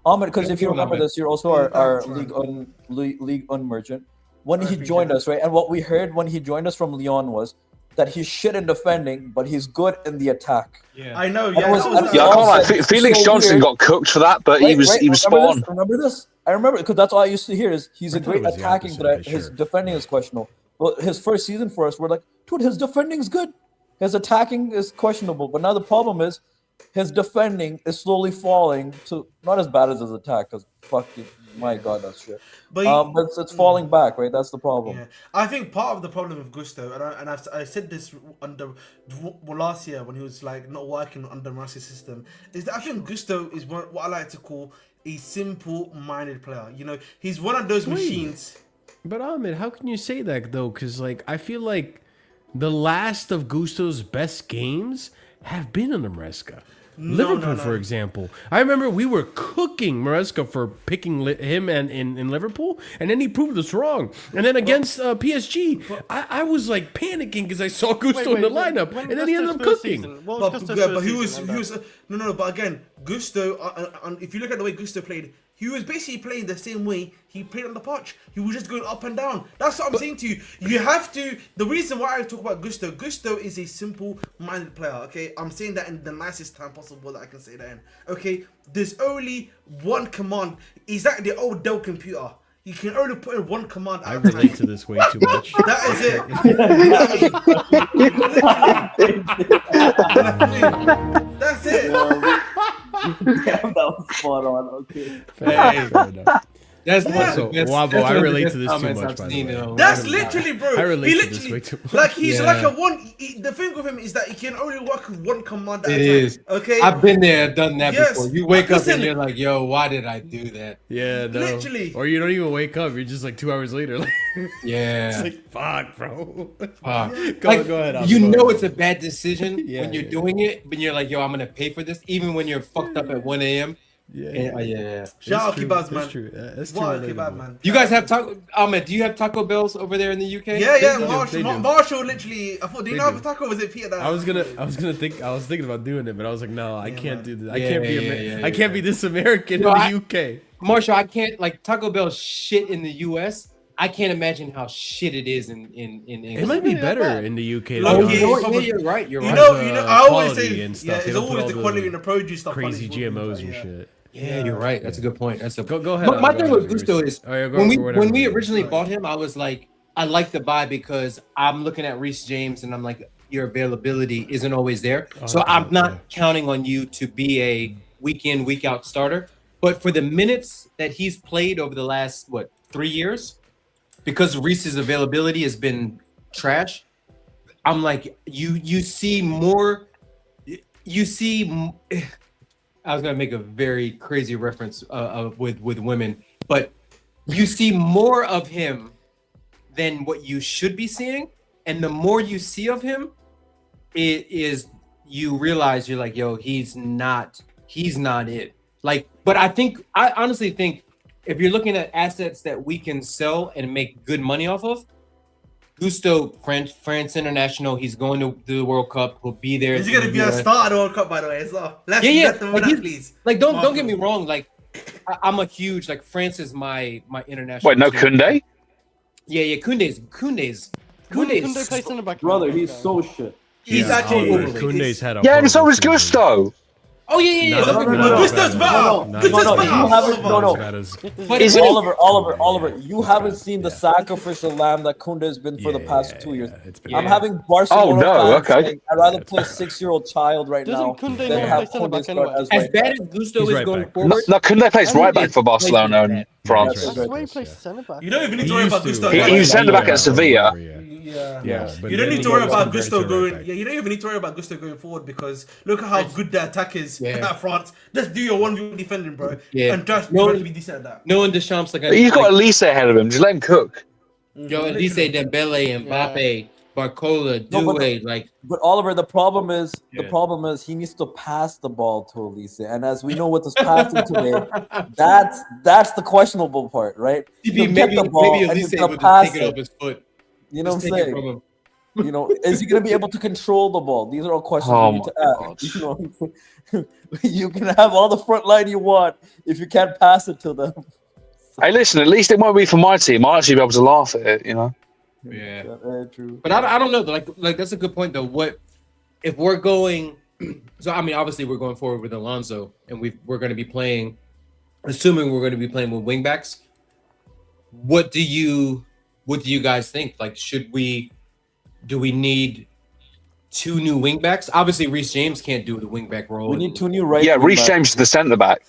Ahmed, because if you remember this, you're also our League One merchant. When he joined us, right, and what we heard when he joined us from Lyon was that he's shit in defending, but he's good in the attack. Yeah, I know. I can't lie. Felix Johnson got cooked for that, but he was spot on. Remember this? I remember because that's all I used to hear is he's a great attacking, but his defending is questionable. Well, his first season for us, we're like, dude, his defending's good, his attacking is questionable. But now the problem is his defending is slowly falling to not as bad as his attack, because fuck you. My God, that's shit. But it's falling back, right? That's the problem. Yeah. I think part of the problem with Gusto, and I said this last year when he was like not working under Marci's system, is that I think Gusto is what I like to call a simple-minded player. You know, he's one of those machines. But Ahmed, how can you say that though? Because like I feel like the last of Gusto's best games have been under Maresca. Liverpool, for example. I remember we were cooking Maresca for picking him and in Liverpool, and then he proved us wrong. And then against PSG, I was like panicking because I saw Gusto in the lineup, and then he ended up cooking. But he was no. But again, Gusto. If you look at the way Gusto played, he was basically playing the same way he played on the pitch. He was just going up and down. That's what I'm saying to you. You have to. The reason why I talk about Gusto is a simple-minded player. Okay, I'm saying that in the nicest time possible that I can say that in. Okay, there's only one command. He's like the old Dell computer. You can only put in one command. I relate to this way too much. That is it. That's it. Yeah, that was spot on. Okay. That's Wabo, I relate to this too much. By the way. That's literally, bro. I relate he to this way too much. Like he's like a one. The thing with him is that he can only work with one command at a time. It is. Okay. I've been there, done that Yes. before. You wake up Listen. and you're like, yo, why did I do that? Yeah, no. Literally. Or you don't even wake up. You're just like 2 hours later. Like, Yeah. it's like, fuck, bro. Fuck. Go ahead. You Go know ahead. it's a bad decision Yeah, when you're yeah. doing it, but you're like, yo, I'm gonna pay for this, even when you're fucked up at 1 a.m. Shout out It's true, Kebabs, man. That's true. That's true. What a relatable. kebab, man. You guys have Taco Ahmed, do you have Taco Bells over there in the UK? Yeah, They do, Marshall, they do. Marshall literally. I thought, do you They know do. have a taco? Or was it Peter? That I was thinking about doing it, but I was like, no, I can't do this. I Yeah, can't be, yeah, I can't be this American No, in the UK. Marshall, I can't like Taco Bell shit in the US. I can't imagine how shit it is in England. It might be better in the UK. Low than key, ours. yeah, you're right. You're You right. know, The I always quality say, and stuff. yeah, They it's don't put always all the the quality and the produce stuff. crazy funny, GMOs but and yeah. shit. Yeah, you're right. That's a good point. That's a Go ahead. My Go thing ahead. with Gusto is Oh, yeah, go when whatever. we originally bought him, I was like, I like the buy because I'm looking at Reece James and I'm like, your availability isn't always there. So I'm not counting on you to be a week in, week out starter. But for the minutes that he's played over the last 3 years, because Reece's availability has been trash, I'm like, you see more. You see. I was gonna make a very crazy reference with women, but you see more of him than what you should be seeing, and the more you see of him, it is you realize you're like, yo, he's not it. Like, but I honestly think if you're looking at assets that we can sell and make good money off of, Gusto, France international. He's going to the World Cup. He'll be there. He's gonna be a star at the World Cup, by the way, as well. Let's let them Like, that, please. Like, don't get me wrong. Like, I'm a huge France is my international. Wait, no team. Koundé? Yeah, Koundé's. Koundé plays centre back. Brother, he's so shit. He's Yeah, actually oh, overrated. Koundé's had a Yeah, and so horrible was season. Gusto. Oh yeah. No, Don't get me no, wrong. Gusto's better. No, Gusto's no, better. you haven't. No, Not no. as- But Is it? Oliver, you haven't seen the sacrificial lamb that Koundé has been for the past 2 years. It's been- I'm having Barcelona Oh, no, fans okay. saying, I'd rather play a 6-year-old child right Doesn't now Koundé than not have play centre Koundé back start anyway? as As right bad back. as Gusto He's is right going back. forward, No, Koundé plays right back for Barcelona and France. Yes, That's why he plays centre back. You don't even need He to worry used about to. Gusto. He was centre back at Sevilla. Yeah. but You don't then need he to worry got about converted Gusto to right going. back. Yeah, you don't even need to worry about Gusto going forward because look at how good the attack is Yeah. at France. Just do your 1v1 defending, bro. Yeah. And just No- try to be decent at that. no one Deschamps like. But you've got Elise ahead of him. Just let him cook. Yo, Elise, Dembele, Mbappe, Barcola, No, but- Doué, like. But Oliver, the problem is he needs to pass the ball to Elise, and as we know with this passing today, that's the questionable part, right? He'll get the ball Maybe and Elise he's gonna would pass just take it off his foot. You know Just what I'm take it from saying? him. You know, is he going to be able to control the ball? These are all questions Oh we need to my ask. You know, you can have all the front line you want if you can't pass it to them. Hey, listen, at least it won't be for my team. I'll actually be able to laugh at it, you know? Yeah. True. But I don't know. Like that's a good point though. What if we're going? So I mean, obviously we're going forward with Alonso, and we're going to be playing. Assuming we're going to be playing with wingbacks, what do you guys think? Like, do we need 2 new wingbacks? Obviously, Reece James can't do the wingback role. We need 2 new right. Yeah, Reece wingbacks. James is the centre back.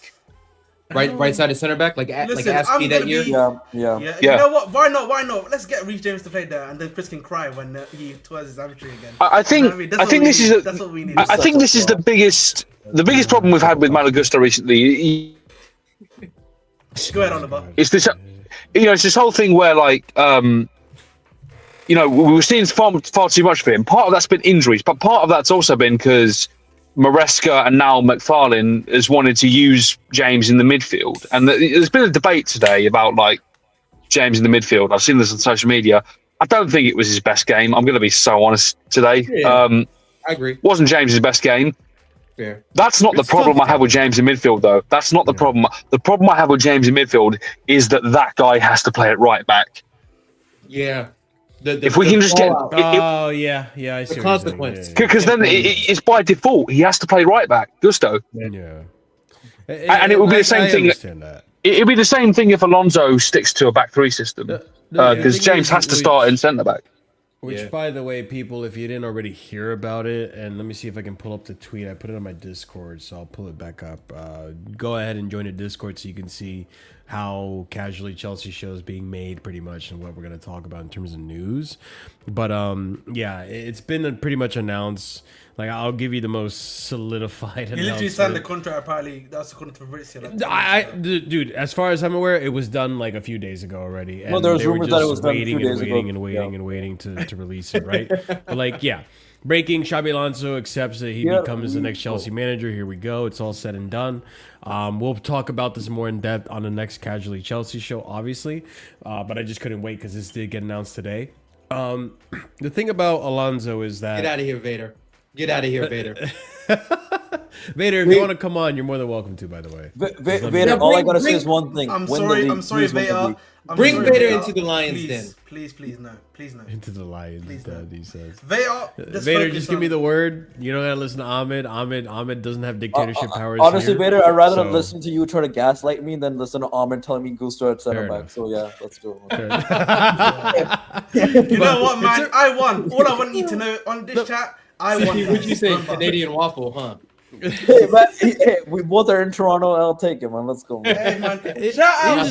right side of center back, like Listen, Aspie I'm that gonna year. be- Yeah. You Yeah. know what? Why not? Let's get Reece James to play there, and then Chris can cry when he tours his amateur again. I think You know what I mean? That's I what think we this need. is That's what we need. I think this is the biggest problem we've had with Malo Gusto recently. Go ahead, Oliver. It's this it's this whole thing where like we were seeing far too much of him. Part of that's been injuries, but part of that's also been because Maresca and now McFarlane has wanted to use James in the midfield, and there's been a debate today about like James in the midfield. I've seen this on social media. I don't think it was his best game. I'm going to be so honest today. Yeah, I agree. Wasn't James's best game. Yeah. That's not the problem I have with James in midfield, though. That's not the problem. The problem I have with James in midfield is that guy has to play at right back. Yeah. If we can just get... I see the consequence. Because then it's by default. He has to play right back. Gusto. Yeah. And it would be the same thing. It'd be the same thing if Alonso sticks to a back three system. Because James has to start in centre back. Which, by the way, people, if you didn't already hear about it, and let me see if I can pull up the tweet. I put it on my Discord, so I'll pull it back up. Go ahead and join the Discord so you can see how Casually Chelsea show is being made, pretty much, and what we're going to talk about in terms of news. But yeah, it's been pretty much announced. Like, I'll give you the most solidified announcement. He literally signed the contract, apparently. That's according to Fabrizio. Dude, as far as I'm aware, it was done like a few days ago already. And well, there was rumors that it was done waiting and waiting to release it, right? But like, yeah. Breaking, Xabi Alonso accepts that he becomes the next Chelsea manager. Here we go. It's all said and done. We'll talk about this more in depth on the next Casually Chelsea show, obviously. But I just couldn't wait because this did get announced today. The thing about Alonso is that... Get out of here, Vader. Get out of here, Vader. Vader, if you want to come on, you're more than welcome to, by the way. Vader, all I gotta say is one thing. I'm sorry, Vader. Bring Vader into the Lion's Den. Please, no. Into the Lion's Den, he says. Vader, just give me the word. You don't gotta listen to Ahmed. Ahmed doesn't have dictatorship powers. Honestly, here, Vader, I'd rather listen to you try to gaslight me than listen to Ahmed telling me Gusto at center back. So yeah, let's do it. You know what, man? I won. All I want you to know on this chat, I won. Would you say Canadian waffle, huh? Hey, man, we both are in Toronto. I'll take it, man. Let's go, man. Hey, man. Shout out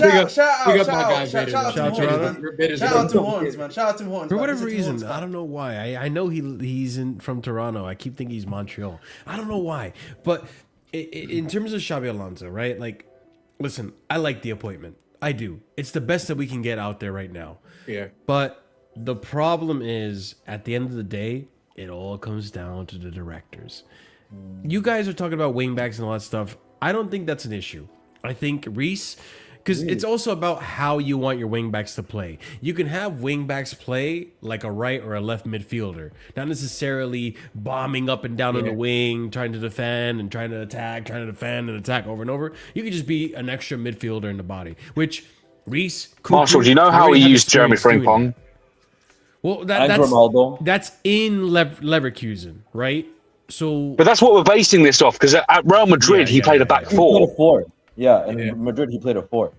to Horns, man. Shout out to Horns. For whatever reason, I don't know why. I know he's from Toronto. I keep thinking he's Montreal. I don't know why. But in terms of Xabi Alonso, right? Like, listen, I like the appointment. I do. It's the best that we can get out there right now. Yeah. But the problem is, at the end of the day, it all comes down to the directors. You guys are talking about wingbacks and all that stuff. I don't think that's an issue. I think Reece, because it's also about how you want your wingbacks to play. You can have wingbacks play like a right or a left midfielder, not necessarily bombing up and down on the wing, trying to defend and trying to attack, trying to defend and attack over and over. You could just be an extra midfielder in the body, which Reece... Marshall, do you know how he used Jeremy Frimpong? Well, that's in Leverkusen, right? So, but that's what we're basing this off, because at Real Madrid he played a back four. He played a four. Yeah, in Madrid he played a four.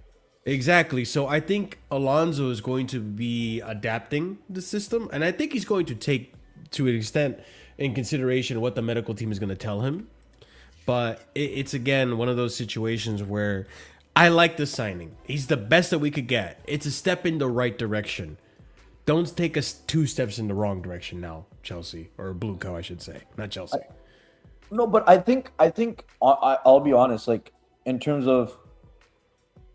Exactly. So I think Alonso is going to be adapting the system, and I think he's going to take, to an extent, in consideration what the medical team is going to tell him. But it's again one of those situations where I like the signing. He's the best that we could get. It's a step in the right direction. Don't take us 2 steps in the wrong direction now, Chelsea, or Blue Co, I should say, not Chelsea. No, but I think I'll be honest. Like, in terms of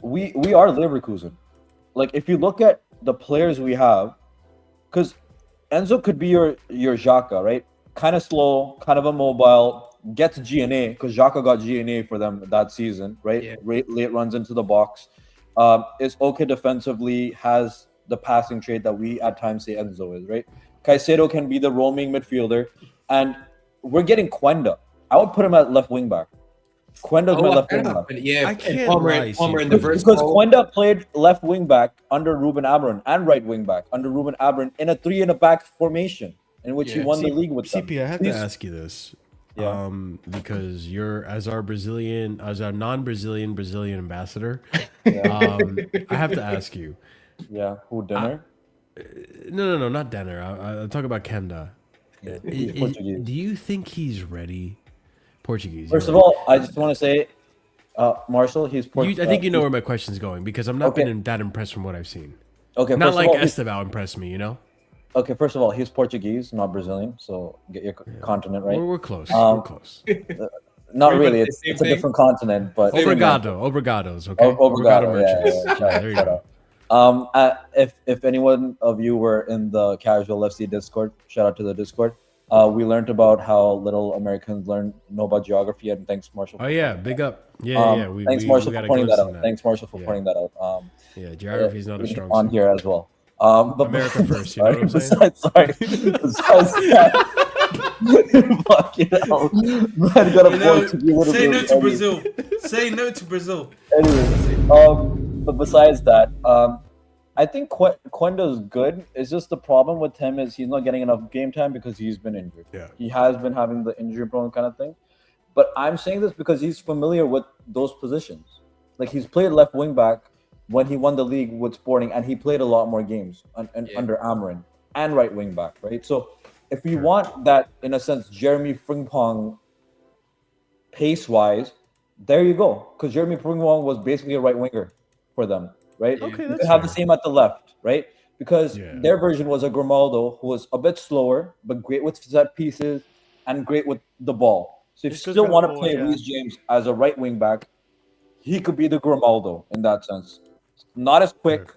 we are Leverkusen. Like, if you look at the players we have, because Enzo could be your Xhaka, right? Kind of slow, kind of immobile, gets GNA because Xhaka got GNA for them that season, right? Yeah. Late runs into the box. Is okay defensively, has the passing trade that we at times say Enzo is, right? Caicedo can be the roaming midfielder, and we're getting Quenda. I would put him at left wing back. Quenda's my left wing back. Yeah, I can't Palmer in the verse. Because Quenda played left wing back under Ruben Amorim and right wing back under Ruben Amorim in a 3 in a back formation in which he won the league with them. CP, I have to ask you this. Yeah. Because you're as our non-Brazilian ambassador. I have to ask you. Yeah, who Denner? No, not Denner. I'll talk about Kenda. Yeah, Portuguese. Do you think he's ready? Portuguese. First of all, I just want to say, Marshall, he's Portuguese. I think you know where my question's going, because I'm not being that impressed from what I've seen. Okay, not like Esteval impressed me, you know. Okay, first of all, he's Portuguese, not Brazilian, so get your continent right. We're close. We're close. Not really. It's a different continent, but Obrigados. Okay. Obrigado. Yeah, there you go. If anyone of you were in the Casual FC Discord, shout out to the Discord. We learned about how little Americans know about geography, and thanks, Marshall. Oh yeah, big up. Yeah. Thanks, Marshall, for pointing that out. Thanks, Marshall, for pointing that out. Yeah, geography is not a strong on suit. here as well. But America first, you know what I'm saying? Besides that, fucking hell. Man, got a point to be able to say do no it to anyway. Brazil. Say no to Brazil. Anyway, but besides that, I think Quenda's good. It's just the problem with him is he's not getting enough game time because he's been injured. Yeah. He has been having the injury prone kind of thing. But I'm saying this because he's familiar with those positions. Like he's played left wing back when he won the league with Sporting, and he played a lot more games under Amarin, and right wing back, right? So if we want that, in a sense, Jeremy Frimpong pace-wise, there you go. Because Jeremy Frimpong was basically a right winger for them, right? Okay, you that's could have fair. the same at the left, right? Because their version was a Grimaldo who was a bit slower, but great with set pieces and great with the ball. So if you still want to play Reece James as a right wing back, he could be the Grimaldo in that sense. Not as quick,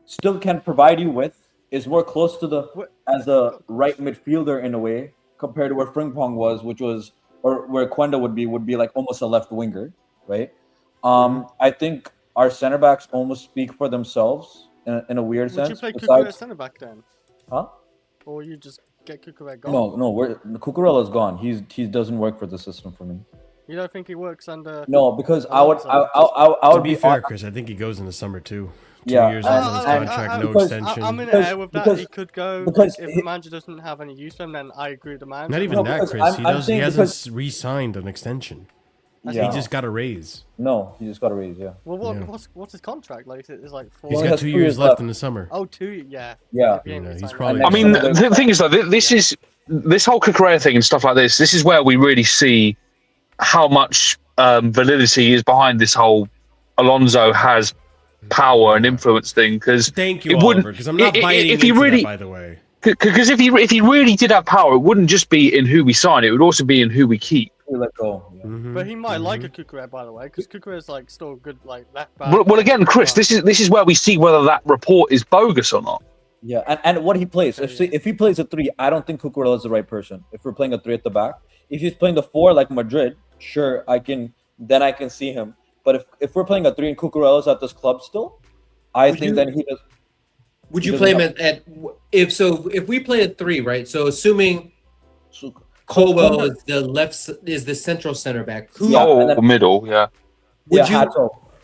still can provide you with, is more close to as a right midfielder in a way compared to where Frimpong was, which was, or where Quenda would be like almost a left winger, right? I think our center backs almost speak for themselves in a weird sense. Would you play Cucurella at centre back then? Huh? Or you just get Cucurella gone? No, Cucurella's gone. He doesn't work for the system for me. You don't think he works under? No, because I would To be fair, Chris, I think he goes in the summer too. 2 years left on his contract, no extension. I'm in the air with that. He could go if the manager doesn't have any use for him. Then I agree with the manager. Not even that, Chris. He hasn't re-signed an extension. He just got a raise. No, he just got a raise. Yeah. Well, what's his contract like? It's like 4. He's got 2 years left in the summer. Oh, 2, yeah. Yeah. He's probably. I mean, the thing is, though, this whole Cucurella thing and stuff like this. This is where we really see how much validity is behind this whole Alonso has power and influence thing. Because thank you, Oliver, because I'm not biting into that, by the way. Because if he really did have power, it wouldn't just be in who we sign; it would also be in who we keep. We let go. Yeah. But he might like a Cucurella, by the way, because Cucurella is like still a good like left back. Well, again, Chris, this is where we see whether that report is bogus or not. Yeah, and what he plays. If he plays a 3, I don't think Cucurella is the right person. If we're playing a 3 at the back, if he's playing the 4 like Madrid, sure, I can see him. But if we're playing a 3 and Cucurella's at this club still, I think then he does. Would you play him at if we play a 3, right? So assuming Colwell is the central center back. Middle, yeah. Would you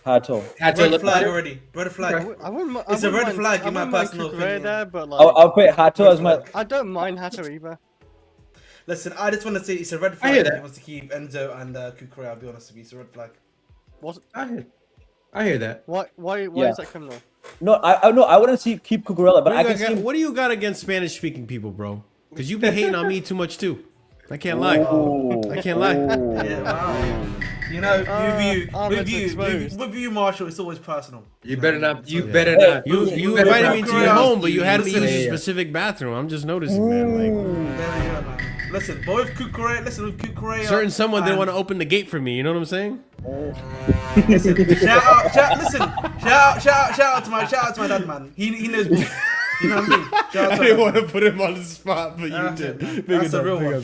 Hato. Red flag already. Red flag. It's a red flag in my personal opinion. There, but like, I'll put Hato as my. I don't mind Hato either. Listen, I just want to say it's a red flag that he wants to keep Enzo and Cucurella. I'll be honest with you, it's a red flag. I hear that. Why is that criminal? No, I wouldn't keep Cucurella, but I can see. What do you got against Spanish-speaking people, bro? Because you've been hating on me too much too. I can't lie. I can't lie. Yeah, wow. You know, with you, Marshall, it's always personal. You better not. You better not. You invited me to your home, but you had me use a specific bathroom. I'm just noticing, man. There we go, man. Listen, but with Cucurella, certain someone didn't want to open the gate for me. You know what I'm saying? Listen, shout out to my dad, man. He knows me. You know what I mean? I didn't want to put him on the spot, but you did. That's a real one.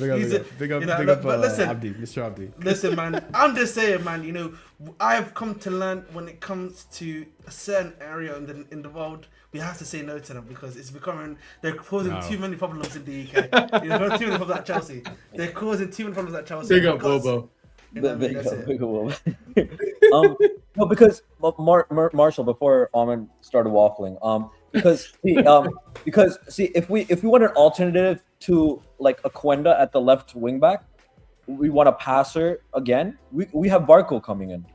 Big up, but listen, Abdi, Mr. Abdi. Listen, man, I'm just saying, man. You know, I've come to learn when it comes to a certain area in the world, we have to say no to them because it's becoming. They're causing too many problems in the UK. Too many problems at Chelsea. They're causing too many problems at Chelsea. Big up, Bobo. Big up. No, because Marshall, before Ahmed started waffling, because if we want an alternative to like a Quenda at the left wing back, we want a passer again. We have Barco coming in.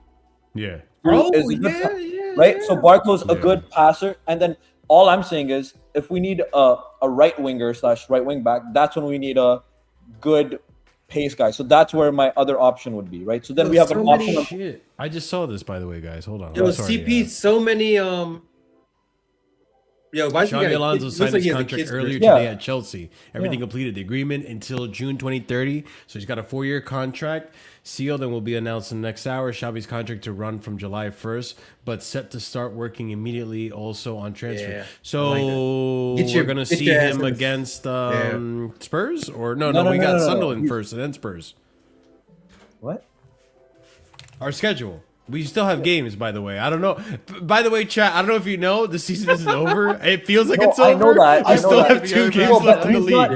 Yeah. Right. So Barco's a good passer, and then all I'm saying is if we need a right winger / right wing back, that's when we need a good pace guy. So that's where my other option would be, right? So then we have an option. Shit. I just saw this, by the way, guys. Hold on. Yo, CP, so many Yo, why Xabi Alonso signed his contract earlier today at Chelsea. Everything completed. The agreement until June 2030. So he's got a 4-year contract sealed and will be announced in the next hour. Xabi's contract to run from July 1st, but set to start working immediately also on transfer. Yeah, so we're going to see him against Spurs? Or no, we got Sunderland first and then Spurs. What? Our schedule. We still have games, by the way. I don't know. By the way, chat, I don't know if you know, the season isn't over. It feels like it's over. I know that. I still have 2 games left in the league.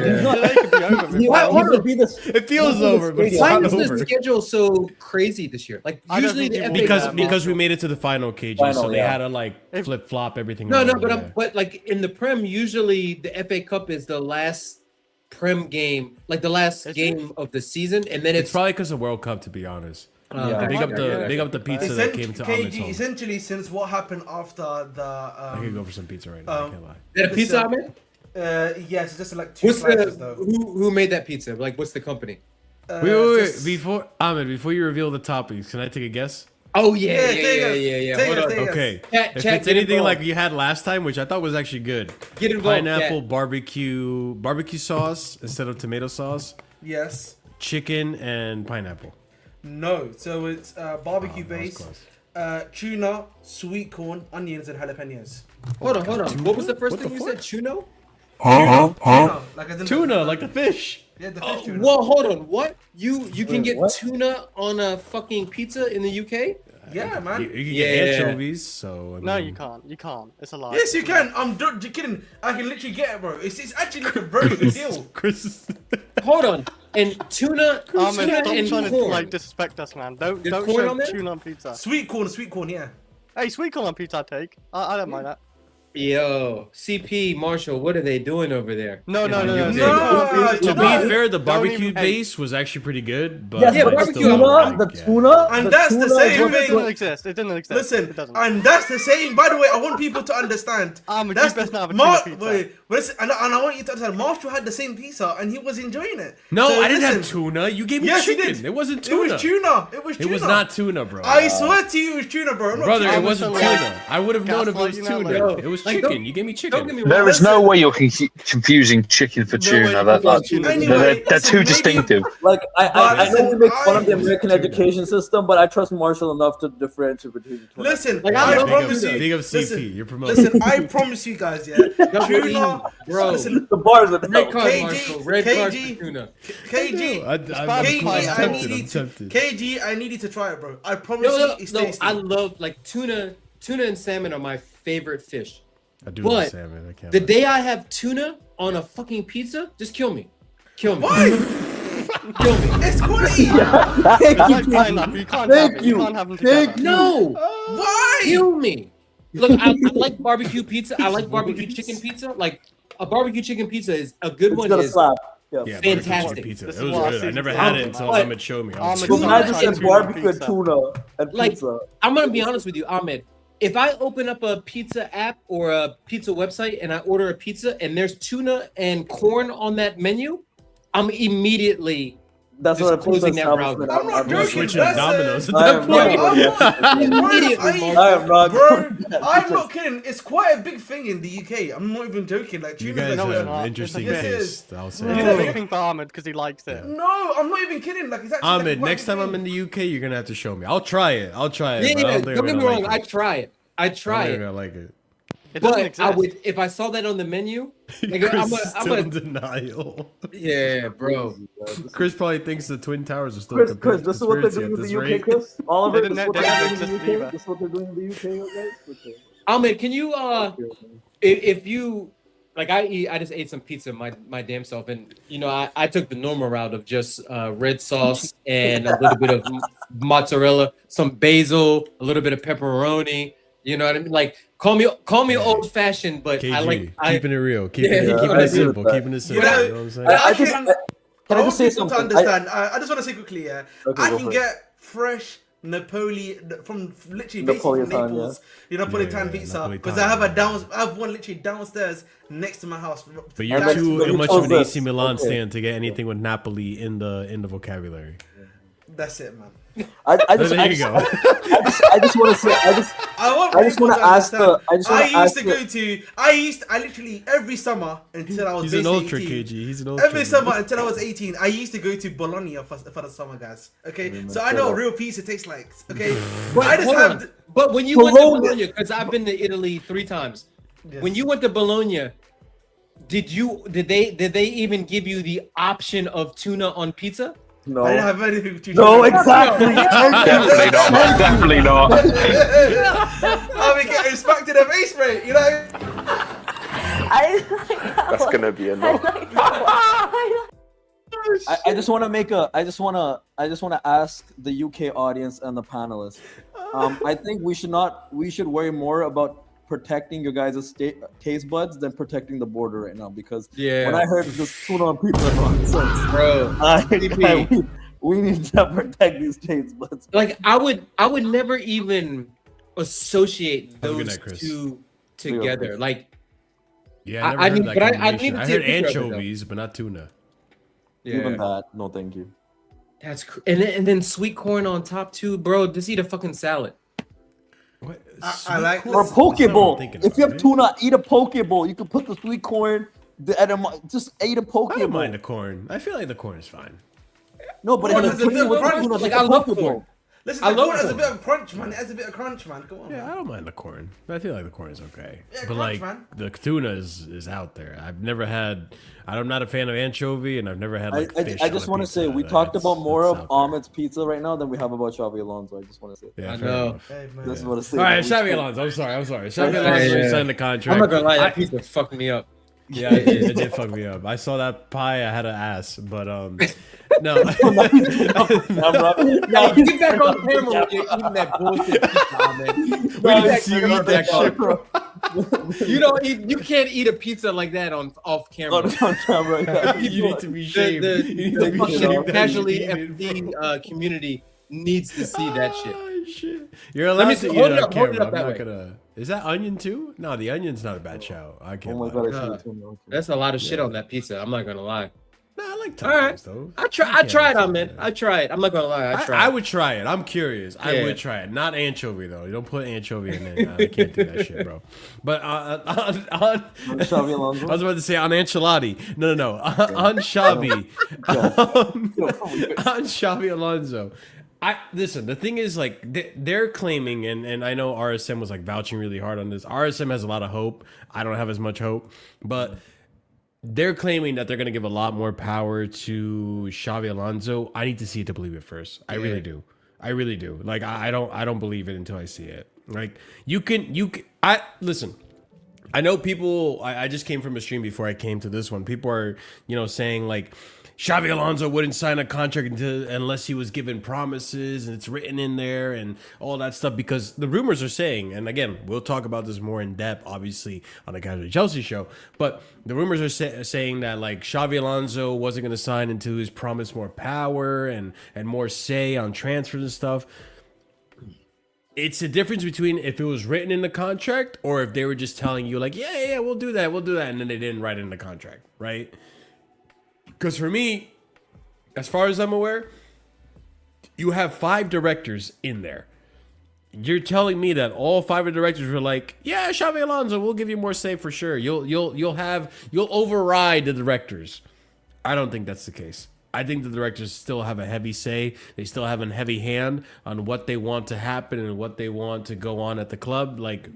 It feels over, but it's why not is over. the schedule so crazy this year? Like usually the FA because we made it to the final, KG, so they had to like flip flop everything. But like in the Prem, usually the FA Cup is the last Prem game, like the last game of the season, and then it's probably because of World Cup, to be honest. Big up the pizza that came to Ahmed's home. Essentially, since what happened after the I could go for some pizza right now. I can't lie. Is that a pizza, Ahmed? Yes, just like 2 slices though. Who made that pizza? Like, what's the company? Wait. Before Ahmed, before you revel the toppings, can I take a guess? Oh yeah. Hold on. Okay. If it's anything like you had last time, which I thought was actually good. Get involved. Pineapple barbecue sauce instead of tomato sauce. Yes. Chicken and pineapple. No, so it's barbecue base, tuna, sweet corn, onions, and jalapenos. Hold on. What was the first thing you said? Tuna? Tuna, like the fish. Yeah, the fish tuna. Well, hold on. What? You can get tuna on a fucking pizza in the UK? Yeah, man. You can get anchovies, so... No, you can't. You can't. It's a lie. Yes, you can. I'm kidding. I can literally get it, bro. It's actually like a very good deal. Chris. Hold on. And tuna Stop and trying corn. to like disrespect us, man. Don't corn on show there? tuna on pizza. Sweet corn, yeah. Hey, sweet corn on pizza, I take. I don't mind that. Yo, CP, Marshall, what are they doing over there? No. To be fair, the barbecue base was actually pretty good, but the tuna, and that's the same thing. It doesn't exist. It doesn't exist. Listen, it doesn't. and that's the same. By the way, I want people to understand. That's best not have a tuna pizza. Wait, listen, and I want you to understand. Marshall had the same pizza, and he was enjoying it. No, So I didn't listen, have tuna. You gave me Yes, you chicken. did. It wasn't tuna. It was tuna. It was not tuna, bro. I swear to you, it was tuna, bro. I'm not Brother, kidding. it wasn't tuna. I would have known if it was Gaslight, you know, tuna. like- It was Like, chicken. You gave me chicken. There is no way you're confusing chicken for tuna. They're too distinctive. Like I know we make fun of the American education system, but I trust Marshall enough to differentiate between tuna. Listen, Like, I promise you. Big of CP. Listen, You're promoting. listen, I promise you guys, yeah. Tuna, bro. Listen, The bars are Red card, KG, Marshall. Red card KG. for tuna. KG, I'm tempted. KG, I need you to try it, bro. I promise you, it's tasty. I love like tuna and salmon are my favorite fish. I do But love salmon. I can't the lie. day I have tuna on a fucking pizza, just kill me. Kill me. Why? Kill me. It's quality. That's not enough. You can't have it. You can't have them together. No. Why? Kill me. Look, I like barbecue pizza. I like barbecue chicken pizza. Like a barbecue chicken pizza is a good one. gonna Is slap. Yeah. Yeah, fantastic. barbecue pizza. This It is was why I good. I see never the had it problem, until man. Ahmed showed me. I was Ahmed- like, So imagine Tuna saying and barbecue and pizza. tuna and Like, pizza. I'm gonna be honest with you, Ahmed. If I open up a pizza app or a pizza website and I order a pizza and there's tuna and corn on that menu, I'm immediately That's just what a pizza closing that establishment. I'm not You're joking. switching That's dominoes at I that am point. not- immediately. I am not. Bro, I'm not kidding. It's quite a big thing in the UK. I'm not even joking. Like, You tuna's guys like- it's have not. interesting Yes, it taste. I'll say. It's No. a big thing for Ahmed because he likes it. No, I'm not even kidding. Like, it's actually like Ahmed, quite next a time big I'm in thing. the UK, you're gonna have to show me. I'll try it. Yeah, but I don't don't think I'm get me gonna wrong. like I it. try it. I try I don't think it. I'm gonna like it. It doesn't But I exist. would, if I saw that on the menu, like, Chris I'm is a, still in denial. yeah, bro. Chris probably thinks the Twin Towers are still Chris, a Chris, this is what they're conspiracy doing in at the this UK, rate. Chris. Oliver, They this is didn't- what they they're didn't doing in the exist UK. either. This is what they're doing in the UK, guys. Okay. Ahmed, can you if you like I just ate some pizza my damn self, and you know I took the normal route of just red sauce and a little bit of mozzarella, some basil, a little bit of pepperoni. You know what I mean? Like call me old fashioned, but KG, I like keeping it real, keeping Yeah, it I keeping agree it simple, with that. keeping it simple. Yeah. You know what I'm saying? I can just I can I want just say people to something? understand. I just want to say quickly, yeah. Okay, I go can for it. get fresh Napoleon from literally basically from Napolitan, Naples, you know, Napolitan Yeah, pizza, because Napolitan, I have a yeah. I have one literally downstairs next to my house. But you're And that's- too but you much chose of an this. AC Milan Okay. stand to get anything with Napoli in the vocabulary. That's it, man. I just There you go. I just want to say I just want to ask the I literally every summer until I was He's an basically ultra 18, KG. He's an ultra. every summer until I was 18, I used to go to Bologna for the summer, guys. Okay, so I know what real pizza tastes like. Okay, But, I just hold have. on. But when you went to Bologna, because I've been to Italy 3 times. Yes. When you went to Bologna, did they even give you the option of tuna on pizza? No. I didn't have anything to. No, exactly. Definitely not. Definitely not. I'll be getting smacked in the face, mate. You know. I like that That's one. gonna be a no. I like that one. I just want to make a. I just want to ask the UK audience and the panelists. I think we should worry more about protecting your guys' taste buds than protecting the border right now, because when I heard this tuna on pizza nonsense, Bro, we need to protect these taste buds. like I would never even associate Have a good those night, Chris. two together. Like, Yeah, I I never need- heard but that I need combination. to I see a heard picture of it, though. anchovies, but not tuna. Even that, no, thank you. that's and then sweet corn on top too, bro. Just eat a fucking salad. What? I like- Or a That's poke what I'm bowl. thinking If you about, have tuna, eat a poke bowl. You can put the sweet corn, just eat a poke I don't bowl. mind the corn. I feel like the corn is fine. No, but Corn if has it's a bit of with crunch. tuna, Like, like I a love poke corn. bowl. Listen, I the love corn has a corn. bit of crunch, man. It has a bit of crunch, man. Come on. Yeah, man. I don't mind the corn. I feel like the corn is okay. Yeah, but crunch, like man. the tuna is out there. I've never had. I'm not a fan of anchovy, and I've never had like fish. I just want to say we talked about more of Ahmed's pizza right now than we have about Xavi Alonso. I just want to say. Yeah, I fair know. enough. Hey, man. That's what I say. All right, Xavi Alonso. I'm sorry. Xavi Yeah, Alonso yeah. signed the contract. I'm not gonna lie, that pizza fucked me up. Yeah, it did fuck me up. I saw that pie. I had to ask, but no. Now, get back on camera when you're eating that bullshit pizza, man. We didn't see you eat that shit, bro. You can't eat a pizza like that off camera. On camera, yeah. You need to be shamed. The You need to be fucking shamed. Casually FC community needs to see that shit. Oh, shit. You're allowed me to see- eat hold it it on up, hold it camera. up I'm that not way. gonna. Is that onion too? No, the onion's not a bad shout. I can't. Oh my lie. god, I see it too. Okay. That's a lot of shit on that pizza. I'm not gonna lie. Nah, I like All right. tacos though. I tried on man. I tried. I'm not gonna lie. I tried. I would try it. I'm curious. I Yeah. would try it. Not anchovy though. You don't put anchovy in there. Nah, I can't do that shit, bro. But on Xavi Alonso? I was about to say on enchilada. No. On Xavi. On Xavi Alonso. Listen, the thing is, like, they're claiming, and I know RSM was like vouching really hard on this. RSM has a lot of hope. I don't have as much hope, but they're claiming that they're going to give a lot more power to Xavi Alonso. I need to see it to believe it first. I really do. Like, I don't believe it until I see it. Like, listen. I know people. I just came from a stream before I came to this one. People are, saying like, Xavi Alonso wouldn't sign a contract unless he was given promises and it's written in there and all that stuff, because the rumors are saying, and again, we'll talk about this more in depth, obviously, on the Casually Chelsea show, but the rumors are saying that like Xavi Alonso wasn't going to sign until he was promised more power and more say on transfers and stuff. It's a difference between if it was written in the contract or if they were just telling you like, yeah, we'll do that, and then they didn't write it in the contract, right? Because for me, as far as I'm aware, you have 5 directors in there. You're telling me that all 5 of the directors were like, yeah, Xavi Alonso, we'll give you more say for sure. You'll override the directors. I don't think that's the case. I think the directors still have a heavy say. They still have a heavy hand on what they want to happen and what they want to go on at the club. Like,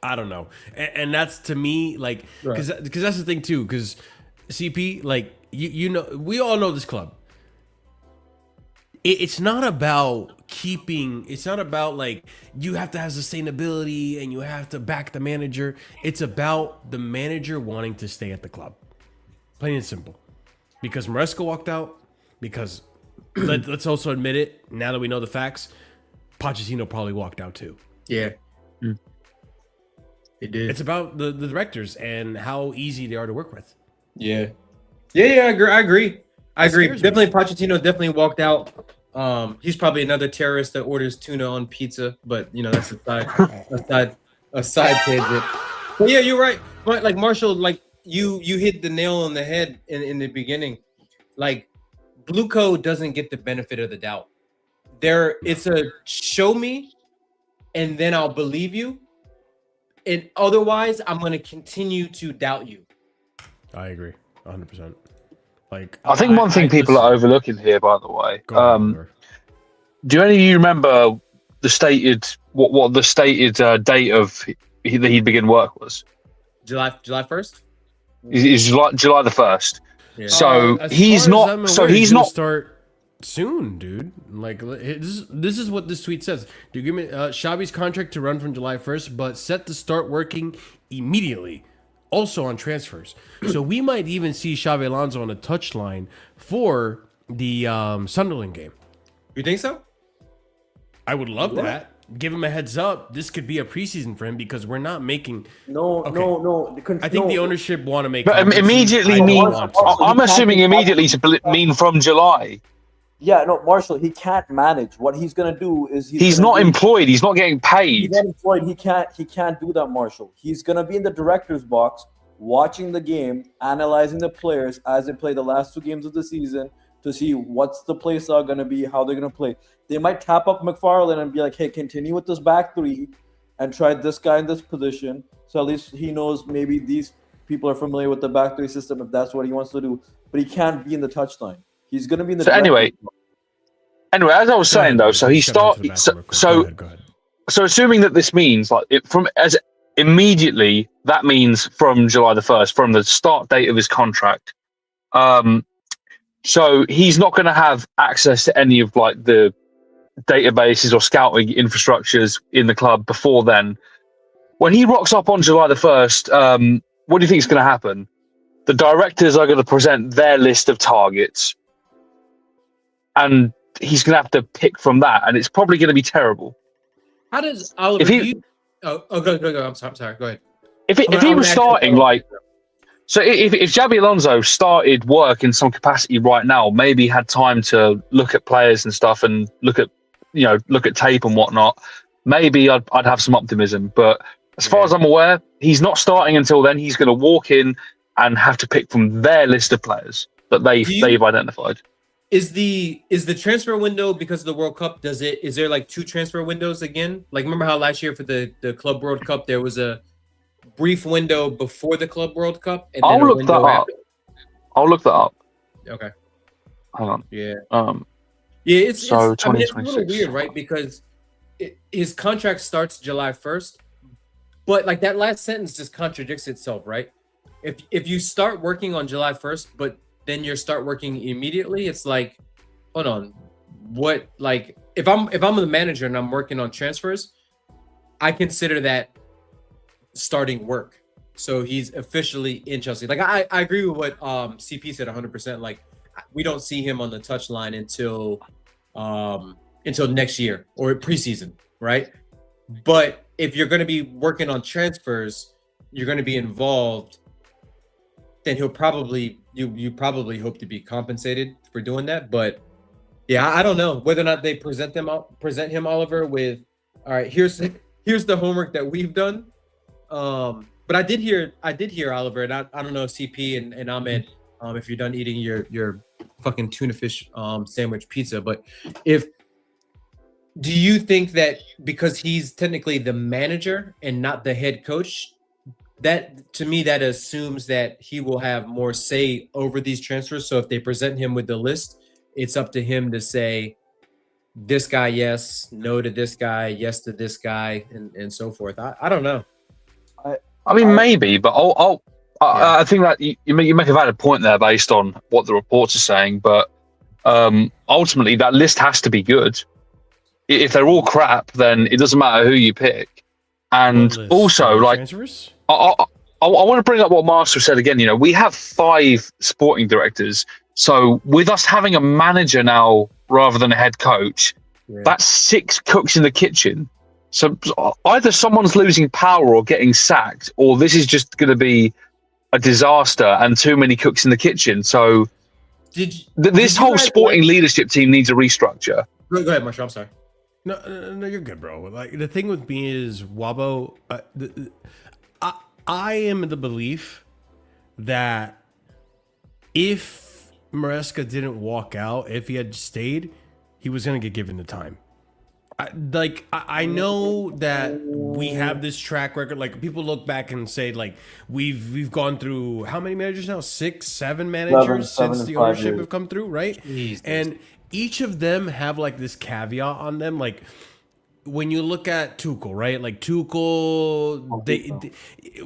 I don't know. And that's to me, like, because that's the thing too, because CP, like, you know, we all know this club. It's not about keeping, it's not about like, you have to have sustainability and you have to back the manager. It's about the manager wanting to stay at the club. Plain and simple. Because Maresca walked out, because let's also admit it, now that we know the facts, Pochettino probably walked out too. Yeah. It did. It's about the directors and how easy they are to work with. Yeah. I agree. scares me. Definitely, Pochettino definitely walked out. He's probably another terrorist that orders tuna on pizza, but that's a side tangent. But yeah, you're right. But like Marshall, like you hit the nail on the head in the beginning. Like, Blue Co doesn't get the benefit of the doubt. it's a show me, and then I'll believe you. And otherwise, I'm going to continue to doubt you. I agree, 100%. Like, I think one thing people are overlooking here, by the way. Do any of you remember the stated what the stated date of that he'd begin work was? July 1st. Is July the 1st. Yeah. So As he's far as not. I'm So aware, he's gonna not. start soon, dude. Like this is what this tweet says. Do you give me Xabi's contract to run from July 1st, but set to start working immediately. Also on transfers. So we might even see Xabi Alonso on a touchline for the Sunderland game. You think so? I would love that. Give him a heads up. This could be a preseason for him because we're not making. No. I think the ownership want to make. But immediately means. I'm assuming immediately to mean from July. Yeah, no, Marshall, he can't manage. What he's gonna do is he's not employed. He's not getting paid. He's not employed. He can't do that, Marshall. He's gonna be in the director's box, watching the game, analyzing the players as they play the last 2 games of the season to see what's the play style gonna be, how they're gonna play. They might tap up McFarlane and be like, "Hey, continue with this back 3 and try this guy in this position." So at least he knows maybe these people are familiar with the back 3 system if that's what he wants to do. But he can't be in the touchline. He's going to be in the. So anyway, as I was saying though, so he started. So assuming that this means like as immediately, that means from July the 1st, from the start date of his contract. So he's not going to have access to any of like the databases or scouting infrastructures in the club before then. When he rocks up on July the 1st, what do you think is going to happen? The directors are going to present their list of targets. And he's going to have to pick from that, and it's probably going to be terrible. How does Oliver? Go. I'm sorry. Go ahead. If he was starting if Xabi Alonso started work in some capacity right now, maybe had time to look at players and stuff and look at tape and whatnot, maybe I'd have some optimism. But as far as I'm aware, he's not starting until then. He's going to walk in and have to pick from their list of players that they've identified. Is the transfer window, because of the World Cup, is there like 2 transfer windows again? Like, remember how last year for the Club World Cup there was a brief window before the Club World Cup, and I'll look that up. I'll look that up. Okay. Hang on. Yeah. It's a little weird, right? Because his contract starts July 1st, but like that last sentence just contradicts itself, right? If you start working on July 1st, but then you start working immediately, it's like, hold on, what? Like, if I'm the manager and I'm working on transfers, I consider that starting work. So he's officially in Chelsea. Like, I agree with what CP said 100%. Like, we don't see him on the touchline until next year or preseason, right? But if you're going to be working on transfers, you're going to be involved, then he'll probably you probably hope to be compensated for doing that. But yeah, I don't know whether or not they present him, Oliver, with, all right, here's the homework that we've done. But I did hear Oliver, and I don't know if CP and Ahmed, if you're done eating your fucking tuna fish sandwich pizza, but do you think that because he's technically the manager and not the head coach, that to me that assumes that he will have more say over these transfers? So if they present him with the list, it's up to him to say this guy yes, no to this guy, yes to this guy, and so forth. I don't know. I mean, maybe, but I think that you make a valid point there based on what the reports are saying. But ultimately, that list has to be good. If they're all crap, then it doesn't matter who you pick. And also, like, transfers? I want to bring up what Marshall said again. You know, we have 5 sporting directors. So with us having a manager now rather than a head coach, that's 6 cooks in the kitchen. So either someone's losing power or getting sacked, or this is just going to be a disaster and too many cooks in the kitchen. So this whole sporting leadership team needs a restructure. Go ahead, Marshall. I'm sorry. No, you're good, bro. Like, the thing with me is Wabo. I am in the belief that if Maresca didn't walk out, if he had stayed, he was going to get given the time. I know that we have this track record. Like, people look back and say, like, we've gone through how many managers now? 6, 7 managers since the ownership have come through, right? Jesus. And each of them have like this caveat on them. Like, when you look at Tuchel, right? Like Tuchel,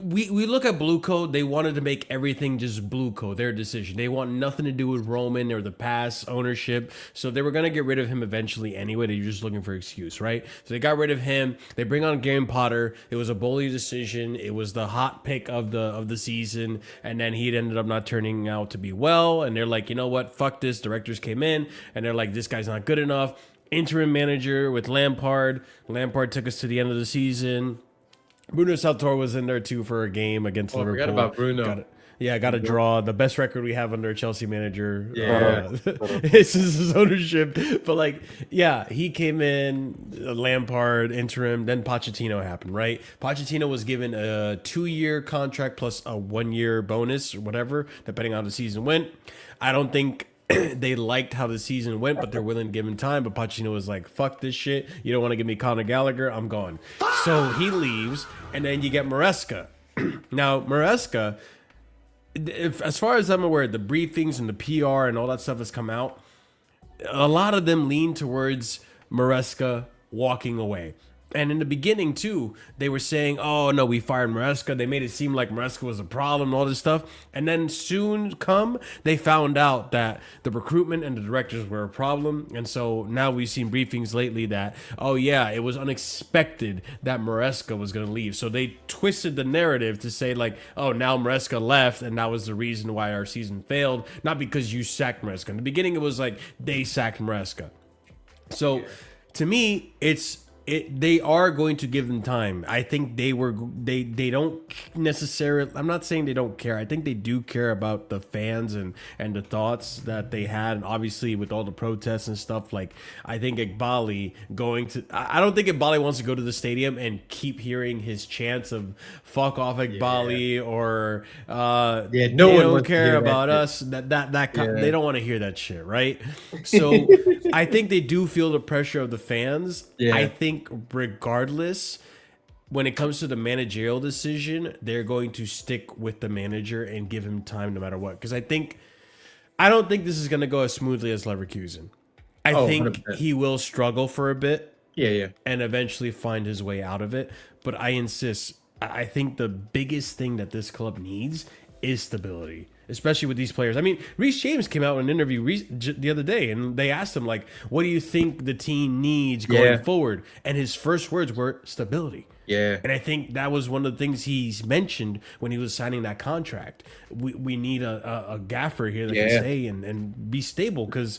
we look at Blue Coat. They wanted to make everything just Blue Coat, their decision. They want nothing to do with Roman or the past ownership. So they were gonna get rid of him eventually anyway. They're just looking for an excuse, right? So they got rid of him. They bring on Graham Potter. It was a bully decision. It was the hot pick of the season, and then he ended up not turning out to be well. And they're like, you know what? Fuck this. Directors came in, and they're like, this guy's not good enough. Interim manager with Lampard. Lampard took us to the end of the season. Bruno Salvatore was in there too for a game against Liverpool. Forgot about Bruno. Got a draw. The best record we have under a Chelsea manager. Yeah. This is his ownership. But like, yeah, he came in, Lampard, interim, then Pochettino happened, right? Pochettino was given a 2-year contract plus a 1-year bonus or whatever, depending on how the season went. I don't think they liked how the season went, but they're willing to give him time. But Pochettino was like, fuck this shit. You don't want to give me Conor Gallagher? I'm gone. So he leaves, and then you get Maresca. Now, Maresca, as far as I'm aware, the briefings and the PR and all that stuff has come out. A lot of them lean towards Maresca walking away. And in the beginning, too, they were saying, oh, no, we fired Maresca. They made it seem like Maresca was a problem and all this stuff. And then soon they found out that the recruitment and the directors were a problem. And so now we've seen briefings lately that, oh, yeah, it was unexpected that Maresca was going to leave. So they twisted the narrative to say, like, oh, now Maresca left, and that was the reason why our season failed. Not because you sacked Maresca. In the beginning, it was like they sacked Maresca. So to me, they are going to give them time. I think they don't necessarily, I'm not saying they don't care. I think they do care about the fans and the thoughts that they had. And obviously with all the protests and stuff, like, I think Iqbali I don't think Iqbali wants to go to the stadium and keep hearing his chants of fuck off Iqbali or they don't care about us. They don't want to hear that shit, right? So I think they do feel the pressure of the fans. I think regardless, when it comes to the managerial decision, they're going to stick with the manager and give him time no matter what. Because I don't think this is going to go as smoothly as Leverkusen. I think 100%. He will struggle for a bit. And eventually find his way out of it. But I insist, I think the biggest thing that this club needs is stability, especially with these players. I mean, Reece James came out in an interview the other day, and they asked him, like, what do you think the team needs going forward? And his first words were stability. And I think that was one of the things he's mentioned when he was signing that contract. We need a gaffer here that can stay and be stable, because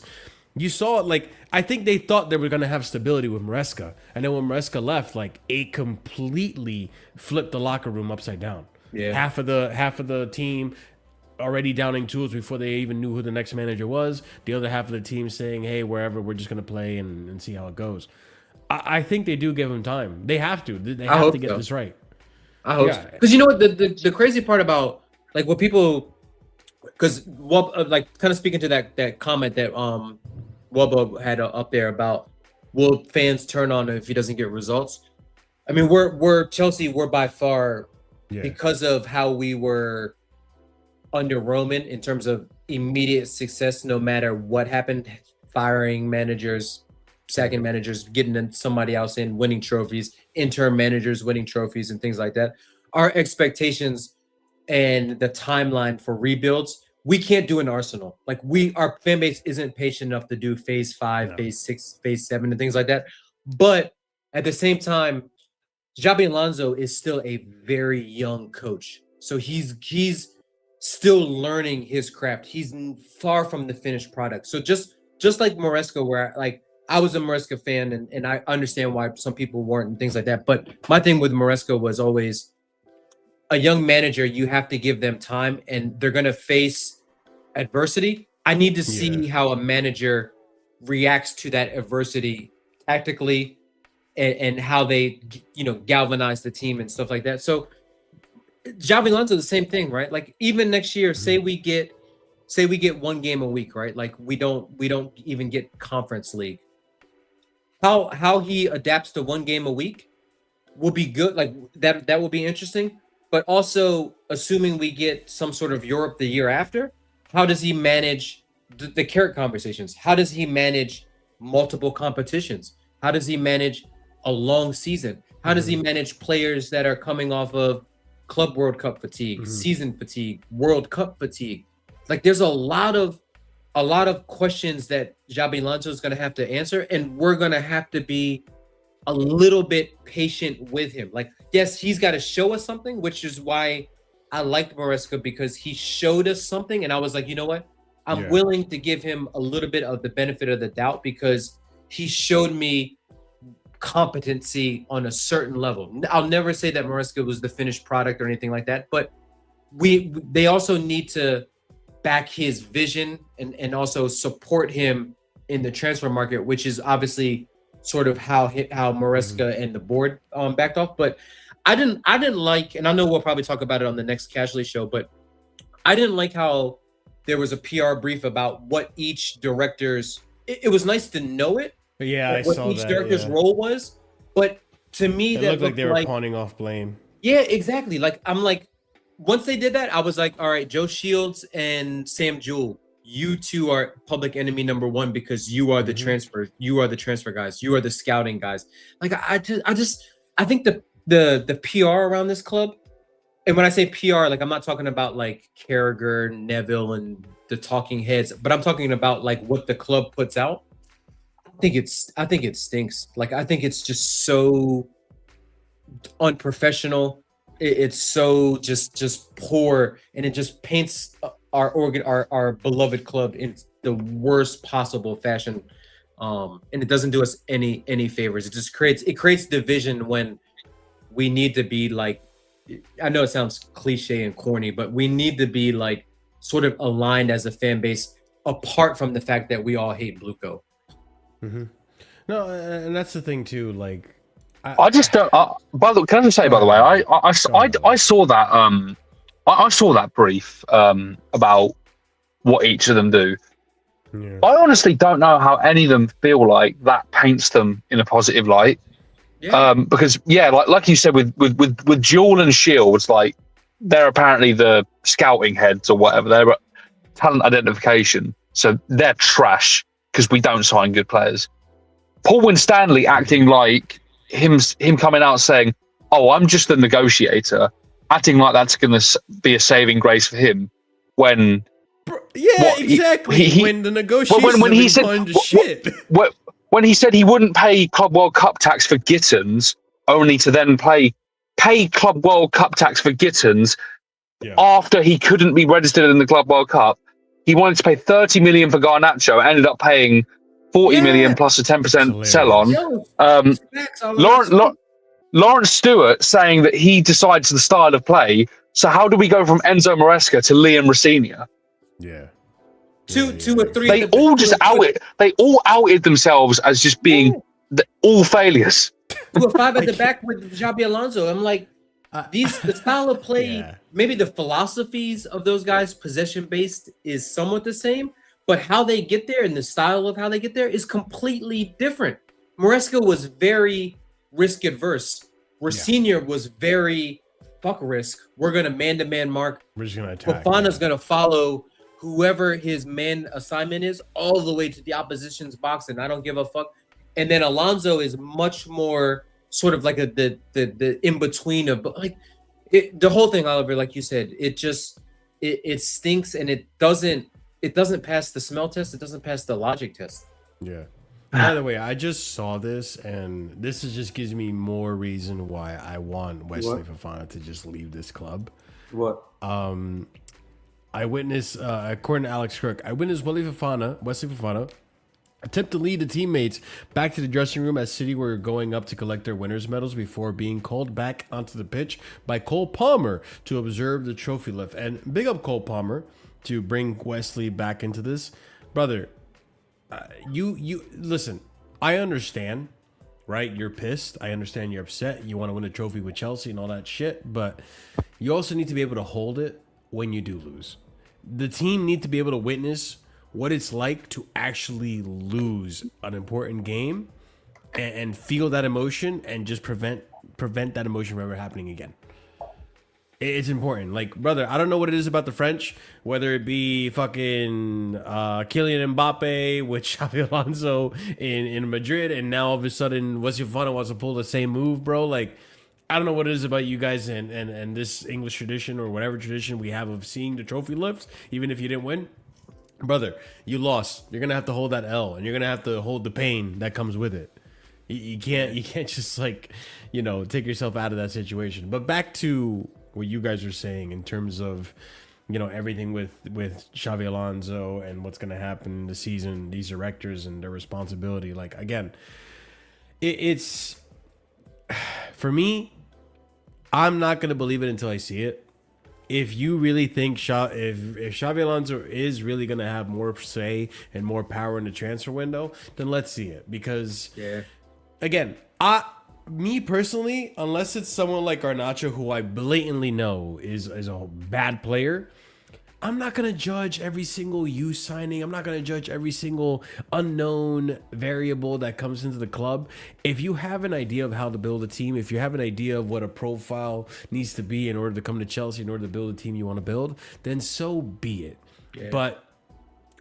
you saw it. Like, I think they thought they were going to have stability with Maresca. And then when Maresca left, like, it completely flipped the locker room upside down. Half of the team already downing tools before they even knew who the next manager was. The other half of the team saying, hey, wherever, we're just going to play and see how it goes. I think they do give him time. They have to. They have to get this right. I hope so. Because you know what? The crazy part about, like, what people... Because, like, kind of speaking to that comment that Wubba had up there about, will fans turn on him if he doesn't get results? I mean, we're Chelsea, we're by far... because of how we were under Roman in terms of immediate success, no matter what happened, firing managers, sacking managers, getting somebody else in, winning trophies, interim managers winning trophies and things like that. Our expectations and the timeline for rebuilds, we can't do in Arsenal. Like, our fan base isn't patient enough to do phase 5, phase 6, phase 7 and things like that. But at the same time, Xabi Alonso is still a very young coach. So he's still learning his craft. He's far from the finished product. So just like Maresca, where I was a Maresca fan and I understand why some people weren't and things like that. But my thing with Maresca was always, a young manager, you have to give them time, and they're going to face adversity. I need to see how a manager reacts to that adversity tactically, and how they, galvanize the team and stuff like that. So Xabi Alonso, the same thing, right? Like, even next year, say we get 1 game a week, right? Like, we don't even get Conference League. how he adapts to one game a week will be good. Like that will be interesting. But also, assuming we get some sort of Europe the year after, how does he manage the carrot conversations? How does he manage multiple competitions? How does he manage a long season? How does he manage players that are coming off of Club World Cup fatigue, season fatigue, World Cup fatigue? Like, there's a lot of questions that Xabi Alonso is going to have to answer, and we're going to have to be a little bit patient with him. Like, yes, he's got to show us something, which is why I liked Maresca, because he showed us something, and I was like, you know what? I'm willing to give him a little bit of the benefit of the doubt, because he showed me competency on a certain level. I'll never say that Maresca was the finished product or anything like that, but they also need to back his vision and also support him in the transfer market, which is obviously sort of how Maresca and the board backed off. But I didn't like, and I know we'll probably talk about it on the next Casually show, but I didn't like how there was a PR brief about what each director's. It was nice to know it. Yeah, I what saw each that, director's role was, but to me, it looked like they were pawning off blame. Yeah, exactly. Like, I'm like, once they did that, I was like, all right, Joe Shields and Sam Jewell, you two are public enemy number one, because you are the transfer guys, you are the scouting guys. Like, I think the PR around this club, and when I say PR, like, I'm not talking about like Carragher, Neville, and the talking heads, but I'm talking about like what the club puts out. I think it stinks. Like, I think it's just so unprofessional. It's so just poor, and it just paints our beloved club in the worst possible fashion. And it doesn't do us any favors. It just creates division when we need to be like, I know it sounds cliche and corny, but we need to be like sort of aligned as a fan base, apart from the fact that we all hate Bluco. No, and that's the thing too. Like, I just don't. By the, can I just say, by the way, I saw that I saw that brief about what each of them do. Yeah. I honestly don't know how any of them feel like that paints them in a positive light. Yeah. Because like you said, with Jewel and Shields, like, they're apparently the scouting heads or whatever. They're talent identification, so they're trash because we don't sign good players. Paul Winstanley acting like him coming out saying, "Oh, I'm just the negotiator," acting like that's going to be a saving grace for him. When exactly. When the negotiations when he said shit. When he said he wouldn't pay Club World Cup tax for Gittins, only to then pay Club World Cup tax for Gittins after he couldn't be registered in the Club World Cup. He wanted to pay 30 million for Garnacho, and ended up paying 40 million plus a 10% sell-on. Lawrence Stewart saying that he decides the style of play. So how do we go from Enzo Maresca to Liam Rosenior? Yeah. Two or three. They all outed themselves as just being all failures. 2 or 5 at the back with Xabi Alonso. I'm like, the style of play, maybe the philosophies of those guys, possession based, is somewhat the same, but how they get there and the style of how they get there is completely different. Maresca was very risk adverse. Rosenior was very fuck risk. We're gonna man-to-man mark. We're just gonna attack. Fofana's gonna follow whoever his man assignment is all the way to the opposition's box, and I don't give a fuck. And then Alonso is much more sort of like the in between of, like, the whole thing, Oliver, like you said, it stinks, and it doesn't pass the smell test. It doesn't pass the logic test. Yeah. By the way, I just saw this, and this just gives me more reason why I want Wesley Fofana to just leave this club. What? I witnessed, according to Alex Crook, I witnessed Wesley Fofana attempt to lead the teammates back to the dressing room as City were going up to collect their winners' medals before being called back onto the pitch by Cole Palmer to observe the trophy lift. And big up Cole Palmer to bring Wesley back into this. Brother, you listen, I understand, right? You're pissed. I understand you're upset. You want to win a trophy with Chelsea and all that shit, but you also need to be able to hold it when you do lose. The team need to be able to witness what it's like to actually lose an important game and feel that emotion and just prevent that emotion from ever happening again. It's important. Like, brother, I don't know what it is about the French, whether it be fucking Kylian Mbappe with Xabi Alonso in Madrid, and now all of a sudden Wesley Fofana wants to pull the same move, bro. Like, I don't know what it is about you guys and this English tradition or whatever tradition we have of seeing the trophy lifts, even if you didn't win. Brother, you lost. You're going to have to hold that L, and you're going to have to hold the pain that comes with it. You can't just, like, you know, take yourself out of that situation. But back to what you guys are saying in terms of, you know, everything with Xabi Alonso and what's going to happen in the season, these directors and their responsibility. Like, again, it's for me, I'm not going to believe it until I see it. If you really think if Xabi Alonso is really going to have more say and more power in the transfer window, then let's see it. Because, again, me personally, unless it's someone like Garnacho, who I blatantly know is a bad player, I'm not going to judge every single youth signing. I'm not going to judge every single unknown variable that comes into the club. If you have an idea of how to build a team, if you have an idea of what a profile needs to be in order to come to Chelsea, in order to build a team you want to build, then so be it. Yeah. But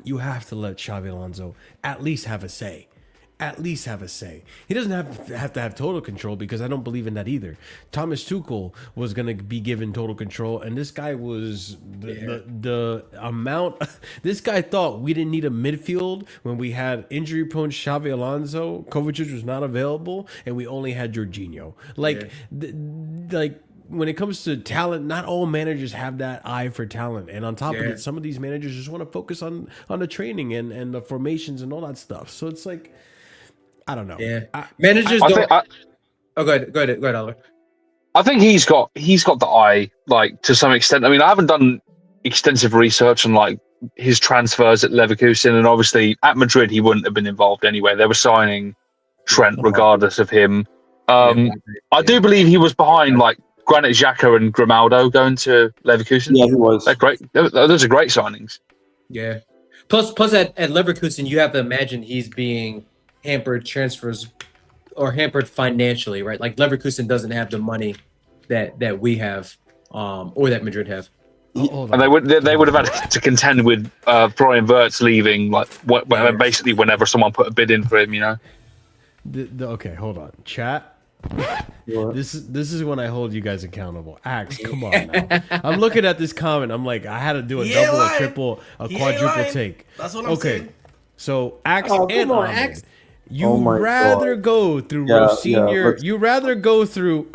you have to let Xabi Alonso at least have a say. At least have a say. He doesn't have to have total control, because I don't believe in that either. Thomas Tuchel was going to be given total control, and this guy was the amount. This guy thought we didn't need a midfield when we had injury-prone Xabi Alonso. Kovacic was not available, and we only had Jorginho. Like, when it comes to talent, not all managers have that eye for talent. And on top of it, some of these managers just want to focus on the training and the formations and all that stuff. So it's like, I don't know. Yeah, managers don't. Go ahead, Oliver. I think he's got the eye, like, to some extent. I mean, I haven't done extensive research on, like, his transfers at Leverkusen, and obviously at Madrid he wouldn't have been involved anyway. They were signing Trent regardless of him. I do believe he was behind, like, Granit Xhaka and Grimaldo going to Leverkusen. Yeah, he was. They're great. Those are great signings. Yeah. Plus at Leverkusen, you have to imagine he's being hampered transfers or hampered financially, right? Like, Leverkusen doesn't have the money that we have, or that Madrid have. And they would have had to contend with Florian Wirtz leaving, like, basically whenever someone put a bid in for him, you know. Okay, hold on, chat. This is when I hold you guys accountable. Axe, come on now. I'm looking at this comment. I'm like, I had to do a double, a triple, a quadruple take. That's what I'm saying. So Axe and Ahmed, you rather go through Rosinha. You rather go through.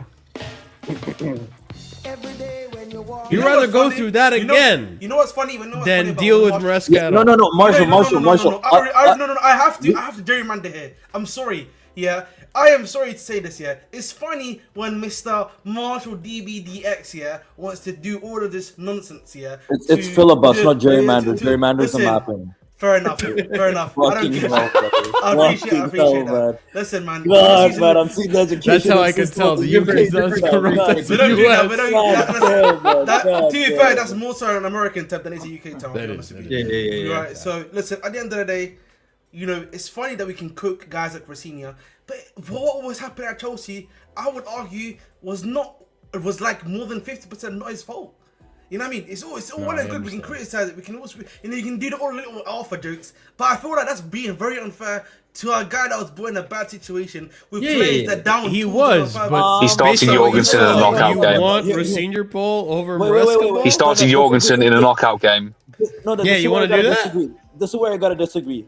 You rather go through that again. You know what's funny? Then deal with Maresca. No, Marshall. I have to gerrymander here. I'm sorry. Yeah, I am sorry to say this. Yeah, it's funny when Mr. Marshall DBDX wants to do all of this nonsense. Yeah, it's filibuster, not gerrymander. Gerrymander's a mapping. Fair enough. I don't care. I appreciate that. Listen, man. God, man, I'm seeing the education. That's how I can tell the UK's not corrupt. We don't do that. To be fair, that's more so an American term than it's a UK term. Yeah. Right. So listen, at the end of the day, you know, it's funny that we can cook guys like Rosinha, but what was happening at Chelsea, I would argue, was like more than 50% not his fault. You know what I mean? It's all well and good. We can criticize it. We can also, you know, you can do all the little alpha jokes. But I feel like that's being very unfair to a guy that was put in a bad situation with players that down. He was, but he's starting Jorgensen in a knockout game. You want Rosinha Paul over Maresca? He's starting Jorgensen in a knockout game. You want to do that? This is where I gotta disagree.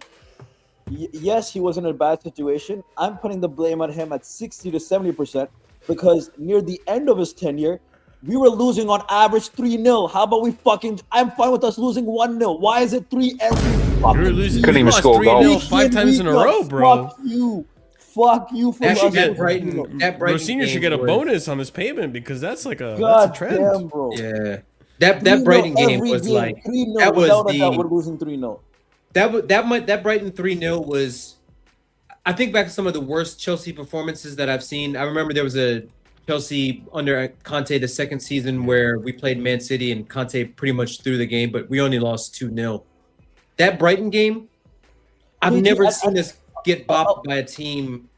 Yes, he was in a bad situation. I'm putting the blame on him at 60 to 70% because near the end of his tenure, we were losing on average 3-0. How about we I'm fine with us losing 1-0. Why is it 3 every fucking You're losing. Couldn't even score 3-0 5 times in a row, bro. Fuck you for that Brighton Rosinha should get a bonus on his payment because that's like a trend. Damn, bro. Yeah. That Brighton game was like 3-0. That was we're losing 3-0. That Brighton 3-0 was, I think back to some of the worst Chelsea performances that I've seen. I remember there was a Chelsea under Conte the second season where we played Man City and Conte pretty much threw the game, but we only lost 2-0. That Brighton game, I've never seen us get bopped by a team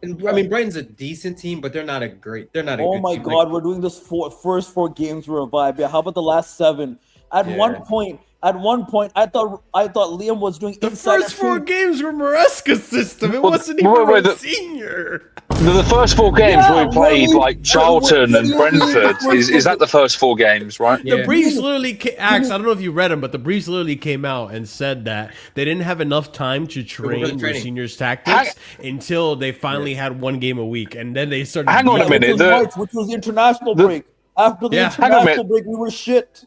And, I mean, Brighton's a decent team, but they're not a great. They're not a Oh good my team. God, we're doing this first 4 games were a vibe. Yeah, how about the last 7? At one point, I thought Liam was doing The first 4 games were Maresca's system. It wasn't even senior. The first 4 games where we played like Charlton and Brentford. Is that the first 4 games, right? The briefs literally, Axe, I don't know if you read them, but the briefs literally came out and said that they didn't have enough time to train their seniors' tactics until they finally had 1 game a week, and then they started. Hang on a minute, which was the international break. After the international break, we were shit.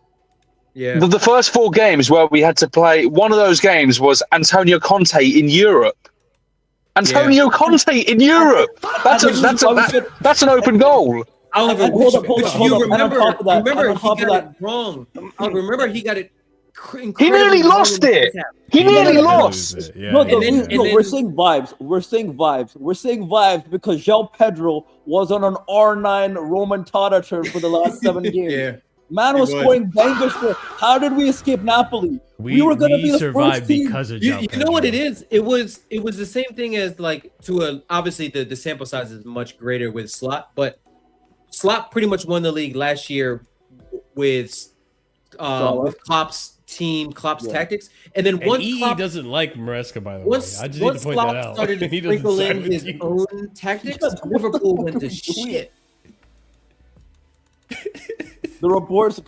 Yeah. The first 4 games where we had to play, one of those games was Antonio Conte in Europe. Antonio Conte in Europe. That's an open goal. Oliver, you remember he got it wrong. Remember he got it. He nearly lost it. He nearly lost. We're saying vibes. We're saying vibes because João Pedro was on an R9 Roman Tata turn for the last 7 games. Man was scoring bangers. How did we escape Napoli? We were going to be the first team. Because of you know what it is? It was the same thing as like obviously the sample size is much greater with Slot, but Slot pretty much won the league last year with Klopp's team, Klopp's tactics, and then once Klopp doesn't like Maresca, by the way. I just need to point that out. Started to sprinkle in his own tactics, Liverpool went to shit. The reports.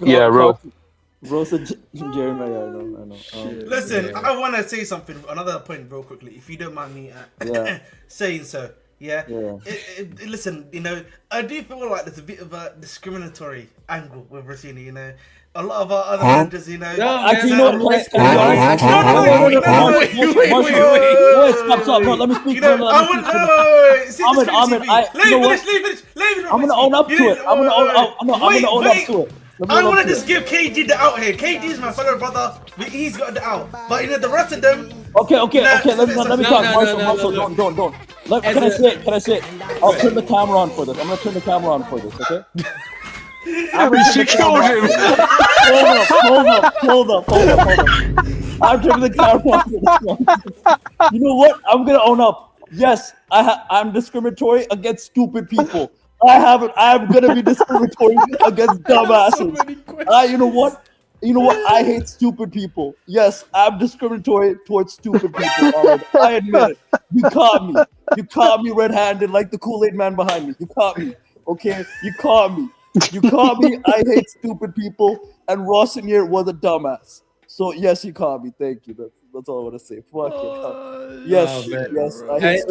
Rosa Jeremy. I know. Listen, I want to say something. Another point, real quickly, if you don't mind me saying so. Yeah. Listen, I do feel like there's a bit of a discriminatory angle with Rossini. A lot of our other managers, Wait, stop. Let me speak. I'm gonna own up to it. I want to just give KG the out here. KG is my fellow brother. He's got the out. But the rest of them. Okay. Let me talk. Marshall, don't. Can I say it? I'll turn the camera on for this. I'm gonna turn the camera on for this. Okay. She killed him. Hold up. I'm turning the camera on for this one. You know what? I'm gonna own up. Yes, I'm discriminatory against stupid people. I'm gonna be discriminatory against dumbasses. You know what? I hate stupid people. Yes, I'm discriminatory towards stupid people. I admit it. You caught me red-handed like the Kool-Aid man behind me. You caught me. Okay, you caught me. I hate stupid people, and Rossinier was a dumbass. So yes, you caught me. Thank you. That's all I want to say. Fuck it. Yes. I hate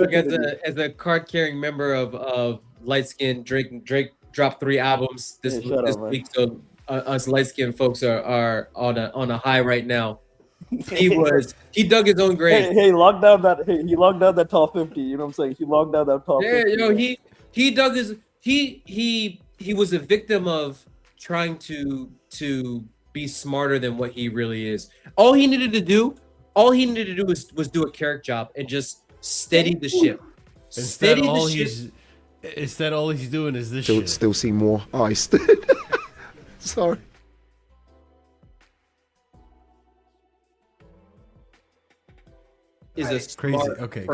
as a card-carrying member of Light Skin, Drake dropped 3 albums this week. So us light skinned folks are on a high right now. He dug his own grave. He locked down that top 50. You know what I'm saying? He locked down that top 50. He dug his he was a victim of trying to be smarter than what he really is. All he needed to do was do a character job and just steady the ship. Instead, all he's doing is this shit. Still see more iced. Sorry. Is a crazy. Okay,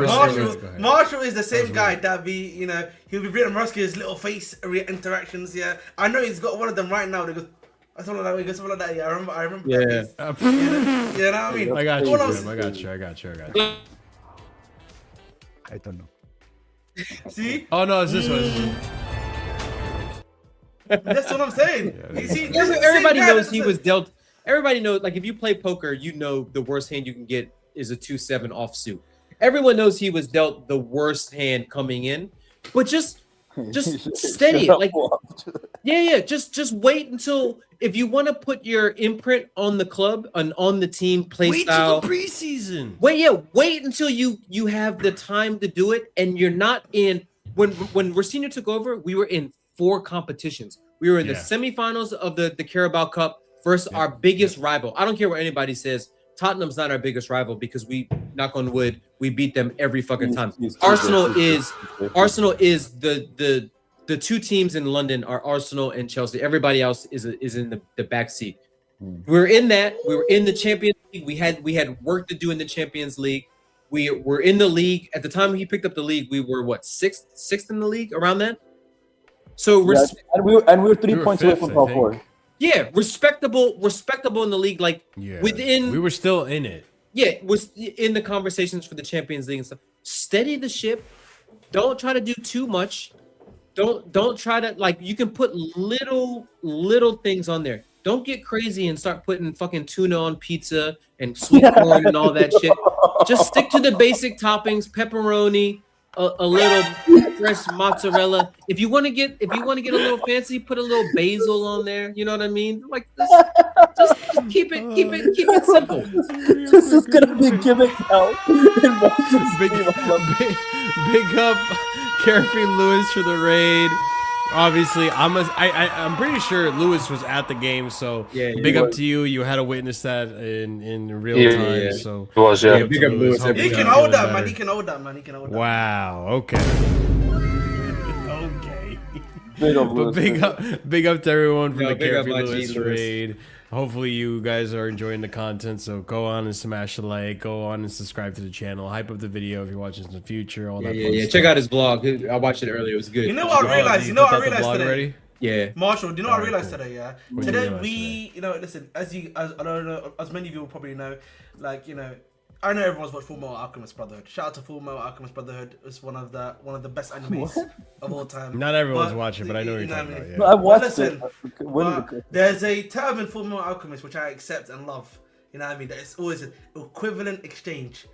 Marshall is the same guy that he'll be reading Maresca's little face interactions. Yeah, I know he's got one of them right now. They go something like that. Yeah, I remember. Yeah. You know what I mean? I got you. I don't know. See? Oh no, it's this one. That's what I'm saying. You see, everybody knows he was dealt. Everybody knows, like, if you play poker, you know the worst hand you can get is a 2-7 offsuit. Everyone knows he was dealt the worst hand coming in, but just steady it. Like, just wait until, if you want to put your imprint on the club and on the team play style. Wait till the preseason. Wait until you have the time to do it, and you're not in. When Rossini took over, we were in 4 competitions. We were in the semifinals of the Carabao Cup versus our biggest rival. I don't care what anybody says. Tottenham's not our biggest rival because we, knock on wood, we beat them every fucking time. Arsenal is the 2 teams in London are Arsenal and Chelsea. Everybody else is in the back seat. We were in that. We were in the Champions League. We had work to do in the Champions League. we're in the league. At the time he picked up the league, we were what, sixth in the league around then. So and we were 3 points away fifth, from I top think. 4. Yeah, respectable in the league. Like within, we were still in it. Yeah, was in the conversations for the Champions League and stuff. Steady the ship. Don't try to do too much. Don't try to, like, you can put little things on there. Don't get crazy and start putting fucking tuna on pizza and sweet corn and all that shit. Just stick to the basic toppings: pepperoni, a little fresh mozzarella. If you want to get a little fancy, put a little basil on there. You know what I mean? Like just keep it simple. This is gonna be a gimmick now. Big up Carefree Lewis for the raid. Obviously, I'm pretty sure Lewis was at the game, so big up to you. You had to witness that in real time. Yeah. So It was, yeah. Big up Lewis. He can hold that, man. He can hold that, man. Wow. Okay. Okay. Big up, But Lewis, big up to everyone from the big up Carefree my G Lewis Lewis. raid. Hopefully you guys are enjoying the content. So go on and smash the like. Go on and subscribe to the channel. Hype up the video if you're watching this in the future. All that. Yeah. Check out his blog. I watched it earlier. It was good. You know what I realized? You know what I realized today? Already? Yeah. Marshall, do you know what I realized cool. today? Yeah, What did you today realize you know, listen, as I don't know, as many of you will probably know, like, you know, I know everyone's watched Full Metal Alchemist Brotherhood. Shout out to Full Metal Alchemist Brotherhood. It's one of the best animes of all time. Not everyone's watching, but I know what you're talking about. Yeah. No, I watched listen, it. but there's a term in Full Metal Alchemist which I accept and love. You know what I mean? That it's always an equivalent exchange.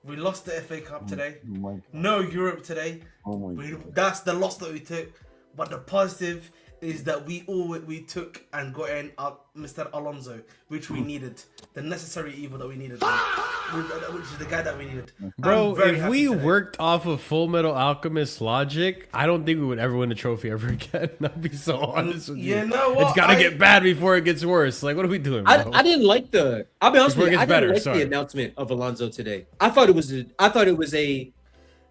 We lost the FA Cup today. my God. No Europe today. Oh my God. That's the loss that we took. But the positive is that we took and got in Mr. Alonso, which we needed. The necessary evil that we needed. Which is the guy that we needed. Bro, if we worked off of Full Metal Alchemist logic, I don't think we would ever win a trophy ever again. I'll be so honest with you. You know what? It's gotta get bad before it gets worse. Like, what are we doing, bro? I didn't like I'll be honest Before with it you, I gets better, didn't like sorry. the announcement of Alonso today. I thought it was a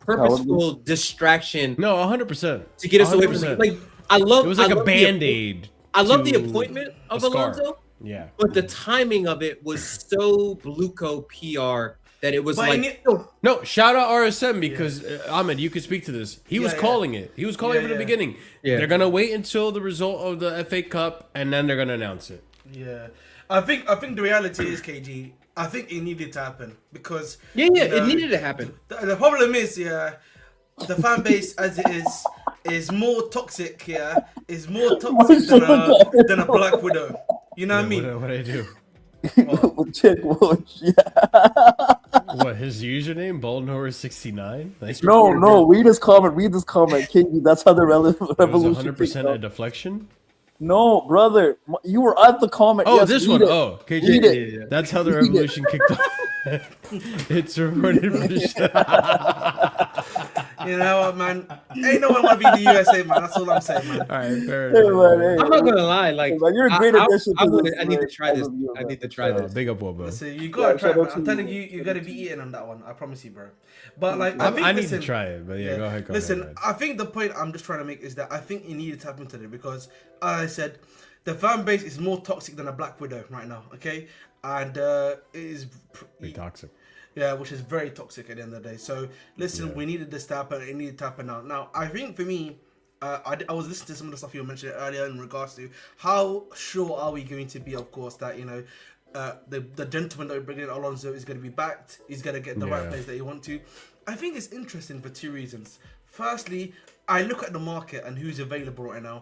purposeful distraction No, 100%. to get us away from 100%. like I love It was like I a love band-aid. I love the to appointment of a scar. Alonso, Yeah. but the timing of it was so Bluco PR that it was But like No, shout out RSM because Ahmed, you could speak to this. He was Yeah, calling it. He was calling it from the beginning. Yeah. They're gonna wait until the result of the FA Cup and then they're gonna announce it. Yeah, I think the reality is, KG. I think it needed to happen because it needed to happen. The problem is, the fan base as it is more toxic. Is more toxic than a Black Widow. You know what I mean? What did I do? Check watch. Yeah. What, his username? Baldnor69? Like, No. Read this comment. KG, that's how the it was revolution. 100% a deflection? No, brother, you were at the comment. Oh, Yes, this read one. it. Oh, KJ. Read it. That's how the revolution kicked off. It's recorded for You know what, man? Ain't no one want to be in the USA, man. That's all I'm saying, man. All right, fair Hey, enough. man, hey, I'm not gonna lie, like man, you're a great addition to this. I need to man. try this. love you, I man. need to try this. Big up, Bobo. So you gotta try it, shout man. out I'm to telling you. you gotta be eating on that one. I promise you, bro. But like, I think I need listen, to try it, but yeah, go ahead. Listen, man. I think the point I'm just trying to make is that I think it needed to happen today because, as I said, the fan base is more toxic than a Black Widow right now. Okay, and it is Pretty toxic. yeah, which is very toxic at the end of the day. So listen, we needed this to happen. It needed to happen now. Now, I think for me, I was listening to some of the stuff you were mentioning earlier in regards to how sure are we going to be, of course, that the gentleman that we bring in, Alonso, is going to be backed. He's going to get the right players that you want to. I think it's interesting for two reasons. Firstly, I look at the market and who's available right now,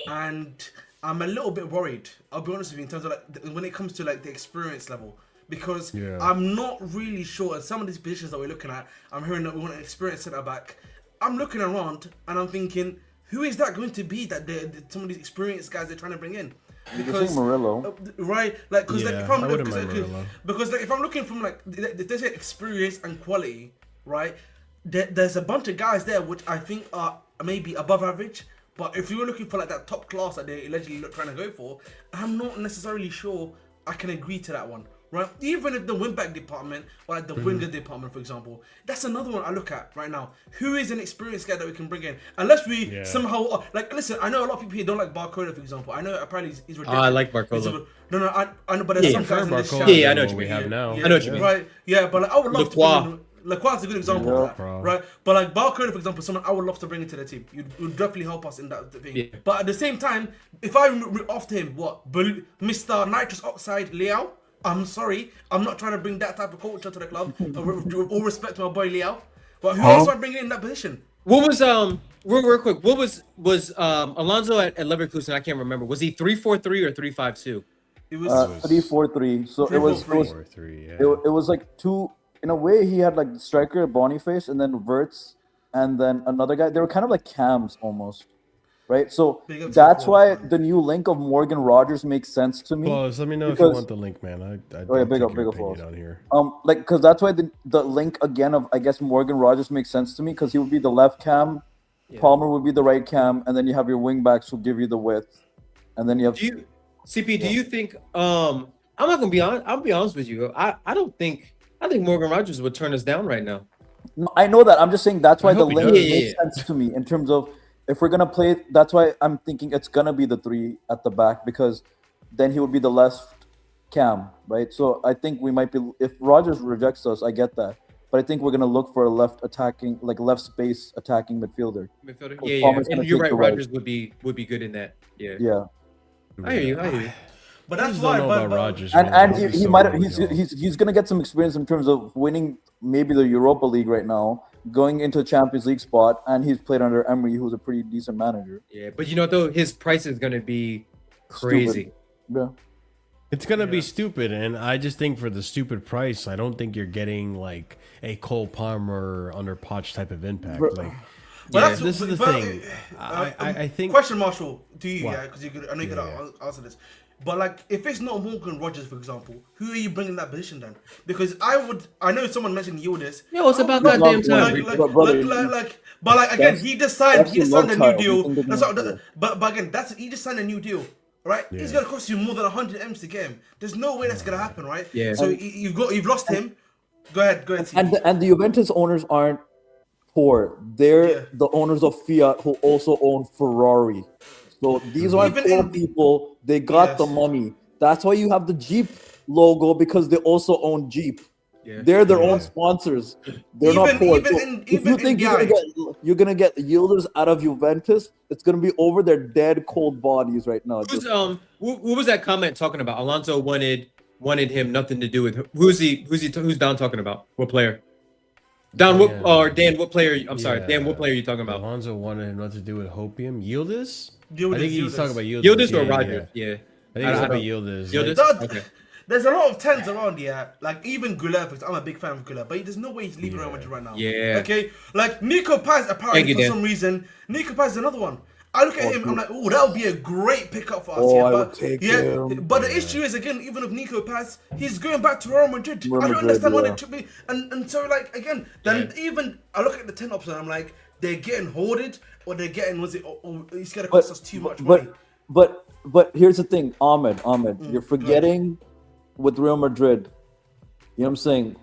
and I'm a little bit worried. I'll be honest with you in terms of like when it comes to like the experience level. Because I'm not really sure. And some of these positions that we're looking at, I'm hearing that we want an experienced centre back. I'm looking around and I'm thinking, who is that going to be that some of these experienced guys they're trying to bring in? Because Murillo. right, like because like, if I'm I wouldn't mind looking, Murillo. because like if I'm looking from like if they say experience and quality, right? There's a bunch of guys there which I think are maybe above average. But if you were looking for like that top class that they allegedly trying to go for, I'm not necessarily sure I can agree to that one. Right, even if the wing-back department or like the winger department, for example, that's another one I look at right now. Who is an experienced guy that we can bring in? Unless we somehow like listen. I know a lot of people here don't like Barcola, for example. I know apparently he's ridiculous. I like Barcola. No, I know, but there's some guys in this Barcola. shout. Yeah, I know what you we mean. have now. I know what you mean. Right, yeah, but like, I would love to bring in, Laqua's a good example of that, bro. right? But like Barcola, for example, someone I would love to bring into the team. You'd definitely help us in that thing. Yeah. But at the same time, if I after him, Mr. Nitrous Oxide Liao, I'm sorry, I'm not trying to bring that type of culture to the club. With all respect to my boy Liao, but who else am I bringing in that position? What was real quick? What was Alonso at Leverkusen? I can't remember. Was he 3-4-3 or 3-5-2? It was 3-4-3. So it was 3-4-3, yeah. it was like two. In a way, he had like the striker Boniface and then Wirtz and then another guy. They were kind of like cams almost, right? So that's why the new link of Morgan Rogers makes sense to me. Close. Let me know if you want the link, man. Big up down here. Like because that's why the link again of I guess Morgan Rogers makes sense to me because he would be the left cam, Palmer would be the right cam, and then you have your wing backs who give you the width, and then you have. CP, do you think? I'm not gonna be honest. I'll be honest with you. I think Morgan Rogers would turn us down right now. No, I know that. I'm just saying that's why the link makes makes sense to me in terms of if we're gonna play. That's why I'm thinking it's gonna be the 3 at the back because then he would be the left cam, right? So I think we might be. If Rogers rejects us, I get that, but I think we're gonna look for a left space attacking midfielder. Yeah. And you're right. Rogers would be good in that. Yeah. Yeah. I hear you. But that's why. Rogers, and he might he's gonna get some experience in terms of winning maybe the Europa League right now, going into a Champions League spot, and he's played under Emery, who's a pretty decent manager. Yeah, but you know though, his price is gonna be crazy. Yeah. It's gonna be stupid, and I just think for the stupid price, I don't think you're getting like a Cole Palmer under Poch type of impact. Like, this is the thing. I think. Question, Marshall, to you, because I know you could answer this. But like, if it's not Morgan Rogers, for example, who are you bringing in that position then? Because I know someone mentioned Yildiz. Yo, it's about goddamn time. But like again, he just signed a new deal. But again, he just signed a new deal, right? Yeah. It's gonna cost you more than 100 M's to get him. There's no way that's gonna happen, right? Yeah. So you've lost him. Go ahead. And the Juventus owners aren't poor. They're the owners of Fiat who also own Ferrari. So these aren't poor people. They got the money. That's why you have the Jeep logo because they also own Jeep. Yeah. They're their own sponsors. They're not poor. If you think you're gonna get Yildiz out of Juventus, it's gonna be over their dead cold bodies right now. What was that comment talking about? Alonso wanted him nothing to do with who's Don talking about? What player? Dan, what player? I'm sorry, Dan. What player are you talking about? Alonso wanted him nothing to do with Hopium. Yildiz? I think he's talking about Yildiz. Yildiz or Rogers? Yeah. I think he's talking about Yildiz. Okay. There's a lot of tens around here. Like even Goulet, I'm a big fan of Goulet, but there's no way he's leaving Real Madrid right now. Yeah. Okay. Like Nico Paz, apparently for some reason, Nico Paz is another one. I look at him, I'm like, oh, that would be a great pickup for us. But the issue is again, even with Nico Paz, he's going back to Real Madrid. I don't understand why they took me. And so like again, then even I look at the 10 option, I'm like, they're getting hoarded, or they're getting it's gonna cost us too much money. But here's the thing, Ahmed, you're forgetting with Real Madrid. You know what I'm saying?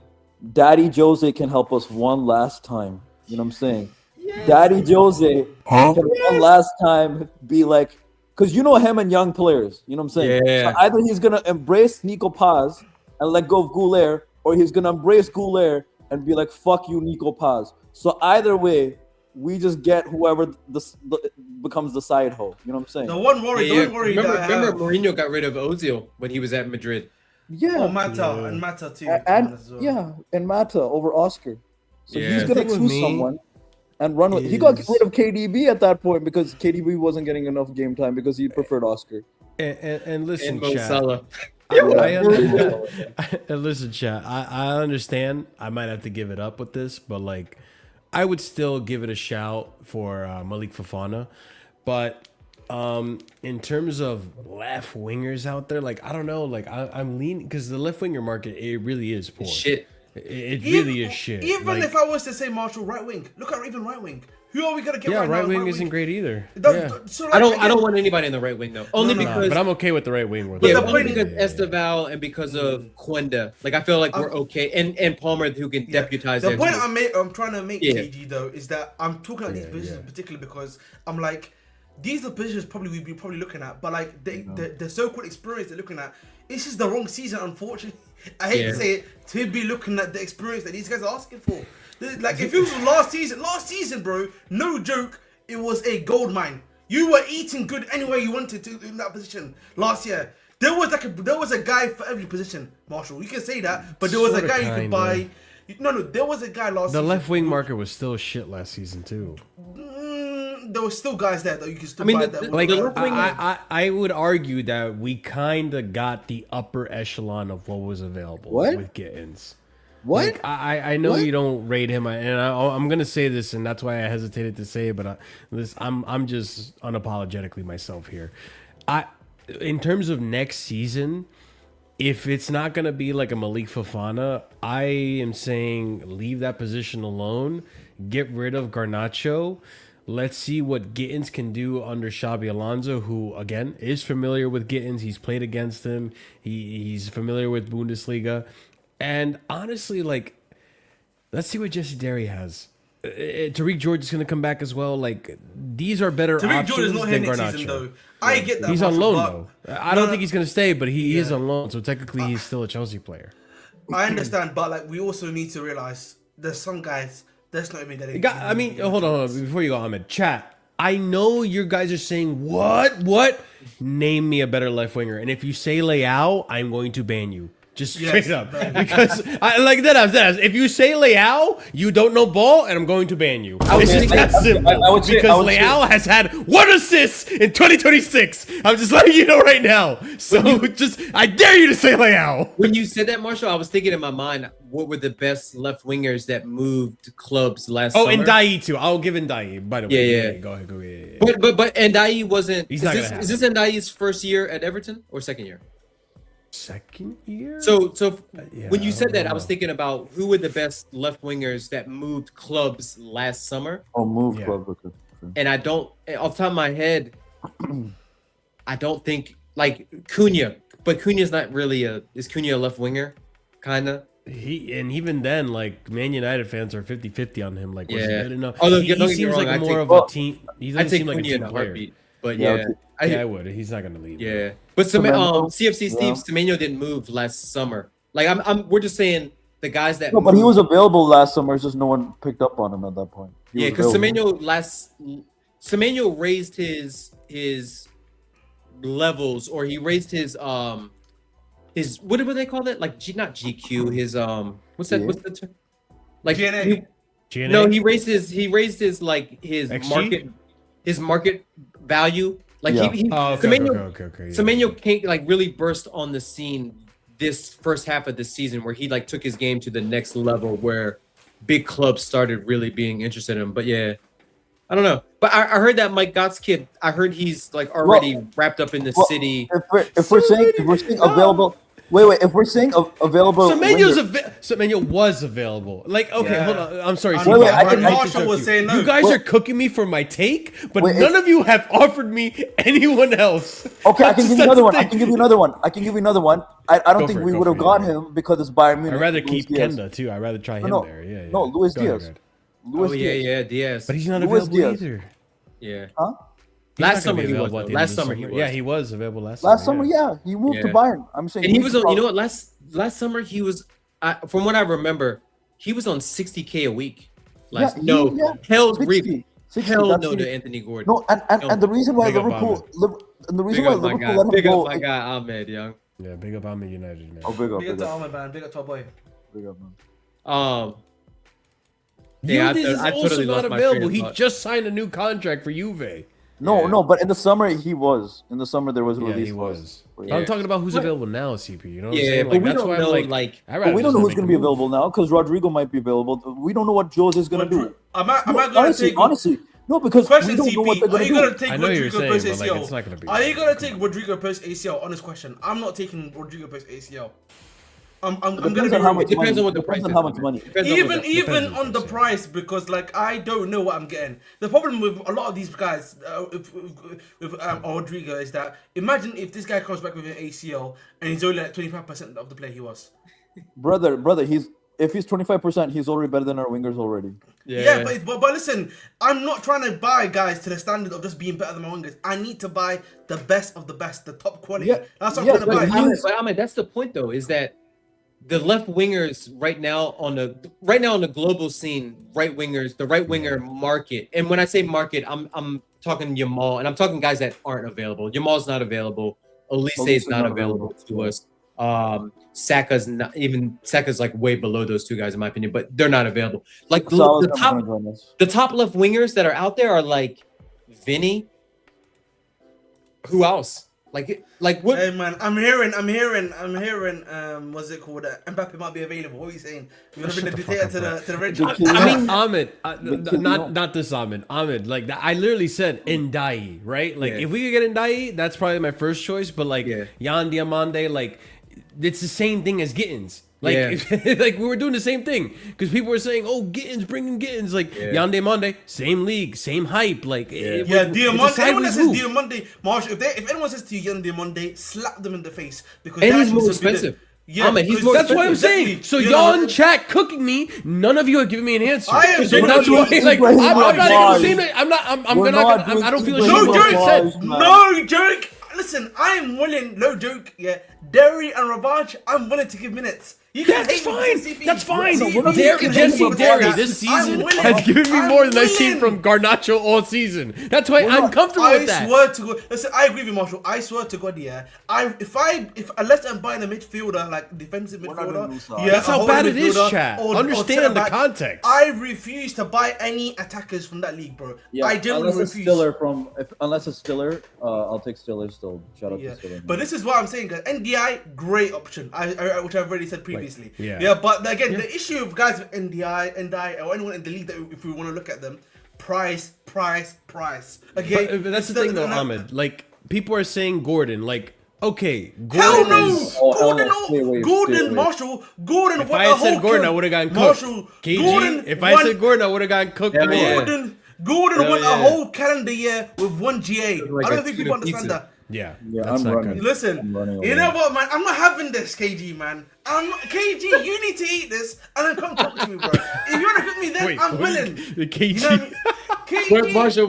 Daddy Jose can help us one last time. You know what I'm saying? Yes. Daddy Jose can one last time be like, because you know him and young players. You know what I'm saying? Yeah. So either he's gonna embrace Nico Paz and let go of Goulet, or he's gonna embrace Goulet and be like, "Fuck you, Nico Paz." So either way, we just get whoever becomes the side hoe. You know what I'm saying? The one worry, don't worry. Remember Mourinho got rid of Ozil when he was at Madrid. Yeah. Oh, Mata too. And Mata over Oscar. So he's gonna choose someone and run with. He got rid of KDB at that point because KDB wasn't getting enough game time because he preferred Oscar. And listen, and chat. Listen, chat. I understand. I might have to give it up with this, but like, I would still give it a shout for Malik Fofana. But in terms of left wingers out there, like I don't know, like I'm leaning because the left winger market it really is poor. Shit. It really is shit. Even like, if I was to say Marshall right wing, look at even right wing. Who are we gonna get? Yeah, right wing now? isn't great either. So like, I don't want anybody in the right wing though. Only because. But I'm okay with the right wing. Only because Esteval and because of Quenda. Like I feel like we're okay, and Palmer who can deputize. The point I'm trying to make, KG though, is that I'm talking about these positions particularly because I'm like, these are positions probably we'd be looking at, but like the so-called experience they're looking at this is the wrong season, unfortunately. I hate to say it, to be looking at the experience that these guys are asking for. Like, if it was last season, bro, no joke, it was a gold mine. You were eating good anywhere you wanted to in that position last year. There was a guy for every position, Marshall. You can say that, but there was a guy you could buy. No, there was a guy last season. The left wing market was still shit last season too. There were still guys there that you could still buy. I would argue that we kind of got the upper echelon of what was available with Gittins. What? Like, I know you don't rate him, and I'm gonna say this, and that's why I hesitated to say it. But I'm just unapologetically myself here. In terms of next season, if it's not gonna be like a Malik Fofana, I am saying leave that position alone. Get rid of Garnacho. Let's see what Gittins can do under Xabi Alonso, who again is familiar with Gittins. He's played against him. He's familiar with Bundesliga. And honestly, like, let's see what Jesse Derry has. Tariq George is going to come back as well. Like, these are better Tariq options George is not than here next Garnacho. season, though. I get that. He's on Marshall, loan, though. I don't think he's going to stay, but he is on loan. So technically, he's still a Chelsea player. I understand, but like, we also need to realize there's some guys that's not even that. I mean, hold on. Before you go, Ahmed, chat. I know you guys are saying, what? Name me a better left winger. And if you say Leao, I'm going to ban you. Just straight up. Because I like that. If you say Leao, you don't know ball, and I'm going to ban you. It's just that simple. Because Leao has had 1 assist in 2026. I'm just letting you know right now. So I dare you to say Leao. When you said that, Marshall, I was thinking in my mind, what were the best left wingers that moved clubs last summer? Oh, Ndai too. I'll give Ndai, by the way. Yeah. Go ahead. But Ndai wasn't. He's is this Ndai's first year at Everton or second year? Second year. So when you said that, I was thinking about who were the best left wingers that moved clubs last summer. Oh, moved clubs. Okay. And I don't, off the top of my head, I don't think like Cunha, but Cunha's not really is Cunha a left winger, kind of. Even then, like, Man United fans are 50-50 on him. Like, was he good enough? Although he seems like more of a team. He doesn't seem like a team player. But I would. He's not gonna leave. Yeah, but CFC Steve Semenyo didn't move last summer. Like we're just saying the guys that. No, but he was available last summer. It's just no one picked up on him at that point. Yeah, because Semenyo raised his levels, or he raised his what do they call that? Like not GQ. His what's that? What's the term? Like GNA. No, he raised his like his XG? market value. Like Semenyo can't like really burst on the scene this first half of the season where he like took his game to the next level where big clubs started really being interested in him. But yeah, I don't know. But I heard that Mike Gott's kid, I heard he's like already wrapped up in the city. If we're saying available. Wait. If we're saying available, Semenyo was available. Like, okay, hold on. I'm sorry. Marshall was saying no. You guys are cooking me for my take, but none of you have offered me anyone else. Okay, I can give you another one. I can give you another one. I don't think we would have got him because it's Bayern Munich. I'd rather keep Kenda too. I'd rather try him there. Yeah. No, Luis Diaz. Diaz. But he's not available either. Yeah. Huh? Last summer he was. Yeah, he was available last summer. Yeah, he moved to Bayern. I'm saying. And he was on. You know what? Last summer he was. From what I remember, he was on 60K a week. Hell no to Anthony Gordon. No, and the reason why Liverpool let him go. Big up my guy Ahmed, young. Yeah, big up Ahmed United, man. Oh, big up to Ahmed, man. Big up to our boy. Big up, man. I totally not available. He just signed a new contract for Juve. No, but in the summer he was. In the summer there was release. He was. I'm talking about who's available now, CP. You know what I'm saying? Like, but we don't know. We don't know who's going to be available now because Rodrigo might be available. We don't know what Jose is going to do. Honestly, no, because we don't know what they're going to do. I know you're saying, but like, it's not going to be. Are you going to take Rodrigo post ACL? Honest question. I'm not taking Rodrigo post ACL. I'm gonna be. It depends on what the price is. How much money? Even on the price, because like I don't know what I'm getting. The problem with a lot of these guys with Rodrigo is that imagine if this guy comes back with an ACL and he's only like 25% of the player he was. Brother, if he's 25%, he's already better than our wingers already. Yeah, but listen, I'm not trying to buy guys to the standard of just being better than my wingers. I need to buy the best of the best, the top quality. Yeah, That's what I'm trying to buy. But Ahmed, that's the point though, is that the left wingers right now on the global scene, the right winger market. And when I say market, I'm talking Yamal, and I'm talking guys that aren't available. Yamal's not available. Olise is not available to us. Saka's like way below those two guys in my opinion, but they're not available. Like the top left wingers that are out there are like Vinny. Who else? Like what? Hey man, I'm hearing. What's it called? Mbappe might be available. What are you saying? You want to bring the dictator to the red? I mean, Ahmed, not this Ahmed. Ahmed, like I literally said Ndiaye, right? Like if we could get Ndiaye, that's probably my first choice. But like Yan Diamande, like it's the same thing as Gittins. Like, like we were doing the same thing because people were saying, "Oh, Gittins, bring in Gittins." Like Yan Diamande, same league, same hype. Like, Diamande. Anyone that says Diamande, Marshall, if anyone says to you Yan Diamande, slap them in the face because he's more expensive. Yeah, he's more that's what I'm saying. So y'all in chat cooking me, none of you have given me an answer. I am so that's why, like, I'm not even saying it. I don't feel ashamed. No joke. Listen, I am willing. No joke. Yeah, Derry and Ravage, I'm willing to give minutes. That's fine. That's fine. Jesse Derry this season has given me more than I've seen from Garnacho all season. That's why I'm comfortable with that. I swear to God. Listen, I agree with you, Marshall. I swear to God, if unless I'm buying a midfielder, like defensive midfielder, that's how bad it is, chat. Understand the context. I refuse to buy any attackers from that league, bro. I genuinely refuse. Unless it's Stiller, I'll take Stiller still. Shout out to Stiller. But this is what I'm saying, guys. NDI, great option. which I've already said previously. But again, the issue of guys with NDI, or anyone in the league that if we want to look at them, price. Okay, but that's the thing though, Ahmed. Like people are saying Gordon, like okay, Gordon Marshall, Gordon. If I had said Gordon, I would have gotten cooked. Marshall, KG. If I said Gordon, I would have gotten cooked. Gordon won a whole calendar year with 1 GA. I don't think people understand that. Yeah, that's not good. Listen, you know what, man? I'm not having this, KG, man. KG, you need to eat this and then come talk to me, bro. If you want to cook me, then I'm willing. The KG. You know what I mean? KG. Marshall,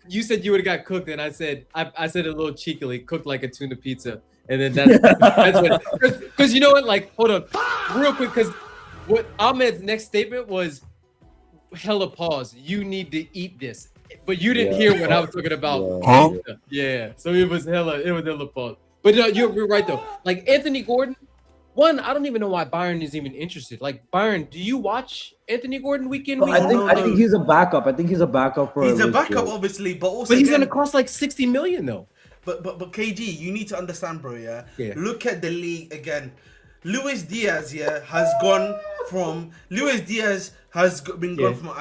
you said you would have got cooked, and I said a little cheekily, cooked like a tuna pizza, and then that's what. Because you know what? Like, hold on, real quick, because what Ahmed's next statement was, hella pause. You need to eat this. But you didn't hear what I was talking about. Yeah. So it was hella pause. But no, you're right though. Like Anthony Gordon, I don't even know why Bayern is even interested. Like Bayern, do you watch Anthony Gordon week in, week out? I think he's a backup. I think he's a backup for. He's a backup, obviously, but also. But he's gonna cost like 60 million though. But KG, you need to understand, bro. Yeah. Look at the league again. Luis Diaz has gone from I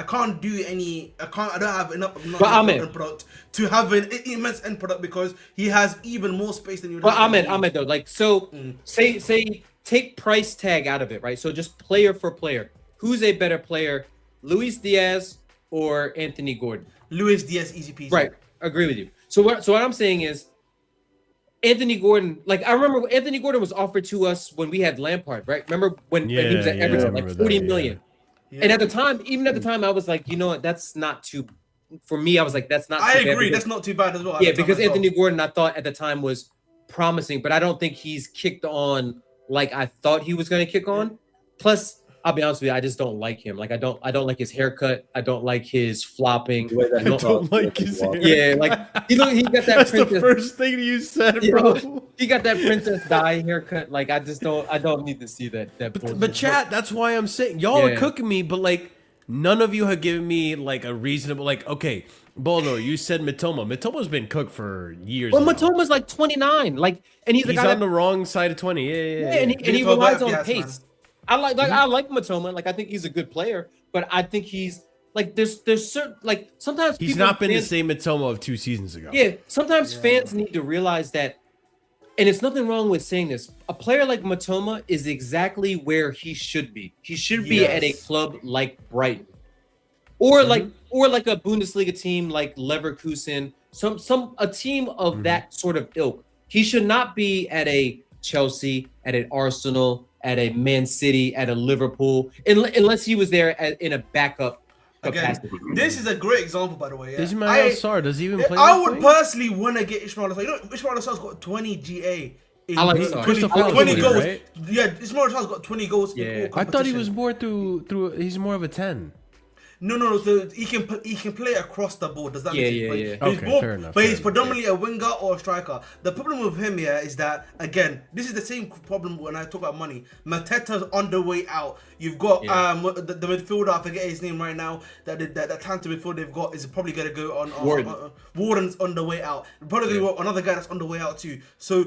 can't do any. I don't have enough end product to have an immense end product because he has even more space than you. But Ahmed though, like so, say take price tag out of it, right? So just player for player, who's a better player, Luis Diaz or Anthony Gordon? Luis Diaz, easy peasy. Right, agree with you. So what I'm saying is, Anthony Gordon, like I remember Anthony Gordon was offered to us when we had Lampard, right? Remember when he was at Everton, like 40 million. And at the time, I was like, you know what, that's not too. For me, I was like, that's not. I agree, that's not too bad as well. Yeah, because Anthony Gordon, I thought at the time was promising, but I don't think he's kicked on like I thought he was going to kick on. Plus, I'll be honest with you, I just don't like him. Like I don't like his haircut. I don't like his flopping. I don't like his hair. Yeah, like he got that. That's the first thing you said, bro. He got that Princess Di haircut. Like I don't need to see that. But chat, that's why I'm saying y'all are cooking me. But like none of you have given me like a reasonable okay. Bolo, you said Mitoma. Mitoma's been cooked for years. Well, Mitoma's like 29. Like, and he's on the wrong side of 20. Yeah. And he relies on pace. Man. I like Mitoma. Like I think he's a good player, but I think he's like there's certain like sometimes he's not been the same Mitoma of 2 seasons ago. Yeah, sometimes fans need to realize that, and it's nothing wrong with saying this. A player like Mitoma is exactly where he should be. He should be at a club like Brighton, or like a Bundesliga team like Leverkusen, a team of that sort of ilk. He should not be at a Chelsea, at an Arsenal, at a Man City, at a Liverpool, unless he was there in a backup capacity. Again, this is a great example, by the way. Yeah. Ismail Sarr, does he even play? I would personally want to get Ismail Sarr. You know, Ismail Sarr's got 20 GA. I like Sarr. 20 goals. Right? Yeah, Ismail Sarr's got 20 goals in all competition. I thought he was more through. He's more of a 10. No. So he can play across the board. Does that make sense? Yeah. He's Okay, fair enough. But he's predominantly a winger or a striker. The problem with him here is that, again, this is the same problem when I talk about money. Mateta's on the way out. You've got the midfielder, I forget his name right now. That talented midfielder they've got is probably going to go on. Warden's on the way out. Probably going to go another guy that's on the way out too. So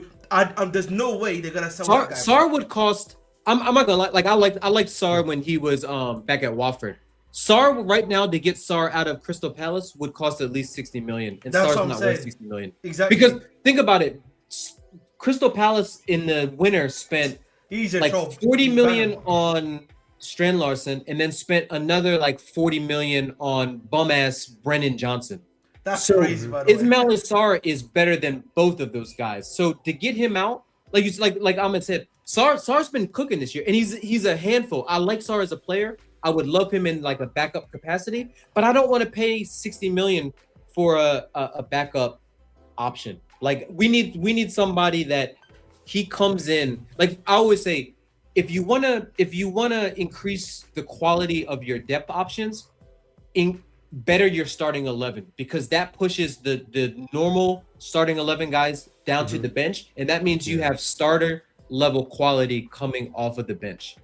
there's no way they're going to sell that guy. Sarr would cost. I'm not gonna lie. Like I liked Sarr when he was back at Watford. Sarr right now, to get Sarr out of Crystal Palace would cost at least 60 million, and That's Sarr's what I'm not saying. worth 60 million. Exactly. Because think about it, Crystal Palace in the winter spent like 40 million on Strand Larson, and then spent another like 40 million on bum ass Brennan Johnson. That's crazy. By the way, Ismail Sarr is better than both of those guys. So to get him out, like Ahmed said, Sarr's been cooking this year, and he's a handful. I like Sarr as a player. I would love him in like a backup capacity, but I don't want to pay 60 million for a backup option. Like we need somebody that he comes in. Like I always say, if you wanna increase the quality of your depth options, better your starting 11, because that pushes the normal starting 11 guys down to the bench, and that means you have starter level quality coming off of the bench.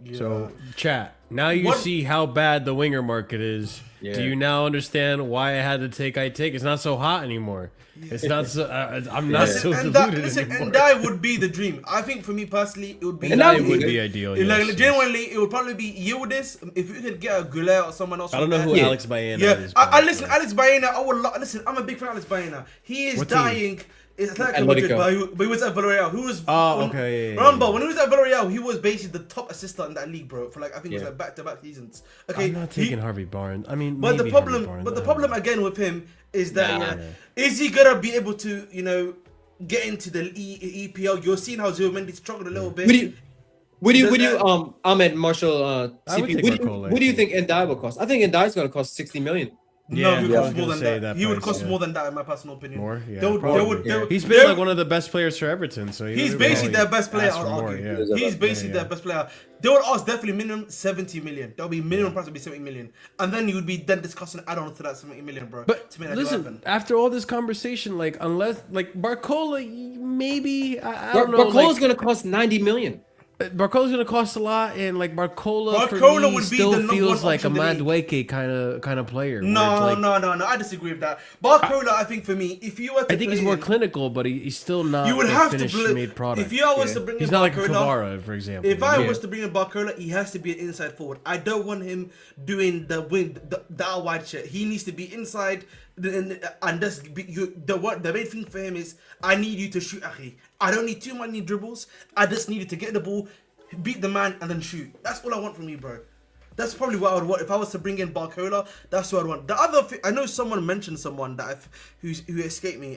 Yeah. So, chat. Now you see how bad the winger market is. Yeah. Do you now understand why I had to take? It's not so hot anymore. It's not so. I'm not so deluded anymore. And that would be the dream. I think for me personally, it would be. And that would be ideal. Like genuinely, it would probably be Yildiz if you could get a Goulet or someone else. I don't know who Alex Baena is. I listen, Alex Baena. Listen, I'm a big fan of Alex Baena. He is dying. It's Atletico Madrid, but he was at Villarreal. Who was? Remember when he was at Villarreal, he was basically the top assistant in that league, bro. For like I think it was like back-to-back seasons. Okay, I'm not taking Harvey Barnes. I mean, but the problem again with him is that is he gonna be able to get into the EPL? You're seeing how Zubimendi struggled a little bit. Would you Ahmed Marshall CP? What do you think Ndiaye will cost? I think Ndiaye's gonna cost 60 million. No, he would cost more than that. He would cost more than that, in my personal opinion. More, He's been like one of the best players for Everton, so he's basically their best player. He's basically their best player. They would ask definitely minimum 70 million. There'll be minimum price would be 70 million, and then you would be then discussing add-on to that 70 million, bro. But to make that listen, after all this conversation, like unless like Barcola, maybe I don't know. Barcola's gonna cost 90 million. Barcola's gonna cost a lot, and like Barcola for me would still feels like a Madueke kind of player. No, I disagree with that. Barcola, I think for me, if you were to I think he's more clinical, but he's still not. You would have to made product. If you was to bring in he's not like Barcola, Kvara, for example. If I was to bring in Barcola, he has to be an inside forward. I don't want him doing the out wide shit. He needs to be inside. And just the main thing for him is I need you to shoot, Akhi. I don't need too many dribbles. I just needed to get the ball, beat the man, and then shoot. That's all I want from you, bro. That's probably what I would want if I was to bring in Barcola. That's what I'd want. The other thing, I know someone mentioned someone that who escaped me.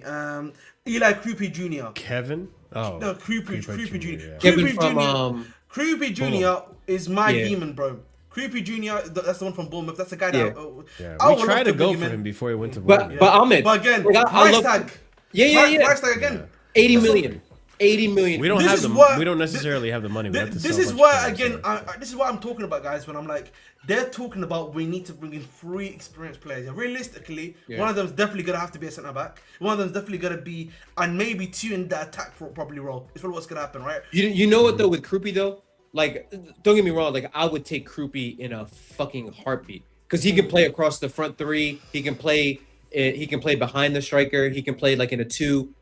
Eli Krupi Jr. Kevin? Oh, no, Krupi Jr. Yeah. Kevin from Krupi Jr. is my demon, bro. Creepy Jr., that's the one from Bournemouth. That's the guy that... we tried to go for him before he went to Bournemouth. But Ahmed... But again, price tag. Price tag again. 80 million. 80 million. We don't have them. We don't necessarily have the money. This is why, again, this is what I'm talking about, guys, when I'm like, they're talking about we need to bring in 3 experienced players. Realistically, one of them is definitely going to have to be a centre-back. One of them is definitely going to be, and maybe 2 in the attack probably role. It's probably what's going to happen, right? You know what, though, with Krupi, though? Like, don't get me wrong. Like, I would take Krupi in a fucking heartbeat because he can play across the front 3. He can play behind the striker. He can play like in a 2.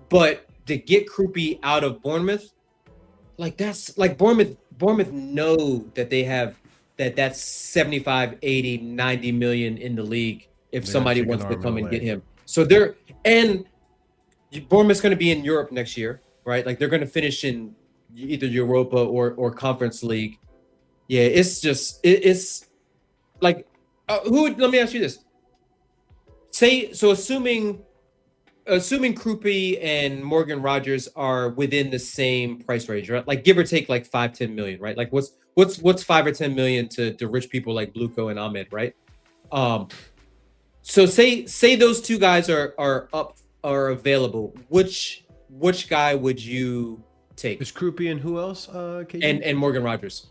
But to get Krupi out of Bournemouth, like that's like Bournemouth know that they have that's 75, 80, 90 million in the league if somebody wants to come and get him. So Bournemouth's going to be in Europe next year, right? Like they're going to finish in either Europa or Conference League. Yeah, it's just it's like let me ask you this. Assuming assuming Krupi and Morgan Rogers are within the same price range, right? Like give or take like 5-10 million, right? Like what's 5 or 10 million to rich people like Bluko and Ahmed, right? So say those two guys are available. Which guy would you take? Is Krupi and who else? KG? And Morgan Rogers.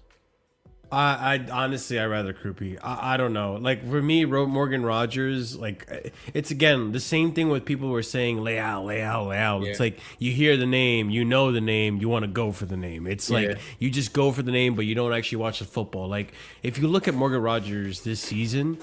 I honestly, I'd rather Krupi. I don't know. Like for me, Morgan Rogers, like it's again the same thing with people who are saying Leao. Yeah. It's like you hear the name, you know the name, you want to go for the name. It's like you just go for the name, but you don't actually watch the football. Like if you look at Morgan Rogers this season,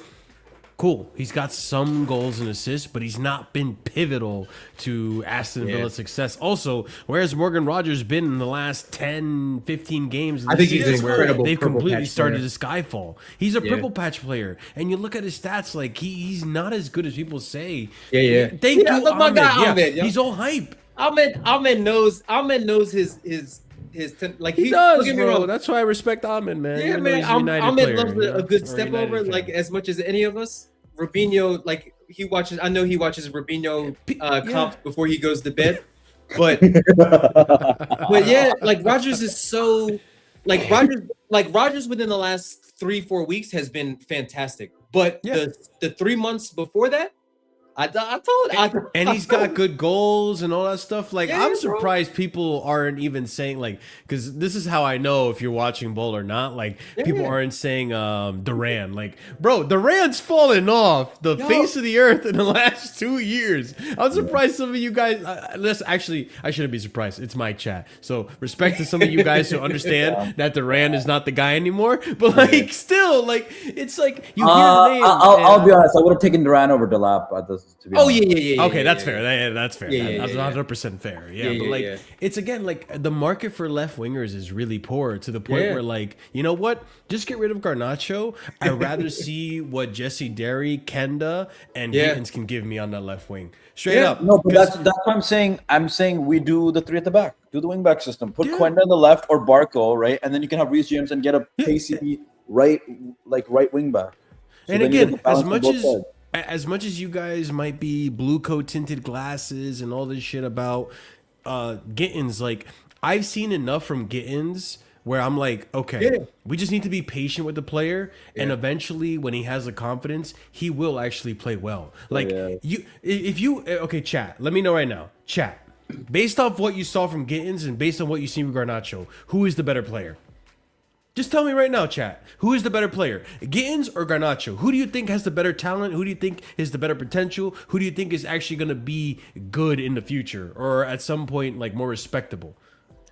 cool. He's got some goals and assists, but he's not been pivotal to Aston Villa's success. Also, whereas Morgan Rogers been in the last 10, 15 games, I think he's an where incredible they've purple completely patch started player. to skyfall. He's a purple patch player, and you look at his stats, like he's not as good as people say. Thank you, my Ahmed. guy, Yeah, Ahmed, yo. he's all hype. Ahmed knows his like He does, don't get me bro. wrong. That's why I respect Ahmed, man. Yeah, Even though man. he's a United Ahmed player, loves you know, a good or step United over, fan. like as much as any of us. Rubinho, like he watches. I know he watches Rubinho comps before he goes to bed. But yeah, like Rogers is so like Rogers within the last 3-4 weeks has been fantastic. But the 3 months before that, and he's got good goals and all that stuff. Like Yeah, I'm bro. surprised people aren't even saying like, because this is how I know if you're watching ball or not. Like people aren't saying Duran. Like bro, Duran's fallen off the face of the earth in the last 2 years. I'm surprised some of you guys. Actually, I shouldn't be surprised. It's my chat, so respect to some of you guys who understand that Duran is not the guy anymore. But like still, like it's like you hear the name. I'll be honest. I would have taken Duran over Delap at this. To be honest. Okay, that's fair. That's fair. That's 100% fair. But like, it's again like the market for left wingers is really poor to the point where like, you know what? Just get rid of Garnacho. I'd rather see what Jesse Derry, Kenda, and Gittins can give me on that left wing. Straight up. No, but that's what I'm saying. I'm saying we do the three at the back. Do the wing back system. Put Quenda on the left or Barco, right? And then you can have Reece James and get a pacey right wing back. So and then you again, get the balance on both sides. as much as you guys might be blue coat tinted glasses and all this shit about Gittins, like I've seen enough from Gittins where I'm like, okay, we just need to be patient with the player, and eventually, when he has the confidence, he will actually play well. Like chat, let me know right now, chat. Based off what you saw from Gittins and based on what you see from Garnacho, who is the better player? Just tell me right now, chat. Who is the better player, Gittins or Garnacho? Who do you think has the better talent? Who do you think is the better potential? Who do you think is actually going to be good in the future or at some point like more respectable?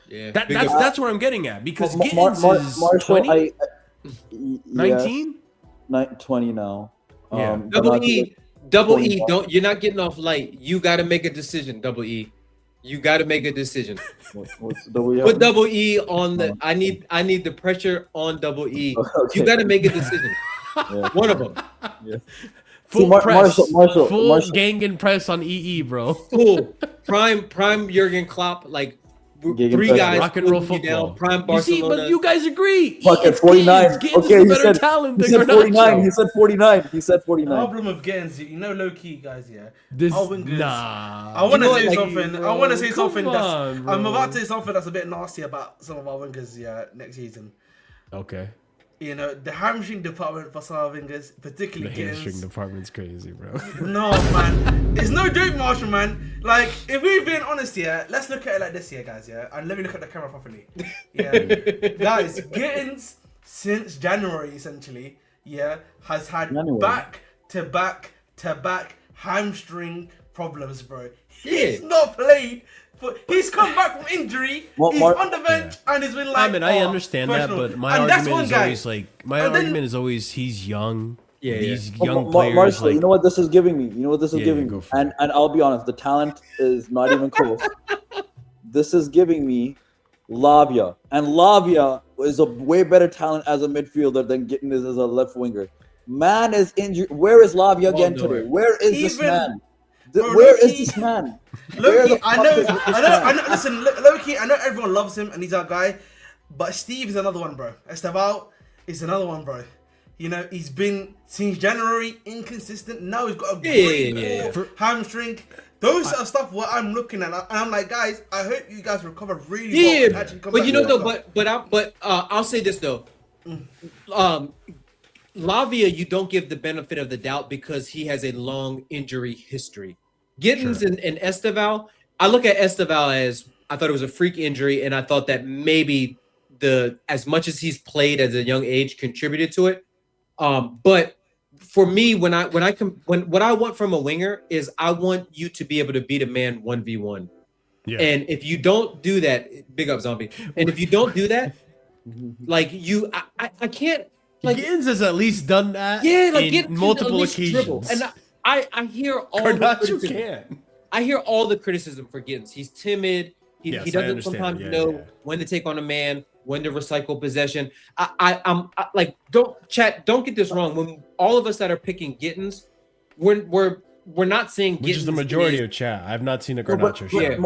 Yeah, that's what I'm getting at, because Gittins is 20, 19, 20 now. Yeah. Double E. You're not getting off light. You got to make a decision. Double E. You got to make a decision. What's double E? Put Double E on the. I need the pressure on Double E. Okay. You got to make a decision. One of them. Yeah. Full press, Marshall. Gangan press on EE, bro. Full prime Jurgen Klopp, like three guys rock and roll football. football. Down, prime You see, Barcelona. but you guys agree. Fuck It's at 49. Gittins. Okay, is the better talent than he said 49. Garnacho. He said 49. He said The 49. problem with Gittins, you know, low key guys, This our wingers. nah. I want to You know say what, something. bro, I want to say come something on, that's. bro. I'm about to say something that's a bit nasty about some of our wingers. Next season. Okay. You know, the hamstring department for some of our wingers, The particularly hamstring Gittins. department's crazy, bro. No, man. It's no joke, Marshall, man. Like, if we're being honest here, let's look at it like this here, guys, and let me look at the camera properly. Guys, Gittins, since January, essentially, has had back-to-back hamstring problems, bro. He's not played. He's come back from injury. He's on the bench and he's been like. I mean, I understand that, but my argument is always he's young. These young players. Marshall, like, you know what this is giving me? You know what this is giving go me? for it. And I'll be honest, the talent is not even close. This is giving me Lavia. And Lavia is a way better talent as a midfielder than Gittins is as a left winger. Man is injured. Where is Lavia again today? Where is this man? Where is this man? Loki, I know. Listen, Loki, I know everyone loves him and he's our guy, but Steve is another one, bro. Esteval is another one, bro. You know, he's been since January inconsistent. Now he's got a great hamstring. Those are stuff what I'm looking at, and I'm like, guys, I hope you guys recover really well. Yeah, And actually come but back you know stronger. though, but I'll say this though, Lavia, you don't give the benefit of the doubt because he has a long injury history. Giddens and Esteval, I look at Esteval as I thought it was a freak injury, and I thought that maybe as much as he's played at a young age contributed to it. But for me, what I want from a winger is I want you to be able to beat a man 1v1. Yeah. And if you don't do that, big up zombie. And if you don't do that, like I can't. Like Giddens has at least done that. Yeah, like in multiple occasions. Dribble. And I hear all Garnacho the criticism. can. I hear all the criticism for Giddens. He's timid. He Yes, I doesn't understand. sometimes Yeah, know yeah. when to take on a man, when to recycle possession. I'm like, don't get this wrong. When all of us that are picking Giddens, we're not saying Giddens Which is the majority of chat. I've not seen a Garnacho shot yet.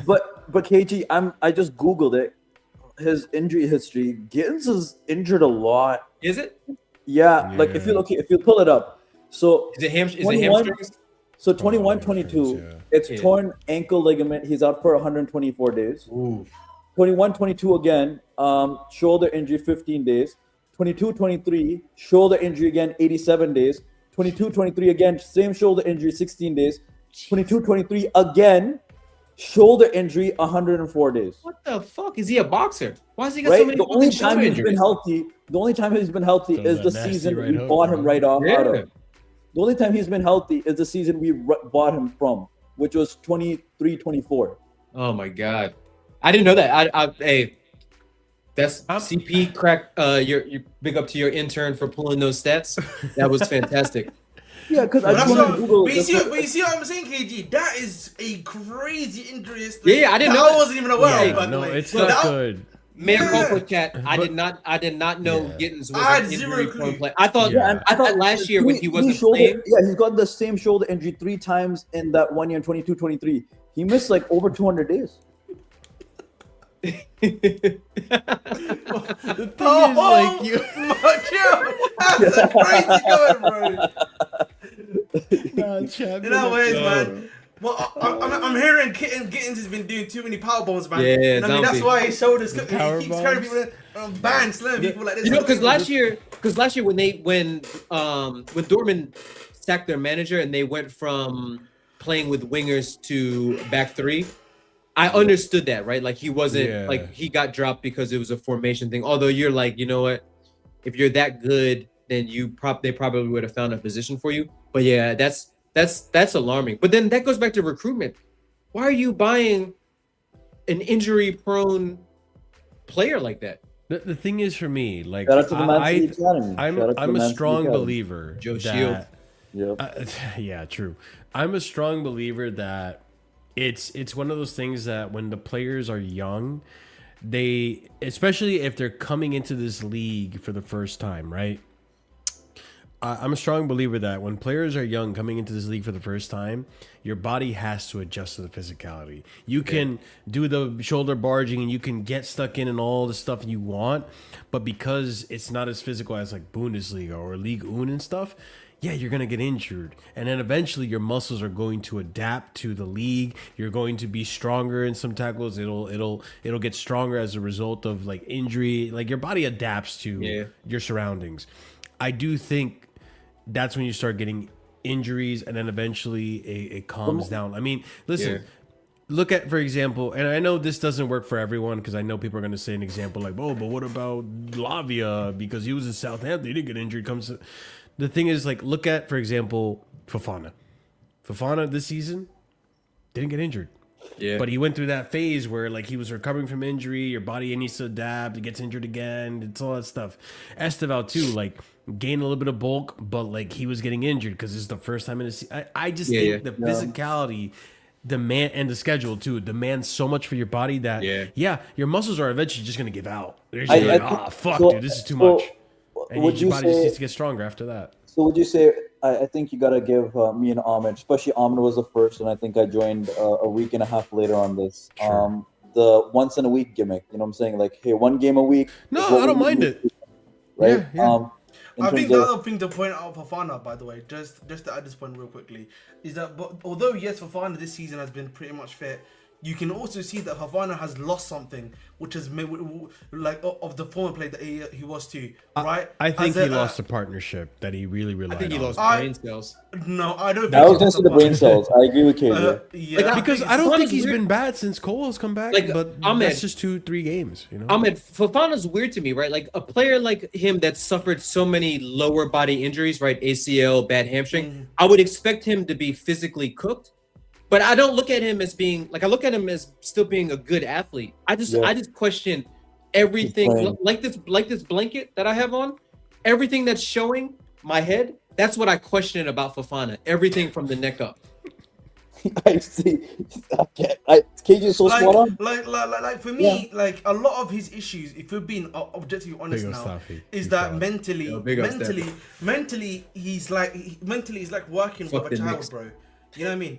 But KG, I just googled it. His injury history. Giddens is injured a lot. Is it? Yeah, like if you pull it up. So is it hamstrings? So 21-22, it's torn ankle ligament. He's out for 124 days. 21-22 again, shoulder injury 15 days. 22-23, shoulder injury again 87 days. 22-23 again, same shoulder injury 16 days. 22-23 again, shoulder injury 104 days. What the fuck? Is he a boxer? Why has he got so many The only shoulder time he's injuries? been healthy, is the season we hook, bought him right off out of. Yeah. The only time he's been healthy is the season we bought him from, which was 23-24. Oh my god, I didn't know that. Hey, that's CP crack. Your big up to your intern for pulling those stats. That was fantastic. Yeah, because I That's just wanted what, to Google. but you see what I'm saying, KG? That is a crazy injury history. Yeah, I didn't that know I wasn't even aware of. By the No, way. it's So not that- good. Man, Yeah. culprit chat. I did not know Giddens was I had an zero injury clue. prone player. I thought Yeah. I thought last year when he wasn't shoulder, playing. yeah, he's got the same shoulder injury 3 times in that 1 year, 22-23. He missed like over 200 days. The thing Oh, is, like, you. That's a crazy going, bro. In that ways, man. Well, I'm hearing Giddens has been doing too many power bombs, man. Yeah, and I mean, that's zombie. why his shoulders he power keeps carrying bombs? people bang, slam people like this. You know, because last year when Dortmund sacked their manager and they went from playing with wingers to back three, I understood that, right? Like he wasn't like he got dropped because it was a formation thing. Although you're like, you know what? If you're that good, then they probably would have found a position for you. But yeah, that's alarming. But then that goes back to recruitment. Why are you buying an injury-prone player like that? The thing is, for me, like, Shout out to the Man City Academy. I'm Shout out to a the Man City strong Academy. believer. Joe that, Yep. yeah, true. I'm a strong believer that it's one of those things that when the players are young, they, especially if they're coming into this league for the first time, right? I'm a strong believer that when players are young coming into this league for the first time, your body has to adjust to the physicality. You can do the shoulder barging and you can get stuck in and all the stuff you want, but because it's not as physical as like Bundesliga or Ligue 1 and stuff, yeah, you're going to get injured. And then eventually your muscles are going to adapt to the league. You're going to be stronger in some tackles. It'll get stronger as a result of like injury. Like your body adapts to your surroundings. I do think that's when you start getting injuries, and then eventually it calms down. I mean, listen, look at, for example, and I know this doesn't work for everyone because I know people are going to say an example like, oh, but what about Lavia? Because he was in Southampton, he didn't get injured. The thing is, like, look at, for example, Fofana. Fofana this season didn't get injured. Yeah. But he went through that phase where like he was recovering from injury, your body needs to adapt, it gets injured again, it's all that stuff. Esteval too, like gained a little bit of bulk, but like he was getting injured because this is the first time in his I just think the physicality demand and the schedule too demands so much for your body that your muscles are eventually just gonna give out. They're just like, fuck, dude, this is too much. And your body just needs to get stronger after that. So would you say, I think you got to give me and Ahmed, especially Ahmed was the first, and I think I joined a week and a half later on this. Sure. The once in a week gimmick, you know what I'm saying? Like, hey, 1 game a week. No, I don't mind it. Right? Yeah. I think the other thing to point out for Fofana, by the way, just to add this point real quickly, is that although yes, Fofana this season has been pretty much fit, you can also see that Fofana has lost something, which is like of the former player that he was to, right? I think he lost a partnership that he really relied on. I think he lost brain cells. No, I don't. I was gonna say the brain cells. I agree with KJ. Yeah, because I don't think he's been bad since Cole has come back. Like, but that's just 2-3 games, you know. Fofana's weird to me, right? Like a player like him that suffered so many lower body injuries, right? ACL, bad hamstring. I would expect him to be physically cooked. But I don't look at him as being like I look at him as still being a good athlete. I just question everything like this blanket that I have on, everything that's showing my head. That's what I question about Fofana. Everything from the neck up. I see. KJ is so spot on. Like for me, like a lot of his issues, if we're being objectively honest now, is that mentally he's like working with a child, bro. You know what I mean?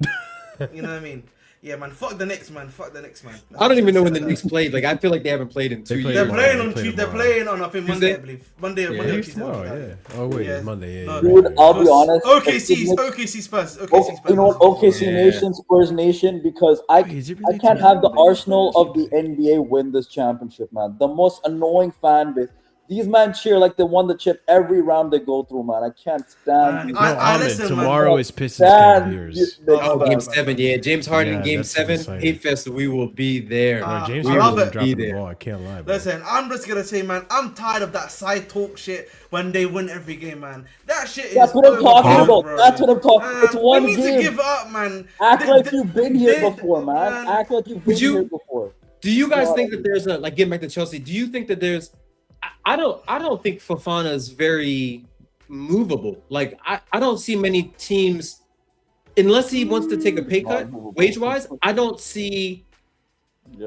You know what I mean? Yeah, man. Fuck the Knicks, man. Fuck the Knicks, man. I don't even know when the Knicks played. Like, I feel like they haven't played in 2 years. They're playing on Tuesday. They're playing on I think Monday, I believe. Monday or Tuesday. Tomorrow, yeah. Oh wait, it's Monday. Yeah. Dude, I'll be honest. OKC Spurs. You know what? OKC Nation, Spurs Nation, because I can't have the Arsenal of the NBA win this championship, man. The most annoying fan base. These men cheer like they won the chip every round they go through, man. I can't stand. Tomorrow is Pistons Cavaliers. Game 7, yeah. James Harden, Game 7, Hate Fest. We will be there. James Harden will drop the ball. I can't lie. Bro. Listen, I'm just gonna say, man, I'm tired of that side talk shit when they win every game, man. That shit is. That's what I'm talking about. That's what I'm talking. It's one game. We need to give up, man. Act like you've been here before, man. Act like you've been here before. Do you guys think that there's a getting back to Chelsea? Do you think that there's I don't think Fofana is very movable. Like I don't see many teams, unless he wants to take a pay cut wage wise. I don't see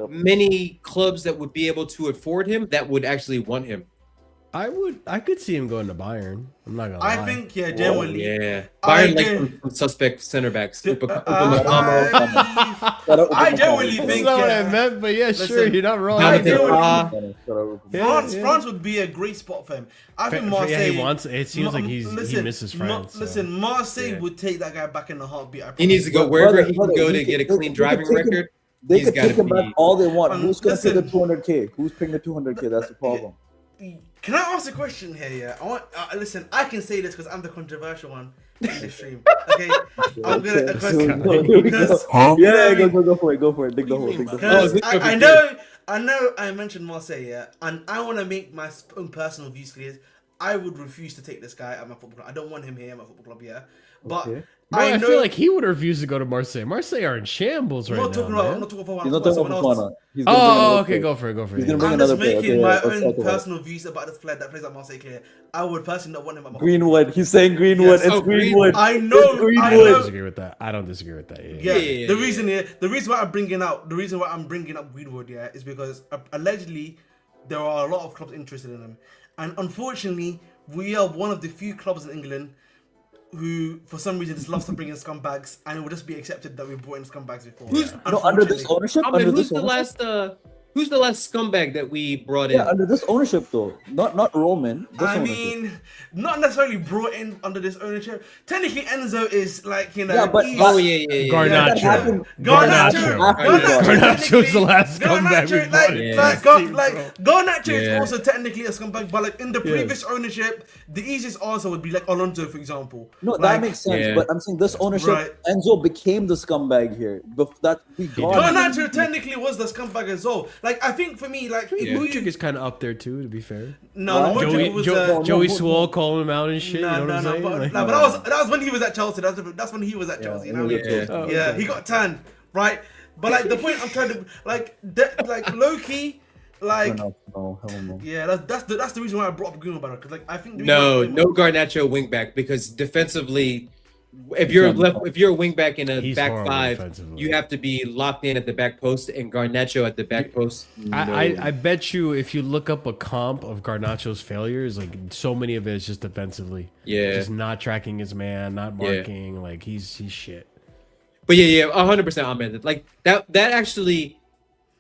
many clubs that would be able to afford him that would actually want him. I could see him going to Bayern. I'm not gonna lie. I think genuinely. Bayern like some suspect center backs. I genuinely think. That's not what I meant, but sure, you're not wrong. France would be a great spot for him. I think Marseille. It seems like he misses France. Listen, Marseille would take that guy back in a heartbeat. He needs to go wherever he can go to get a clean driving record. They can take him back all they want. Who's going to pay the 200K? Who's paying the 200K? That's the problem. Can I ask a question here? Yeah, I want. Listen, I can say this because I'm the controversial one in the stream. Okay, I'm gonna because go for it. Go for it. Dig the hole. I know. I mentioned Marseille, and I want to make my own personal views clear. I would refuse to take this guy at my football club. I don't want him here at my football club. But I feel like he would refuse to go to Marseille. Marseille are in shambles right now. I'm not talking about He's not talking about Fofana. Okay, go for it. He's gonna bring another player. I'm just making my own personal views about this player that plays at Marseille clear. I would personally not want him at my Greenwood. He's saying Greenwood. It's Greenwood. I know. Greenwood. I don't disagree with that. The reason why I'm bringing up Greenwood, is because allegedly there are a lot of clubs interested in him, and unfortunately, we are one of the few clubs in England who, for some reason, just loves to bring in scumbags, and it will just be accepted that we brought in scumbags before. Under this ownership? Who's the last scumbag that we brought in? Yeah, under this ownership though, not Roman. Not necessarily brought in under this ownership. Technically, Enzo is like Garnacho. Garnacho's the last scumbag we brought in. Garnacho is also technically a scumbag, but like in the previous ownership, the easiest answer would be like Alonso, for example. No, that makes sense. But I'm saying this ownership, Enzo became the scumbag here. Garnacho technically was the scumbag as well. Like I think for me, like Mudryk is kind of up there too. To be fair, Joey Swole calling him out and shit. But that was when he was at Chelsea. That's when he was at Chelsea. He got tanned, right? But like the point I'm trying to like low key. That's the reason why I brought up Greenwood, because like I think no Garnacho wingback, because defensively, if you're a wingback in a back five, you have to be locked in at the back post, and Garnacho at the back post. I bet you if you look up a comp of Garnacho's failures, like so many of it is just defensively. Just not tracking his man, not marking. Like he's shit. But 100% Ahmed. Like that actually.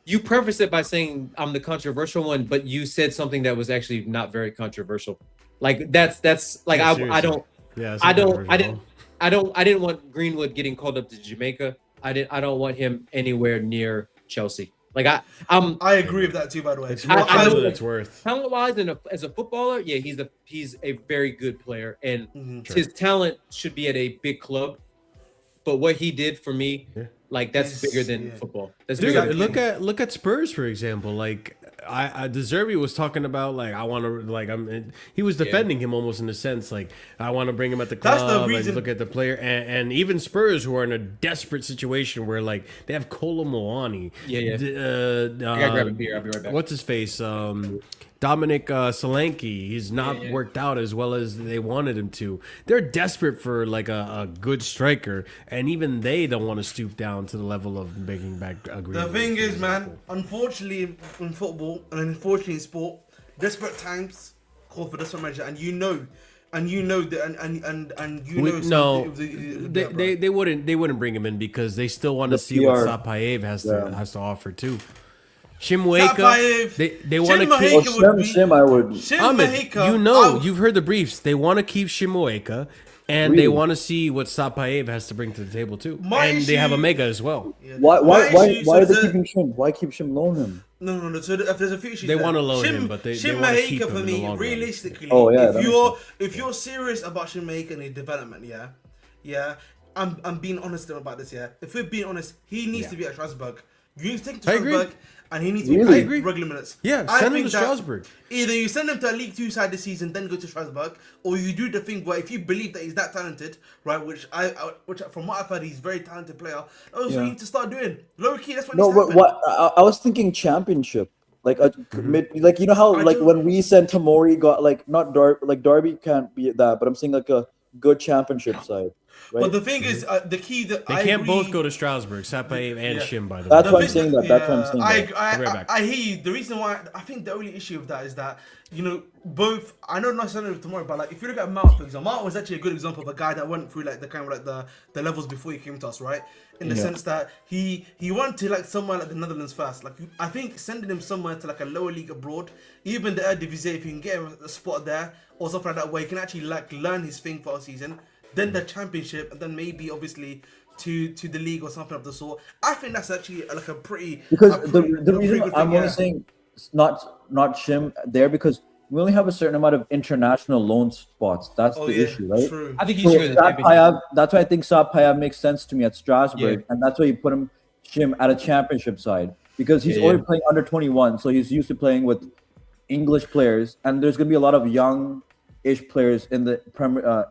You prefaced it by saying I'm the controversial one, but you said something that was actually not very controversial. Like that's like Yeah, I seriously. don't Yeah, it's I not don't I controversial. didn't want Greenwood getting called up to Jamaica. I don't want him anywhere near Chelsea. Like I agree with that too. By the way, It's I- more I trouble know- than it's worth. talent wise and as a footballer, yeah, he's a very good player, and Mhm. his talent should be at a big club. But what he did for me, Yeah. like that's Yes, bigger than yeah. football. That's Dude, bigger. look at Spurs for example. Like I De Zerbi was talking about like I want to like he was defending him almost in a sense like I want to bring him at the That's club the reason- and look at the player and even Spurs who are in a desperate situation where like they have Kolo Muani. Yeah. I gotta grab a beer. I'll be right back. What's his face? Dominic Solanke. He's not Yeah. worked out as well as they wanted him to. They're desperate for like a good striker, and even they don't want to stoop down to the level of making back agreements. The thing is, man, unfortunately in football and unfortunately in sport, desperate times call for desperate measure, and you know that, and you know. No, the they wouldn't bring him in because they still want to The see what PR. Sapaev has Yeah. to offer too. Shimweka, Sapaev, they want to Shim keep. Maheka would be- Shim, I would. Shim Ahmed, Maheka, you know, I would- you've heard the briefs. They want to keep Shimoeka, and they Really? want to see what Sapaev has to bring to the table too. My And they have issue- Omega as well. Why My issue- why are so they the- keeping Shim? Why keep Shim loan him? No. So there's a few issues. They there. wanna loan Shim- him, but they Shim wanna Maheka keep him for in the me, long run. realistically, Oh, yeah, that if you're serious about Shim Maheka and his development, yeah. I'm being honest about this, yeah. If we're being honest, he needs to be at Strasbourg. You need to take him to I agree. Strasbourg, and he needs to be Really? I paid agree. regular minutes. Yeah, I send him think to that Strasbourg. Either you send him to a League 2 side this season, then go to Strasbourg, or you do the thing where if you believe that he's that talented, right, which from what I've heard, he's a very talented player. That's what you need to start doing. Low key, that's what No, needs to but happen. what I was thinking championship. Like a mid, like you know how I like do- when we sent Tamori got like not Derby can't be that, but I'm saying like a good championship side. Right? But the thing is, the key that They I can't agree, both go to Strasbourg, Sapaev and Shim, by the That's way. why I'm saying that. That's why I'm saying that. I'll be right back. I hear you. The reason why I think the only issue with that is that both. I know not necessarily tomorrow, but like if you look at Mount, for example, Mount was actually a good example of a guy that went through like the kind of like the levels before he came to us, right? In the sense that he went to like somewhere like the Netherlands first. Like I think sending him somewhere to like a lower league abroad, even the Eredivisie, if you can get him a spot there or something like that, where he can actually like learn his thing for a season, then the championship, and then maybe obviously to the league or something of the sort. I think that's actually like a pretty Because a pretty- the a pretty reason good I'm thing, only saying not Shim there because we only have a certain amount of international loan spots. That's the issue, right? True. I think he So should go to the championship. that's why I think Sapaev makes sense to me at Strasbourg, Yeah. and that's why you put him Shim at a championship side because he's Yeah, already yeah. playing under 21, so he's used to playing with English players, and there's gonna be a lot of young-ish players in the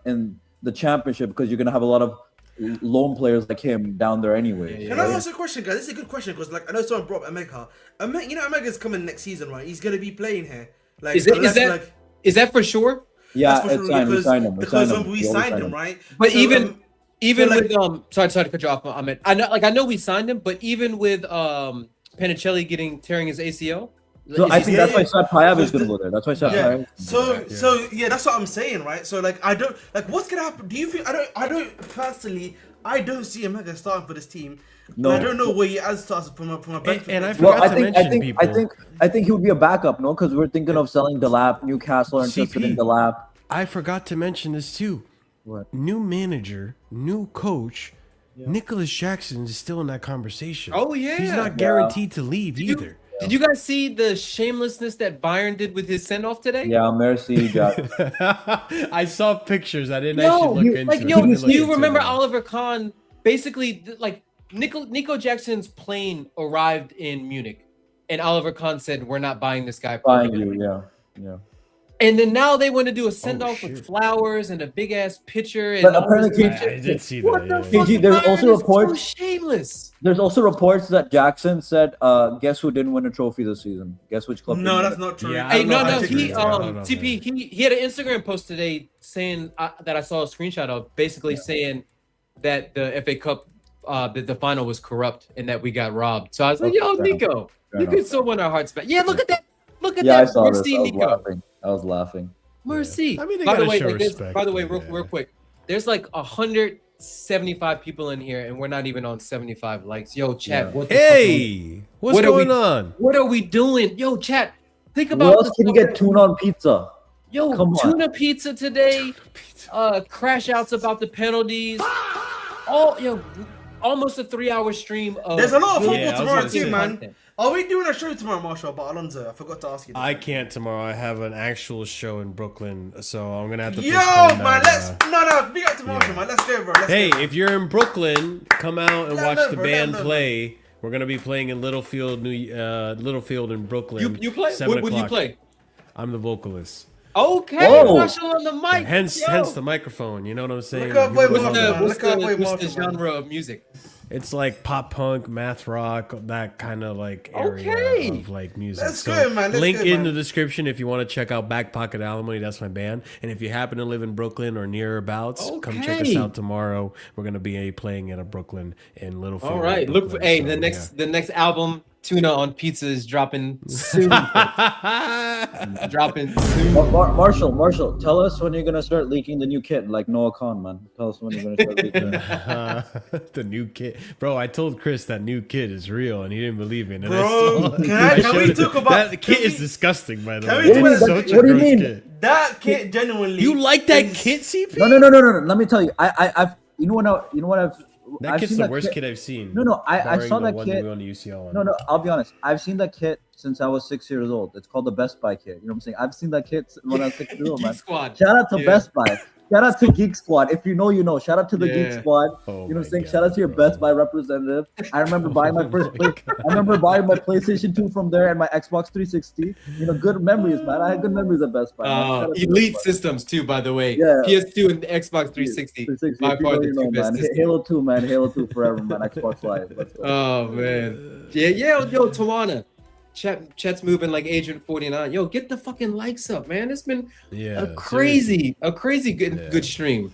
in the championship because you're gonna have a lot of loan players like him down there anyway. Can I ask a question, guys? This is a good question because, like, I know someone brought up Omega. You know, Omega's coming next season, right? He's gonna be playing here. Like, Is that for sure? Yeah, that's for it's sure, signed. We because signed him. because We we always signed him, right? But So, even like- with sorry to cut you off, Ahmed. I know we signed him, but even with Panicelli tearing his ACL. So is I he- think that's why Sapaev is gonna go there. That's why Sapaev. Yeah. is gonna go there. So yeah, that's what I'm saying, right? So like, I don't like what's gonna happen. Do you think I don't personally? I don't see Omega starting for this team. No. And I don't know where he adds starts from a bench. And I Well, forgot I to think mention people. I think he would be a backup, no? Because we're thinking of selling Delap. Newcastle are interested in CP. Delap. I forgot to mention this too. What? New manager, new coach. Nicholas Jackson is still in that conversation. Oh, yeah. He's not guaranteed to leave either. Did you guys see the shamelessness that Bayern did with his send off today? Yeah, merci, Jack. I saw pictures. I didn't No, actually look into it. like I yo, didn't do look you into remember it. Oliver Kahn? Basically, like Nico Jackson's plane arrived in Munich, and Oliver Kahn said, "We're not buying this guy." Buying you, yeah. And then now they want to do a send off shit. with flowers and a big ass picture. And But all this apparently shit. I did see What that. the Yeah. fuck? KG, there's Bayern also is reports- so shameless. There's also reports that Jackson said, "Guess who didn't win a trophy this season? Guess which club?" No, didn't that's win it?" not true. Yeah, Hey, don't no, know. no, I he disagree. I don't know, TP, man. he had an Instagram post today saying that I saw a screenshot of, basically saying that the FA Cup, the final was corrupt and that we got robbed. So I was like, yo, Fair Nico, Fair you enough. could still win our hearts back. Yeah, look at that. Look at Yeah, I that. saw this. Mercy, I was Nico. laughing. I was laughing. Mercy. I mean, they by the gotta way, show like this- respect, by the way, but real quick, there's like 175 people in here, and we're not even on 75 likes. Yo, chat. Yeah. What the fuck are we- Hey, what's What are we- going on? What are we doing? Yo, chat. Think Where about else this. can you get tuna on pizza? Yo, Come on. tuna pizza today. Crash outs about the penalties. Almost a 3-hour stream of. There's a lot of football Yeah, I was tomorrow gonna too, say. man. Are we doing a show tomorrow, Marshall, about Alonso? I forgot to ask you. I can't tomorrow. I have an actual show in Brooklyn, so I'm gonna have to. Yo, postpone man, that, let's big up to Marshall, man. Let's go, bro. Let's Hey, go. if you're in Brooklyn, come out and Let watch them know, the bro, let band them know. play. We're gonna be playing in Littlefield, Littlefield in Brooklyn. You play? 7 What do you o'clock. play? I'm the vocalist. Okay, Whoa. Marshall on the mic. Hence yo. the microphone. You know what I'm saying? Look out, boy, People Marshall, don't know. man. What's Look out, boy, the Marshall, man. genre of music? It's like pop punk, math rock, that kind of like area Okay. of like music. Let's go, man. Let's link go, in man. the description if you want to check out Back Pocket Alimony. That's my band. And if you happen to live in Brooklyn or nearabouts, come check us Okay. out tomorrow. We're gonna be playing at a Brooklyn in Littlefield. All right, look for Brooklyn, so, the next album, Tuna on Pizza, is dropping soon. yeah. dropping soon. Marshall, tell us when you're gonna start leaking the new kit, like Noah Khan, man. Tell us when you're gonna start leaking. The new kid, bro. I told Chris that new kid is real, and he didn't believe it. And Bro, can I we showed talk him. about- that can kid? Is we- disgusting, by the can way. we talk It's about- such a what do you gross mean? kid. That kid genuinely. You like that is- kid, CP? No. Let me tell you. I've you know what I've That I've kid's seen the that worst kid- kid I've seen. No, I barring saw the that one kid. we won the UCL on. No, I'll be honest. I've seen that kit since I was 6 years old. It's called the Best Buy kit. You know what I'm saying? I've seen that kit when I was 6 years old, man. Geek Squad. Shout out to Yeah. Best Buy. Shout out to Geek Squad. If you know, you know. Shout out to the Geek Yeah. Squad. Oh You know what I'm my saying? God, Shout out to your bro. Best Buy representative. I remember buying my first my play. I remember buying my PlayStation 2 from there and my Xbox 360. You know, good memories, man. I had good memories at Best Buy. man. Shout out to Elite Best Buy. systems too, by the way. Yeah. PS2 and the Xbox 360. 360. By If you far know, the you two know, best man. systems. Halo 2, man. Halo 2 forever, man. Xbox Live. Let's go. Oh man. Yeah, yo, Tawana. Chat's moving like Agent 49. Yo, get the fucking likes up, man. It's been Yeah, a crazy good Yeah. good stream.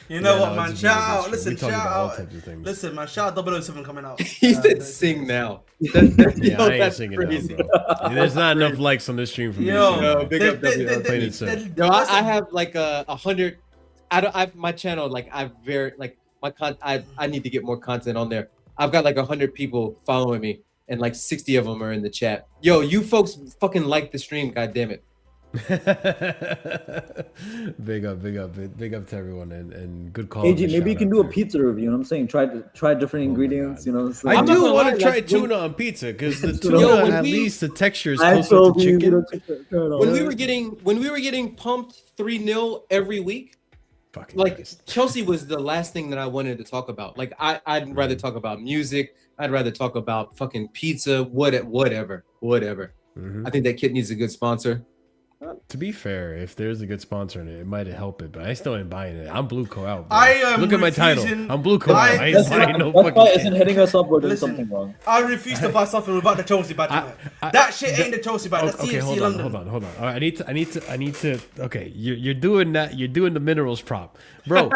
You know Yeah, what, no, man? it's Shout really good out. shit. Listen, We talk shout about all out. types of things. Listen, man. Shout out 007 coming out. He said sing now. That- Yeah, yo, I ain't that's singing crazy. now, bro. There's not enough likes on this stream for me. to Yo, sing. No, big up W. Playing it safe. Yo, I have like 100. My channel, like I've very like I need to get more content on there. I've got like 100 people following me, and like 60 of them are in the chat. Yo, you folks fucking like the stream, god damn it. big up to everyone and good call. AG, maybe you can do a pizza review. You know what I'm saying? Try different ingredients. You know. So I I'm not do gonna want lie, to try like, tuna on pizza because the Yo, tuna when at we- least the texture is I closer told to you, chicken. When we were getting pumped 3-0 every week, Fucking like Christ. Chelsea was the last thing that I wanted to talk about. Like I'd rather talk about music. I'd rather talk about fucking pizza. Whatever. Mhm. I think that kid needs a good sponsor. To be fair, if there's a good sponsor in it, it might help it, but I still ain't buying it. I'm Blue Co out. Bro. I am Look at my title. refusing- I'm Blue Co out. I ain't That's buying no why fucking isn't kid. hitting us up. We're doing Listen, something wrong. I refuse to buy something without the Chelsea badge. on it. That shit ain't the Chelsea badge. That's Okay, TFC hold London. on. All right, I need to. Okay, you're doing that. You're doing the minerals prop, bro.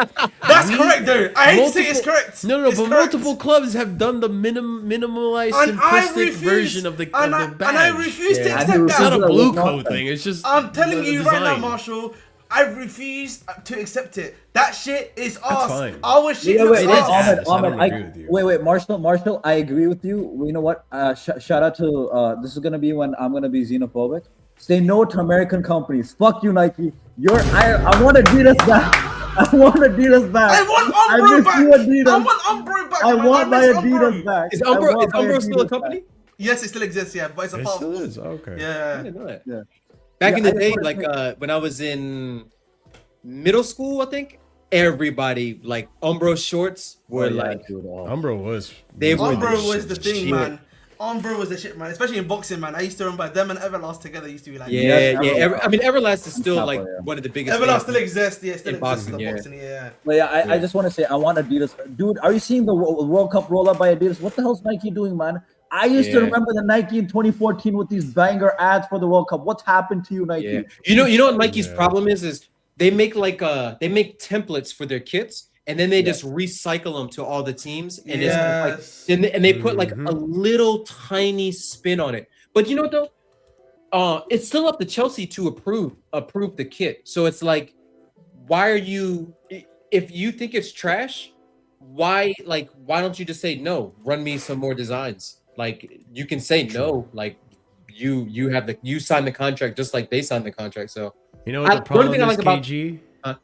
That's correct, though. I hate to say it's correct. No, It's but correct. multiple clubs have done the minimalized, And I simplistic refuse- version of the and I badge. refuse to Yeah, accept and It's not that. a That Blue was Co nonsense. thing. It's just. I'm telling the you right now, design. Marshall. I refuse to accept it. That shit is us. fine. Our shit Yeah, looks wait, It wait, is us. ass. Ahmed, I don't Ahmed, agree with you. wait, Marshall, I agree with you. You know what? Shout out to this is gonna be when I'm gonna be xenophobic. Say no to American companies. Fuck you, Nike. I want Adidas back. I want Adidas back. I want I Umbro miss back. you, Adidas. I want Umbro back. I man. want my miss Adidas back. Is I want my Umbro still a Adidas company? back. Yes, it still exists, yeah, but it's a It part still of is. Okay. I Yeah. didn't know that. Yeah. Back Yeah, in the I day, just wanna like when I was in middle school, I think everybody like Umbro shorts were like Umbro was. They were Umbro was the thing, shit. man. Umbro was the shit, man. Especially in boxing, man. I used to remember them and Everlast together used to be like, yeah. Everlast. I mean, Everlast is still Top like of it. one of the biggest. Everlast names. still exists. Yeah, still In exists boxing, in the yeah. boxing, yeah. But yeah, I just want to say I want Adidas. Dude, are you seeing the World Cup rollout by Adidas? What the hell's Nike doing, man? I used to Yeah. remember the Nike in 2014 with these banger ads for the World Cup. What's happened to you, Nike? Yeah, you know what Nike's Yeah. problem is they make they make templates for their kits and then they just recycle them to all the teams and Yes. it's like and they put like Mhm. a little tiny spin on it. But you know what though? It's still up to Chelsea to approve the kit. So it's like, why are you? If you think it's trash, why don't you just say no? Run me some more designs. Like you can say no. Like you signed the contract just like they signed the contract. So You know what the the only problem thing I is, like about- KG? Huh?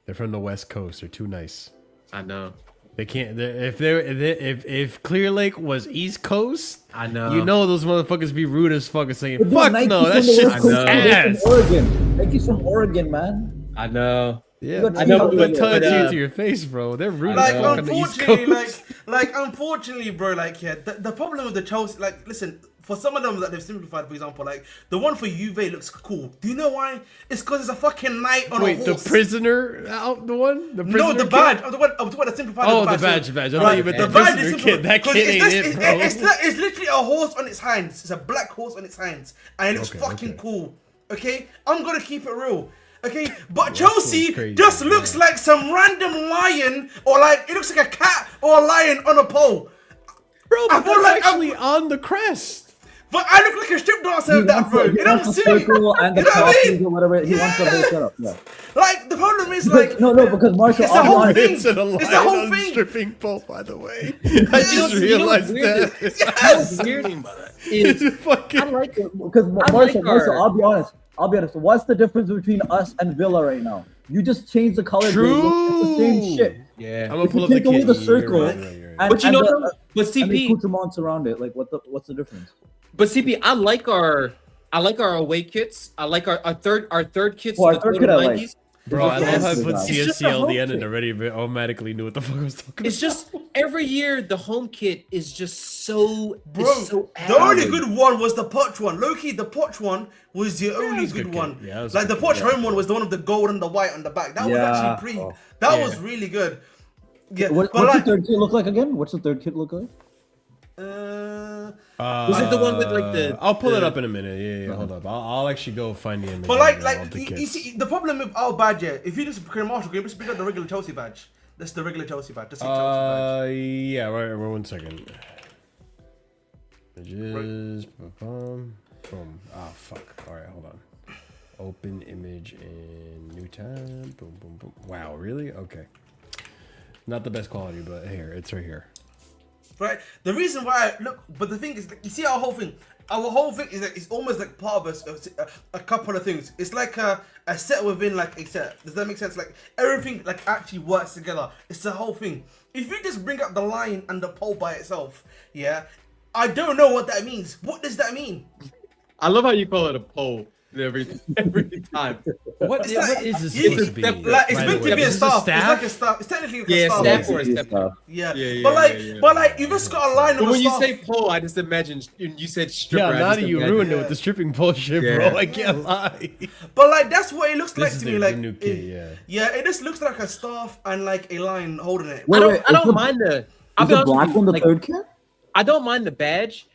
They're from the West Coast. They're too nice. I know. They can't. If Clear Lake was East Coast, I know. you know those motherfuckers be rude as fuck and saying, But dude, "Fuck Nike's no, that from the shit's West Coast, I know. too. They're ass." from Oregon. Nike's from Oregon, man. I know. Yeah, got I two know. of They'll them, tell it but, to you to your face, bro. They're rude Like as fuck on the East unfortunately, Coast. unfortunately, bro, like yeah, the problem with the Chelsea, like listen, for some of them that they've simplified, for example, like the one for Juve looks cool. Do you know why? It's because it's a fucking knight on a Wait, the horse. prisoner out the one? The prisoner No, the kid? badge. I'm the one that simplified. Oh, the badge. I thought you meant the badge prisoner is kid. That simple- kid ain't 'cause it, bro. It's literally a horse on its hands. It's a black horse on its hands, and it looks fucking cool. Okay, I'm gonna keep it real. Okay, but Chelsea crazy, just looks like some random lion, or like it looks like a cat or a lion on a pole. Bro, I but feel that's like actually on the crest. But I look like a strip dancer with that, bro. You don't see. Circle and the You know what I crosses mean? or whatever. He wants the whole setup. Yeah. Like the problem is like No, because Marshall, It's the I'll be whole honest. thing. It's a It's the lion whole on thing. stripping pole, by the way. I just You know what's realized weird that. Yes. Weird It's is fucking. I like it. Because I Marshall, like our- I'll be honest. What's the difference between us and Villa right now? You just changed the color. True. It's the same shit. Yeah. I'm gonna If pull you up the take away kid. the You're circle, right, you're right. And, But you and know, the, but and the CP, accoutrements around it, like what's the difference? but CP, I like our away kits. I like our third kits. Oh, our in the third kit I like. 90s. Bro, I love how I It's put just a CSCLDN whole and already automatically knew what the fuck I was talking It's just every year the home kit is just so Bro, it's so the only average. good one was the Poch one. Low-key, the Poch one was the only was a good good one. kit. Yeah, that was a Like the good Poch kit. home one was the one with the gold and the white on the back. That was Yeah. actually Oh. That Yeah. was really good. Yeah, What's but like, the third kit look like again? What's the third kit look like? Was it the one with, like, the- I'll pull it the- up in a minute. Yeah, hold up. I'll actually go find the image. but of like all the you kits. see, the problem with our badge, yeah, if you just create a Marshall game, just pick up the regular Chelsea badge. That's the regular Chelsea badge. That's the Chelsea badge. Yeah, right. 1 second. Images. Boom. Ah, fuck. All right, hold on. Open image in new tab. Boom, boom, boom. Wow, really? Okay. Not the best quality, but here, it's right here. Right. The reason why look, but the thing is, like, you see our whole thing. Our whole thing is like it's almost like part of us, a couple of things. It's like a set within like a set. Does that make sense? Like everything like actually works together. It's the whole thing. If you just bring up the line and the pole by itself, yeah, I don't know what that means. What does that mean? I love how you call it a pole every time. What It's like- is this yeah, supposed to be? Like it's by meant the to way? be a Is this staff. It's like a staff. It's technically like a Yeah, staff. staff or a Yeah. step. Yeah. Yeah, but like you've just got a line of But a when you staff. say pole, I just imagine you said stripper. Yeah, I now just that you imagine- ruined it with the stripping bullshit, Yeah. bro. I can't lie. But like that's what it looks This like is to the- me. the Like new kid, yeah. it just looks like a staff and like a line holding it. Wait, wait, I is don't the- mind the. I'll Is be the honest with black you, one the like, third kit? I don't mind the badge.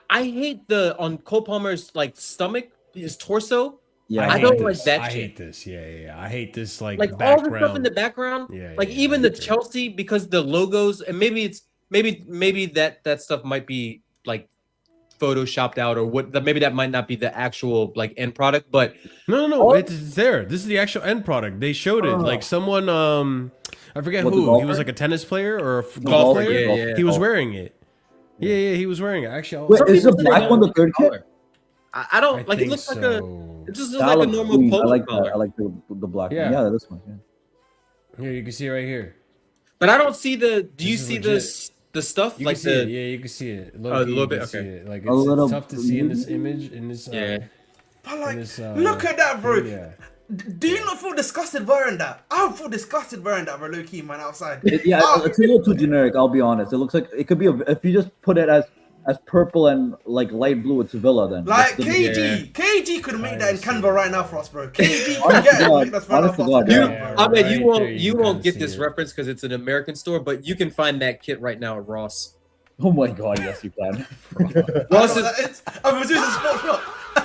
I hate the on Cole Palmer's like stomach, his torso. Yeah, I hate don't this. like that I shit. hate this. Yeah. I hate this like Like all background. the stuff in the background. Yeah, like yeah, even I the agree. Chelsea because the logos and maybe that stuff might be like photoshopped out or what. Maybe that might not be the actual like end product, but No, it's there. This is the actual end product. They showed it. Like someone, I forget What, the who. He golfer? was like a tennis player or a golf golfer, player. yeah. He was wearing it. Yeah, he was wearing it. Actually, Wait, Some is the people say black they one the don't third color. kit? I don't like it. think Looks like so. a. It just looks That like a looks normal clean. polo I like color. that. I like the black Yeah. one. Yeah, this one. Yeah. Here, you can see it right here. But I don't see the. Do you This is see legit. the stuff You like can see the? it. Yeah, you can see it. Oh, a Low-key, little you bit, can see okay. it. Like A little- it's tough to see in this image. In this. Yeah. But like, this, look at that, bro. Yeah. Do you not feel disgusted wearing that? I feel disgusted wearing that, bro. Low key, man, outside. Yeah, Oh, it's a little too generic. I'll be honest. It looks like it could be if you just put it as purple and like light blue. It's Villa then. like That's the- KG could make that in I Canva right now for us, bro. KG can Honest get to it. God, Make that right now honest for to us. God, You, Yeah, I bet right you won't there, you you can won't get see this it. reference because it's an American store, but you can find that kit right now at Ross. Oh my god, yes you can. Ross I is know that I'm using sports shop.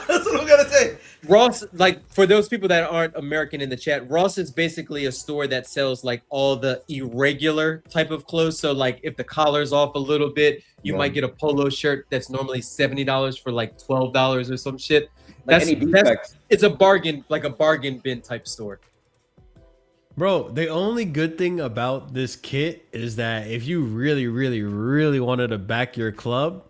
That's what I'm gonna say. Ross, like for those people that aren't American in the chat, Ross is basically a store that sells like all the irregular type of clothes. So like if the collar's off a little bit, you Yeah. might get a polo shirt that's normally $70 for like $12 or some shit. Like any defects. It's a bargain, like a bargain bin type store. Bro, the only good thing about this kit is that if you really, really, really wanted to back your club,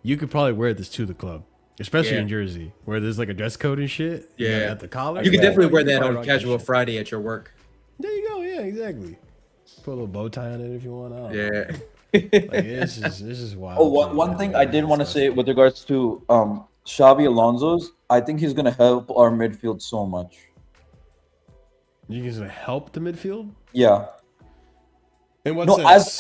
you could probably wear this to the club. especially Yeah. in Jersey, where there's like a dress code and shit. You Yeah. got at the collar. You can definitely wear that probably on rock Casual shit. Friday at your work. There you go. Yeah, exactly. Put a little bow tie on it if you want. I don't know. Yeah. Like, it's just wild. Oh, to me, one man. thing Like, I it's did want to say disgusting. with regards to Xavi Alonso's, I think he's gonna help our midfield so much. You guys gonna help the midfield? Yeah. In what No, sense?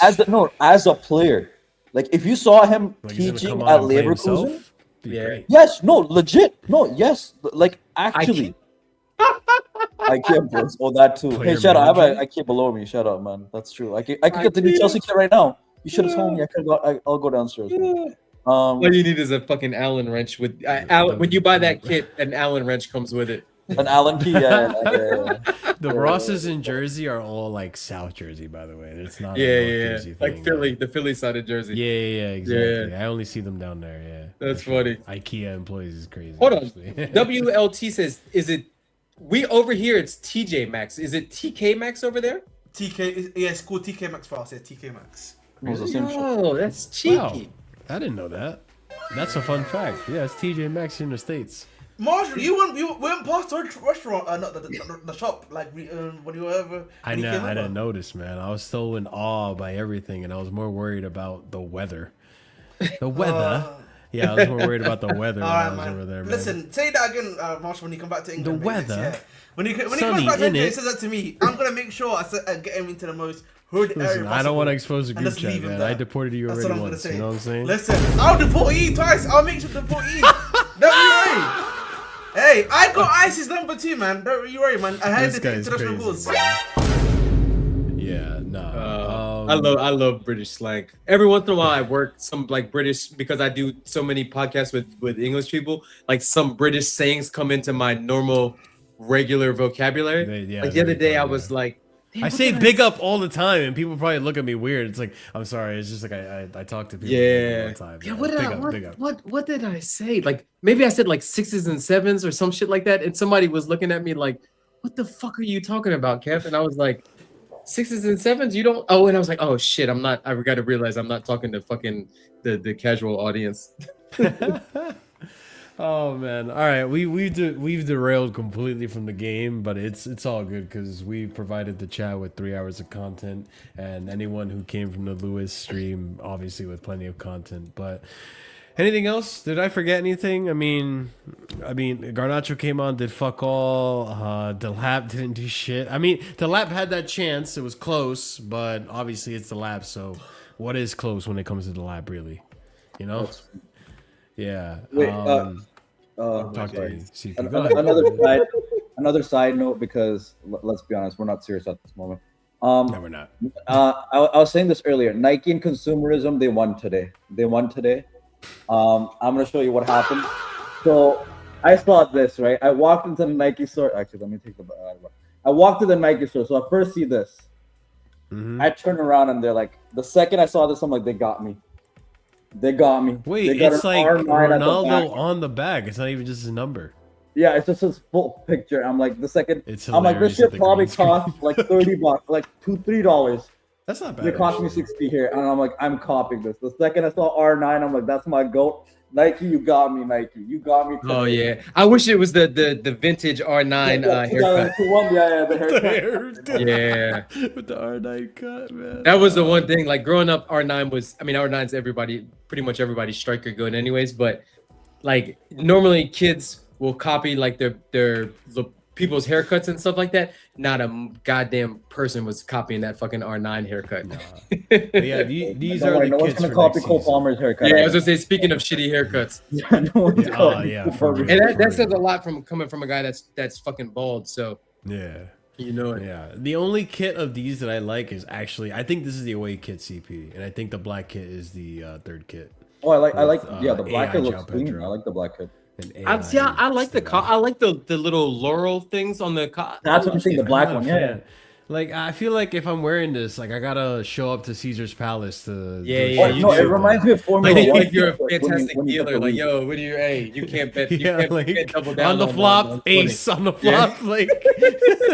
as a player. Like if you saw him Like, he's gonna teaching come on at and play Leverkusen. himself? Be Yeah. great. Yes, no, legit. No, yes. Like actually. I can't boys. Oh, that too. Player Hey, shout out. I have manager? a kid below me. Shout out, man. That's true. I could get the new Chelsea kit right now. You should have told me. I'll go downstairs. Man. All you need is a fucking Allen wrench with when you buy that kit, an Allen wrench comes with it. An Allen key. Yeah. The Rosses in Jersey are all like South Jersey, by the way. It's not a Yeah, North yeah, Jersey like thing, Philly, the Philly side of Jersey. Yeah, exactly. I only see them down there. Yeah, That's for sure. funny. IKEA employees is crazy. Hold on. actually. WLT says, "Is it we over here? It's TJ Maxx. Is it TK Maxx over there?" TK, yeah, it's called TK Maxx for us. Yeah, TK Maxx. It was the same shit. Oh, that's cheeky. Wow, I didn't know that. That's a fun fact. Yeah, it's TJ Maxx in the States. Marshall, you went past the restaurant, not the shop, like when you were over. I didn't notice, man. I was so in awe by everything, and I was more worried about the weather. The weather. Yeah, I was more worried about the weather when I was over there, man. Listen, say that again, Marshall, when you come back to England. The weather? Yeah. When he comes Sunny, back to England, he innit? says that to me. I'm gonna make sure I get him into the most hood area Listen, I possible don't want to expose the and group just leave chat, him man. there. I deported you That's already what I'm gonna once. say. You know what I'm saying? Listen, I'll deport you twice. I'll make sure to deport you. Don't you worry. Hey, I got Ice's number too, man. Don't you worry, man. I had This the guy's international crazy, calls. Yeah, nah. I love British slang. Every once in a while, I work some like British because I do so many podcasts with English people. Like some British sayings come into my normal, regular vocabulary. Like the other day, I was like, I say big up all the time, and people probably look at me weird. It's like, I'm sorry. It's just like I talk to people all the time. Yeah, Big what did I say? Like maybe I said like 6s and 7s or some shit like that, and somebody was looking at me like, "What the fuck are you talking about, Kev?" And I was like, 6s and 7s? You don't? Oh, and I was like, "Oh shit, I'm not." I got to realize I'm not talking to fucking the casual audience. Oh man! All right, we've derailed completely from the game, but it's all good because we provided the chat with 3 hours of content, and anyone who came from the Lewis stream, obviously with plenty of content. But anything else? Did I forget anything? I mean, Garnacho came on, did fuck all. Delap didn't do shit. I mean, Delap had that chance. It was close, but obviously it's Delap. So, what is close when it comes to Delap, really? You know? Yeah. Wait, Talk to me. CP. Go ahead. Another side note, because let's be honest, we're not serious at this moment. No, we're not. I was saying this earlier. Nike and consumerism, they won today. I'm gonna show you what happened. So I saw this, right? I walked into the Nike store. Actually, let me take the. I walked to the Nike store, so I first see this. I turn around and they're like, the second I saw this, I'm like, they got me. They got me. Wait, they got it's an like R9 at the Ronaldo back. on the bag. It's not even just his number. Yeah, it's just his full picture. I'm like, the second. It's I'm like, this hilarious at shit the probably green screen. cost like $30, like $2-3. That's not bad. It cost me 60 here, and I'm like, I'm copying this. The second I saw R9, I'm like, that's my goat. Nike, you got me, Nike. You got me. Oh yeah, I wish it was the vintage R9 haircut. Yeah, the haircut. Yeah, with the R9 cut, man. that was the one thing. Like growing up, R9 was. I mean, R9's pretty much everybody's striker good, anyways. But like normally, kids will copy like their people's haircuts and stuff like that. Not a goddamn person was copying that fucking R9 haircut. But yeah, these Don't are worry, the no one's kids gonna for copy next Cole season. Palmer's haircut. Yeah, I was gonna say. Speaking of shitty haircuts, Yeah, no one's Yeah, copying yeah, Cole for Palmer's. real. and that says a lot from coming from a guy that's fucking bald. So Yeah. you know it. Yeah. The only kit of these that I like is actually, I think this is the away kit CP, and I think the black kit is the third kit. Oh, I like, With, yeah, the black AI kit looks João clean. Pedro. I like the black kit. And I like the little laurel things on the. That's what I'm saying. The black I'm not one, a yeah. fan. Like I feel like if I'm wearing this, like I gotta show up to Caesar's Palace to. Yeah, No, it reminds me of Formula One. Like you're a when you- fantastic when you get dealer. the Like, lead. yo, what do you? Hey, you can't bet. You Yeah, can't, like you can't double down on the flop, on ace on the flop. Like,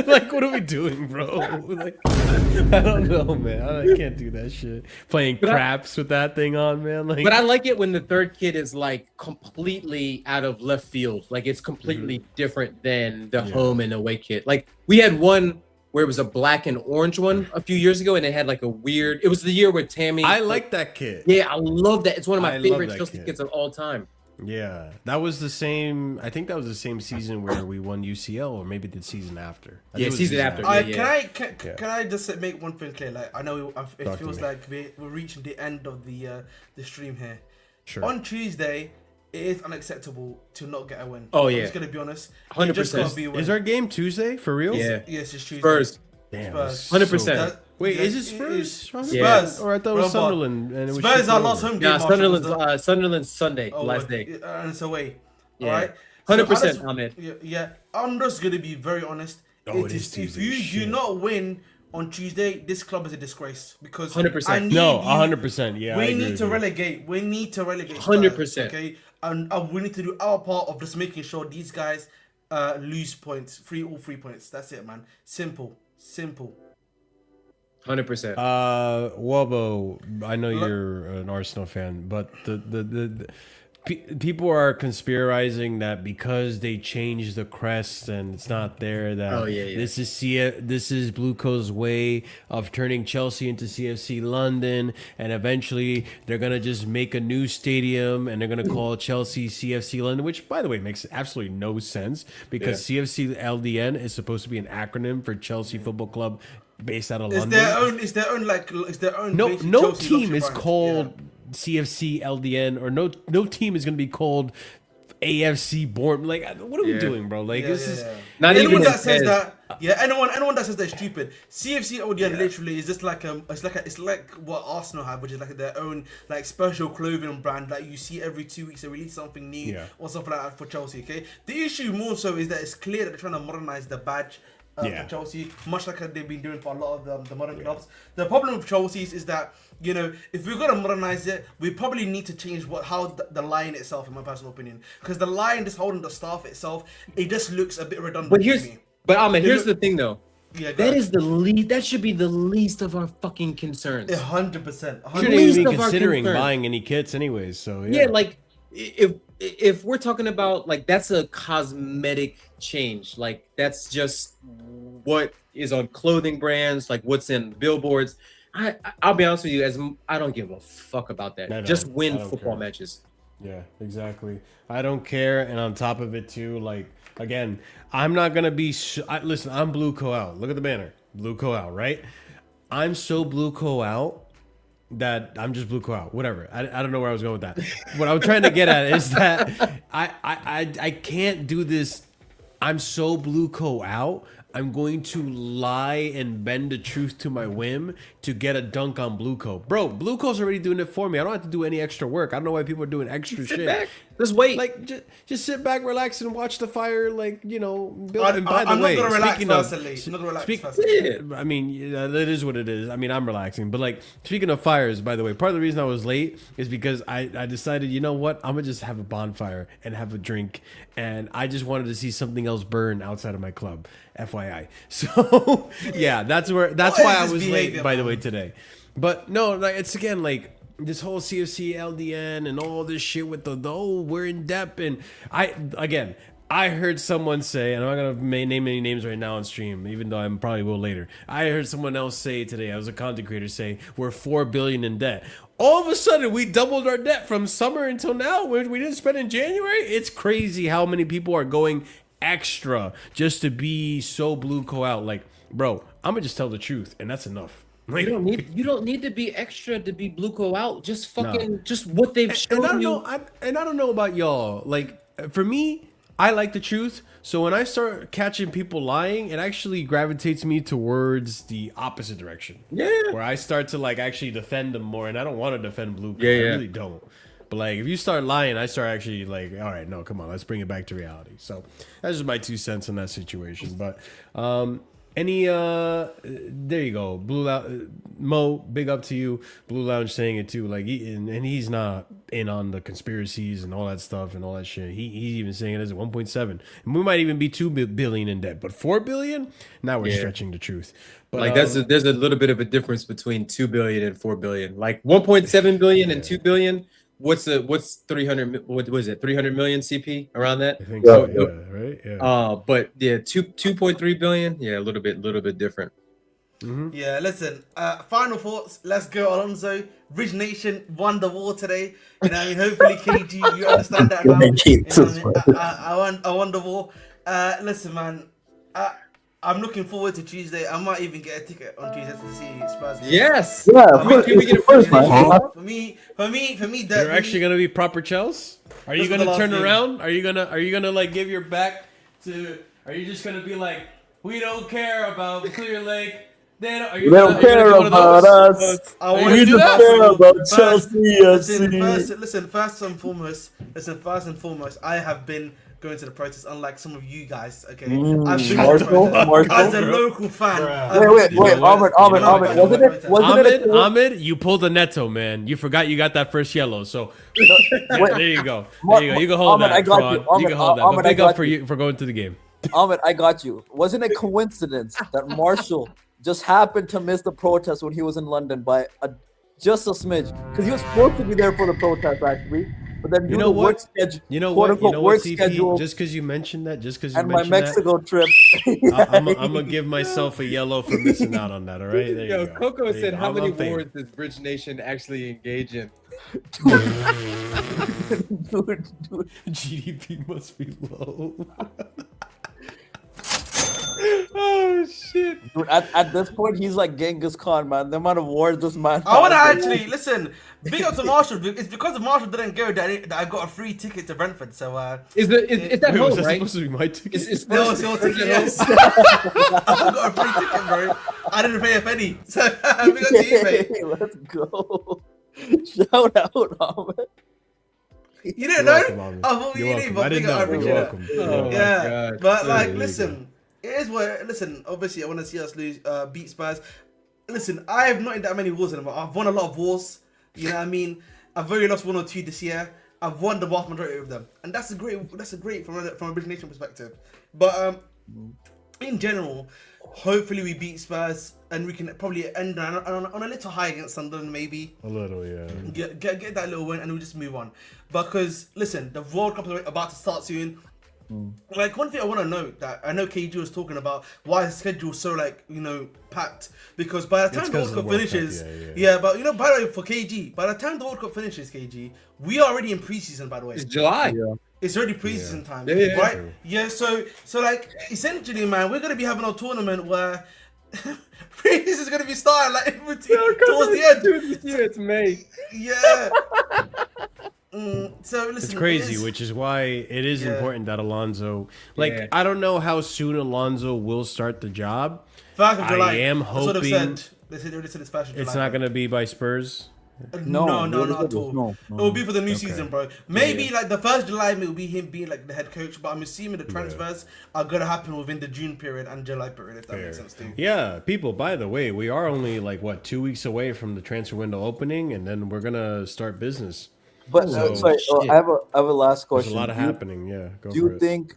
like what are we doing, bro? Like, I don't know, man. I can't do that shit. Playing craps with that thing on, man. Like, But I like it when the third kid is like completely out of left field. Like it's completely different than the home and away kid. Like we had one where it was a black and orange one a few years ago, and it had like a weird. It was the year where Tammy. I like that kid. Yeah, I love that. It's one of my I love favorite that Chelsea kid. kids of all time. Yeah, that was the same. I think that was the same season where we won UCL, or maybe the season after. I think Yeah, it was season after. Can I just make one thing clear? Like I know it Talk to feels me. like we're reaching the end of the stream here. Sure. On Tuesday, it is unacceptable to not get a win. Oh, I'm yeah. just gonna be honest. 100%. You just gotta be a win. Is our game Tuesday for real? Yeah. Yes, it's Tuesday. Spurs. Damn. Spurs. 100%. That- Wait, yeah, is it is Spurs? Yeah. Spurs. Or I thought it was Remember, Sunderland. And it was Spurs shifted our last over. home game. Yeah, Marshall, Sunderland's Sunday, Oh, last day. and it's away. Yeah. All right. 100%, Ahmed. Yeah, I'm just gonna be very honest. Oh, it is if Tuesday, you shit. do not win on Tuesday, this club is a disgrace because 100%. I need No, you- 100%. Yeah, I we agree need with to you. relegate. We need to relegate. 100%. Okay, and we need to do our part of just making sure these guys lose points, all 3 points. That's it, man. Simple. 100%. Wobo, I know you're an Arsenal fan, but people are conspirizing that because they changed the crest and it's not there, that this is Blue Coat's way of turning Chelsea into CFC London, and eventually they're gonna just make a new stadium and they're gonna call Chelsea CFC London, which by the way makes absolutely no sense because CFC LDN is supposed to be an acronym for Chelsea Football Club based out of London. It's their own No basic no Chelsea team luxury is brand. called CFC LDN, or no team is gonna be called AFC Bourne. Like, what are we doing, bro? Like, this is Not anyone even that says that. Yeah, anyone that says they're stupid. CFC LDN literally is just like it's like what Arsenal have, which is like their own like special clothing brand that you see every 2 weeks. They release something new or something like that for Chelsea. Okay, the issue more so is that it's clear that they're trying to modernize the badge. For Chelsea, much like they've been doing for a lot of the modern clubs. The problem with Chelsea's is that, you know, if we're gonna modernize it, we probably need to change how the line itself, in my personal opinion, because the line just holding the staff itself, it just looks a bit redundant. But Ahmed, here's the thing though. Yeah, that is the least. That should be the least of our fucking concerns. 100%. Shouldn't even be considering buying any kits, anyways. So yeah, like if we're talking about like that's a cosmetic change, like that's just what is on clothing brands, like what's in billboards. I'll be honest with you, I don't give a fuck about that. Just win football matches. Yeah, exactly. I don't care, and on top of it too, like again, I'm not gonna be. Listen, I'm Blue Co out. Look at the banner, Blue Co out, right? I'm so Blue Co out that I'm just Blue Co out. Whatever. I don't know where I was going with that. What I was trying to get at is that I can't do this. I'm so Blue Co out. I'm going to lie and bend the truth to my whim to get a dunk on Blue Co. Bro, Blue Co's already doing it for me. I don't have to do any extra work. I don't know why people are doing extra shit. Back. Just wait. Like, just sit back, relax, and watch the fire, like, you know, build. I'm And by the not way, gonna relax speaking of, personally. I'm not gonna relax personally. I mean, that is what it is. I mean, I'm relaxing. But, like, speaking of fires, by the way, part of the reason I was late is because I decided, you know what? I'm going to just have a bonfire and have a drink. And I just wanted to see something else burn outside of my club. FYI. So, yeah, that's why I was late, by the way, today. But, no, like, it's again, like, this whole CFC LDN and all this shit with the we're in depth, and I heard someone say, and I'm not gonna name any names right now on stream, even though I probably will later. I heard someone else say today, I was a content creator, say we're 4 billion in debt. All of a sudden, we doubled our debt from summer until now. We didn't spend in January. It's crazy how many people are going extra just to be so Blue Co out. Like, bro, I'm gonna just tell the truth, and that's enough. Like, you don't need to be extra to be Blue Co out. Just fucking just what they've shown I don't know about y'all. Like, for me, I like the truth. So when I start catching people lying, it actually gravitates me towards the opposite direction. Yeah. Where I start to like actually defend them more, and I don't want to defend Blue Co. Yeah, I yeah. really don't. But like, if you start lying, I start actually like, all right, no, come on, let's bring it back to reality. So that's just my 2 cents in that situation. But Any there you go, Blue Lounge. Mo, big up to you. Blue Lounge saying it too. Like, and he's not in on the conspiracies and all that stuff and all that shit. He's even saying it as 1.7, and we might even be 2 billion in debt, but 4 billion. Now we're stretching the truth. But Like there's a little bit of a difference between 2 billion and 4 billion. Like 1.7 billion and 2 billion. What's 300? What was it? 300 million CP around that? I think so. Yeah, right. Yeah. But yeah, 2.3 billion. Yeah, a little bit different. Yeah, listen. Final thoughts. Let's go, Alonso. Ridge Nation won the war today. You know what I mean? Hopefully, KG, you understand that now. I won the war. Listen, man. I'm looking forward to Tuesday. I might even get a ticket on Tuesday to see Spurs. Yes. Yeah, Can we get a first, man? For me, that You're actually gonna be proper Chels? Are you gonna turn around? Are you gonna like give your back to? Are you just gonna be like, we don't care about Clear Lake? They don't care about us. I want We to do just that. care about Chelsea FC. Listen, first and foremost, I have been going to the protest, unlike some of you guys. Okay, I've been to the protest as a local fan. Wait, Ahmed, Ahmed, you pulled a Neto, man. You forgot you got that first yellow. So there you go. You can hold Ahmed, that. I got you. You can hold that. But big up for you for going to the game. Ahmed, I got you. Wasn't it a coincidence that Marshall just happened to miss the protest when he was in London by just a smidge? Because he was supposed to be there for the protest, actually. But then You know what? schedule, You know quote what? You unquote know work what, CP? schedule, Just because you mentioned that, and my Mexico trip. I'm gonna give myself a yellow for missing out on that. All right. There Yo, you go. Coco There you said, go. how I'm many in favor. wars does Bridge Nation actually engage in? Dude. GDP must be low. Oh shit! Dude, at this point, he's like Genghis Khan, man. The amount of wars this man. I want to has. actually listen. Big up to Marshall. It's because Marshall didn't go that I got a free ticket to Brentford. So Is that Wait, home, was that right? supposed to be my ticket? It's no, it's your ticket. Yes. I got a free ticket, bro. I didn't pay a penny. So big up to you, mate. Let's go. Shout out, Ahmed. You didn't You're know? welcome, Ahmed. I thought You're you welcome. knew, but I big didn't up, know. I You're appreciate it. welcome. Oh, my Yeah, God. but like, There you listen, it is what. Listen, obviously, I want to see us lose, beat Spurs. Listen, I have not in that many wars anymore. I've won a lot of wars. You know what I mean? I've only lost 1 or 2 this year. I've won the vast majority of them, and that's a great from a British Nation perspective. But in general, hopefully we beat Spurs and we can probably end on a little high against Sunderland, maybe. A little, yeah. Get that little win and we'll just move on. Because listen, the World Cup is about to start soon. Like, one thing I want to note that I know KG was talking about why his schedule is so, like, you know, packed, because by the time the World Cup finishes, but you know, by the way, for KG, by the time the World Cup finishes, KG, we are already in preseason, by the way. It's July. It's already preseason time, Yeah. right? Yeah, so like, essentially, man, we're gonna be having a tournament where preseason is gonna be starting like towards the end. Yeah, it's May. Yeah. So listen, It's crazy, which is why it is important that Alonso, like, I don't know how soon Alonso will start the job. 1st of July. I am That's what they've hoping said. They said it's 1st of July. it's not going to be by Spurs. No, not at all. No. It will be for the new season, bro. Maybe like the 1st of July, it will be him being like the head coach, but I'm assuming the transfers are gonna happen within the June period and July period, if that makes sense too. Yeah, people, by the way, we are only like, what, 2 weeks away from the transfer window opening, and then we're going to start business. But sorry, I have a last question. There's a lot of happening. Yeah, go Do for you it. think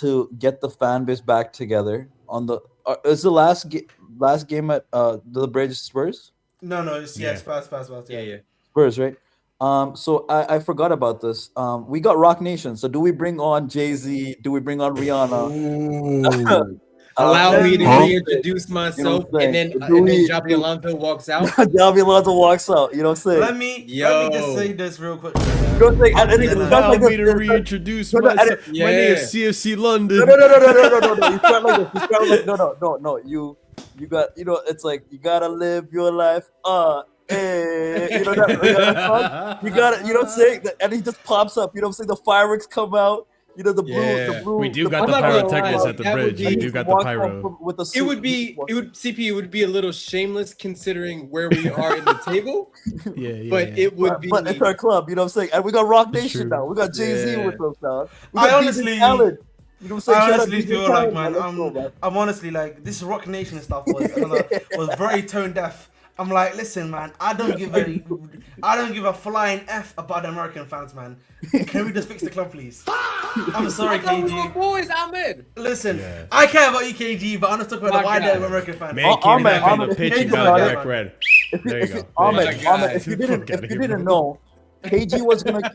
to get the fan base back together on the is the last game at the Bridge Spurs? No, it's Spurs. Yeah. Spurs, right? So I forgot about this. We got Rock Nation. So do we bring on Jay-Z? Do we bring on Rihanna? Allow me to reintroduce You know myself, what I'm and saying? then Do we- Javi Alonso walks out. Javi Alonso walks out. You know what I'm saying? Let me just say this real quick. You know what I'm saying? And it's not Allow like me this- to reintroduce No, myself. My yeah. name is CFC London. No. You start like this. You start like no. You got, it's like you gotta live your life. You know that song? You got it. You know what I'm saying? And he just pops up. You know what I'm saying? The fireworks come out. You know the blue. We do got the I'm not gonna pyrotechnics lie, at the that would bridge. be- We do got the Walk pyro. off with the It suit. would be a little shameless considering where we are in the table, Yeah. but it would be. But it's our club. You know what I'm saying? And we got Rock Nation true. now. We got Jay-Z Yeah. with us now. We I got honestly- DJ Khaled. You know what I'm saying? I Shout out honestly DJ feel Khaled, like, man, let's go, man. I'm honestly like, this Rock Nation stuff was very tone deaf. I'm like, listen, man, I don't give a flying F about the American fans, man. Can we just fix the club, please? I'm sorry, KG. Boys, Ahmed. Listen, Yeah. I care about you, KG, but I'm just talking about the wider God. American fans. Man came back on Ahmed, the pitch KG and got got it. back red. There you go. Ahmed, God. Ahmed, if you Fuck didn't, outta if you here, didn't bro. know, KG was gonna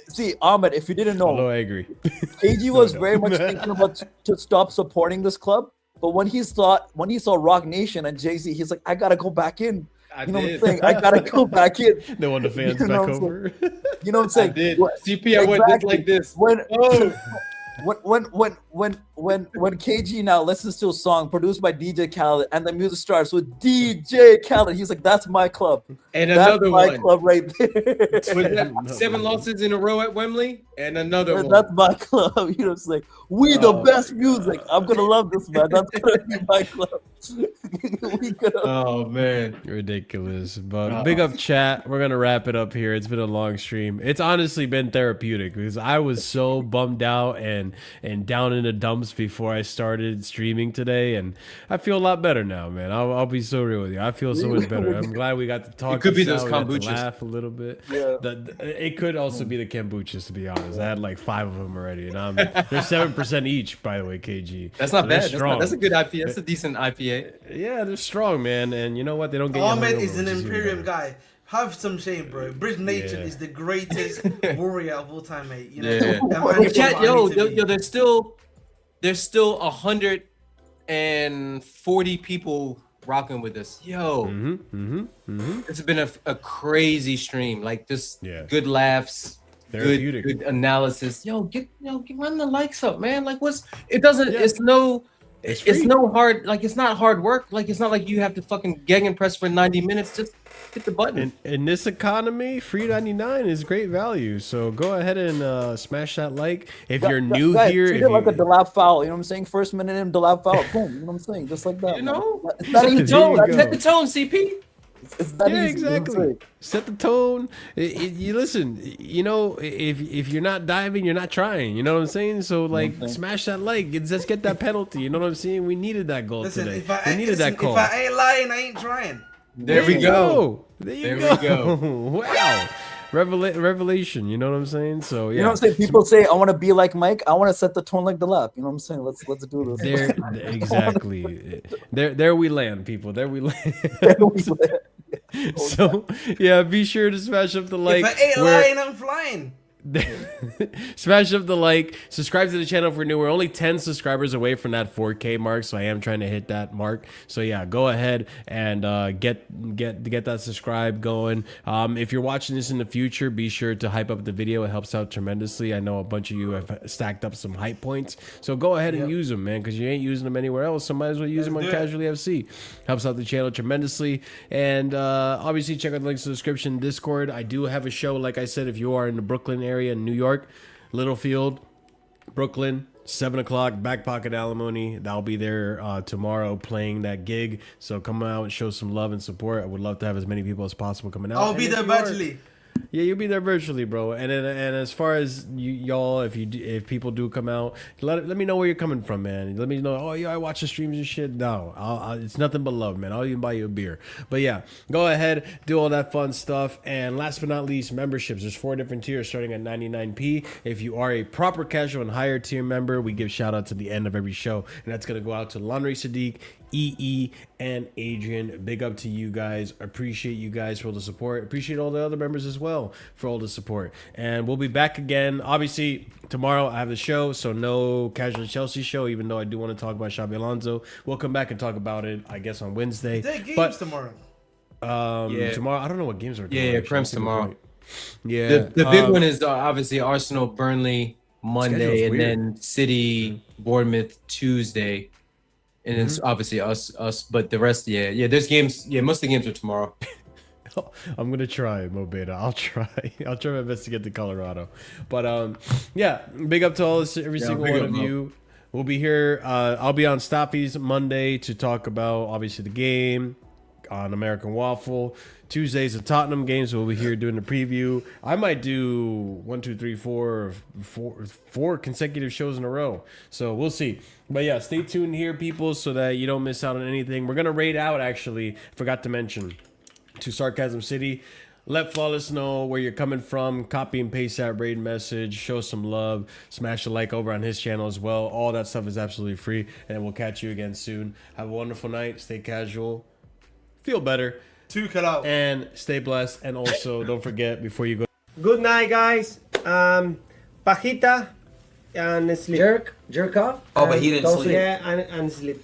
see Ahmed. If you didn't A little know, angry. KG was no. very much thinking about to stop supporting this club. But when he saw Rock Nation and Jay-Z, he's like, I gotta go back in. You know what I'm saying? I gotta go back in. They want the fans You know back what I'm over. You know what I'm saying? did. What- CP, I went just like this. When Oh. when KG now listens to a song produced by DJ Khaled and the music starts with DJ Khaled, he's like, that's my club. And That's another my one. club right there. Was that 7 losses in a row at Wembley? And another one. That's my club. You know what I'm saying? We the best music. I'm gonna love this, man. That's gonna be my club. We gonna Oh man. Ridiculous. But big up chat. We're gonna wrap it up here. It's been a long stream. It's honestly been therapeutic because I was so bummed out and down in the dumps before I started streaming today, and I feel a lot better now, man. I'll be so real with you. I feel so much better. I'm glad we got to talk. It could be this those out. We got to kombuchas. laugh a little bit. Yeah. It could also be the kombuchas, to be honest. I had like 5 of them already, and they're 7% each, by the way, KG. That's not They're bad. strong. That's a good IPA. That's a decent IPA. Yeah, they're strong, man. And you know what? They don't get you Ahmed hungover, is an which even Imperium better. guy. Have some shame, bro. Bridge Nation Yeah. is the greatest warrior of all time, mate. You know, Yeah. and man, Hey, it's chat, what I yo, need to be. there's still 140 people rocking with us. Yo, this has been a crazy stream. Like just Yeah. good laughs, Therapeutic. good analysis. Yo, run the likes up, man. Like it doesn't. Yeah. It's free. no hard. Like it's not hard work. Like it's not like you have to fucking gegenpress for 90 minutes. Just hit the button. In this economy, free 99 is great value. So go ahead and smash that like. If you're new Guys, here, treat if it like a you, Delap foul. You know what I'm saying? First minute in Delap foul. Boom. You know what I'm saying? Just like that. You man. know, It's not set the easy. There you tone. go. Set the tone, CP. It's that yeah, easy. You know what I'm exactly. saying? Set the tone. You listen. You know, if you're not diving, you're not trying. You know what I'm saying? So like, smash that like. Let's get that penalty. You know what I'm saying? We needed that goal Listen, today. if I We ain't, needed listen, that call. if I ain't lying, I ain't trying. There we you go. There you There go. we go. Wow. Revelation. You know what I'm saying? So yeah. You know what I'm saying? People say, I want to be like Mike. I want to set the tone like Delap. You know what I'm saying? Let's do this. There, exactly. There we land, people. There we land. So yeah, be sure to smash up the like. If I ain't lying, I'm flying. Smash up the like, subscribe to the channel if we're new. We're only 10 subscribers away from that 4K mark, so I am trying to hit that mark. So yeah, go ahead and get that subscribe going. If you're watching this in the future, be sure to hype up the video. It helps out tremendously. I know a bunch of you have stacked up some hype points, so go ahead and use them, man, because you ain't using them anywhere else. So might as well use them on Casually FC. Helps out the channel tremendously. And obviously check out the links in the description. Discord, I do have a show, like I said, if you are in the Brooklyn area in New York, Littlefield, Brooklyn, 7 o'clock, Back Pocket Alimony. I'll be there tomorrow playing that gig. So come out and show some love and support. I would love to have as many people as possible coming out. I'll And be if there you are- virtually. Yeah, you'll be there virtually, bro. And as far as y'all, if people do come out, let me know where you're coming from, man. Let me know. Oh yeah, I watch the streams and shit. No, it's nothing but love, man. I'll even buy you a beer. But yeah, go ahead, do all that fun stuff. And last but not least, memberships. There's 4 different tiers starting at 99p. If you are a proper casual and higher tier member, we give shout out to the end of every show, and that's gonna go out to Laundry Sadiq, EE, and Adrian. Big up to you guys. Appreciate you guys for all the support. Appreciate all the other members as well for all the support. And we'll be back again. Obviously, tomorrow I have the show, so no Casual Chelsea show, even though I do want to talk about Xabi Alonso. We'll come back and talk about it, I guess, on Wednesday. There are games But tomorrow. Yeah. tomorrow, I don't know what games are tomorrow. Yeah, actually. Prem's That's a good tomorrow. point. Yeah. The big one is obviously Arsenal, Burnley Monday, Schedule's and weird. then City, Bournemouth Tuesday, and then it's obviously us. But the rest, yeah. There's games. Yeah, most of the games are tomorrow. I'm gonna try, Mo Beta. I'll try my best to get to Colorado. But yeah, big up to every single big one up, of Mo. you. We'll be here. I'll be on Stoppies Monday to talk about obviously the game. on American Waffle. Tuesdays the Tottenham games. We'll be here doing the preview. I might do 4 consecutive shows in a row. So we'll see. But yeah, stay tuned here, people, so that you don't miss out on anything. We're gonna raid out, actually. Forgot to mention, to Sarcasm City. Let Flawless know where you're coming from. Copy and paste that raid message. Show some love. Smash a like over on his channel as well. All that stuff is absolutely free. And we'll catch you again soon. Have a wonderful night. Stay casual. Feel better. And stay blessed. And also, don't forget, before you go. Good night, guys. Pajita and sleep. Jerk off. Oh, but he didn't sleep. Yeah, and sleep.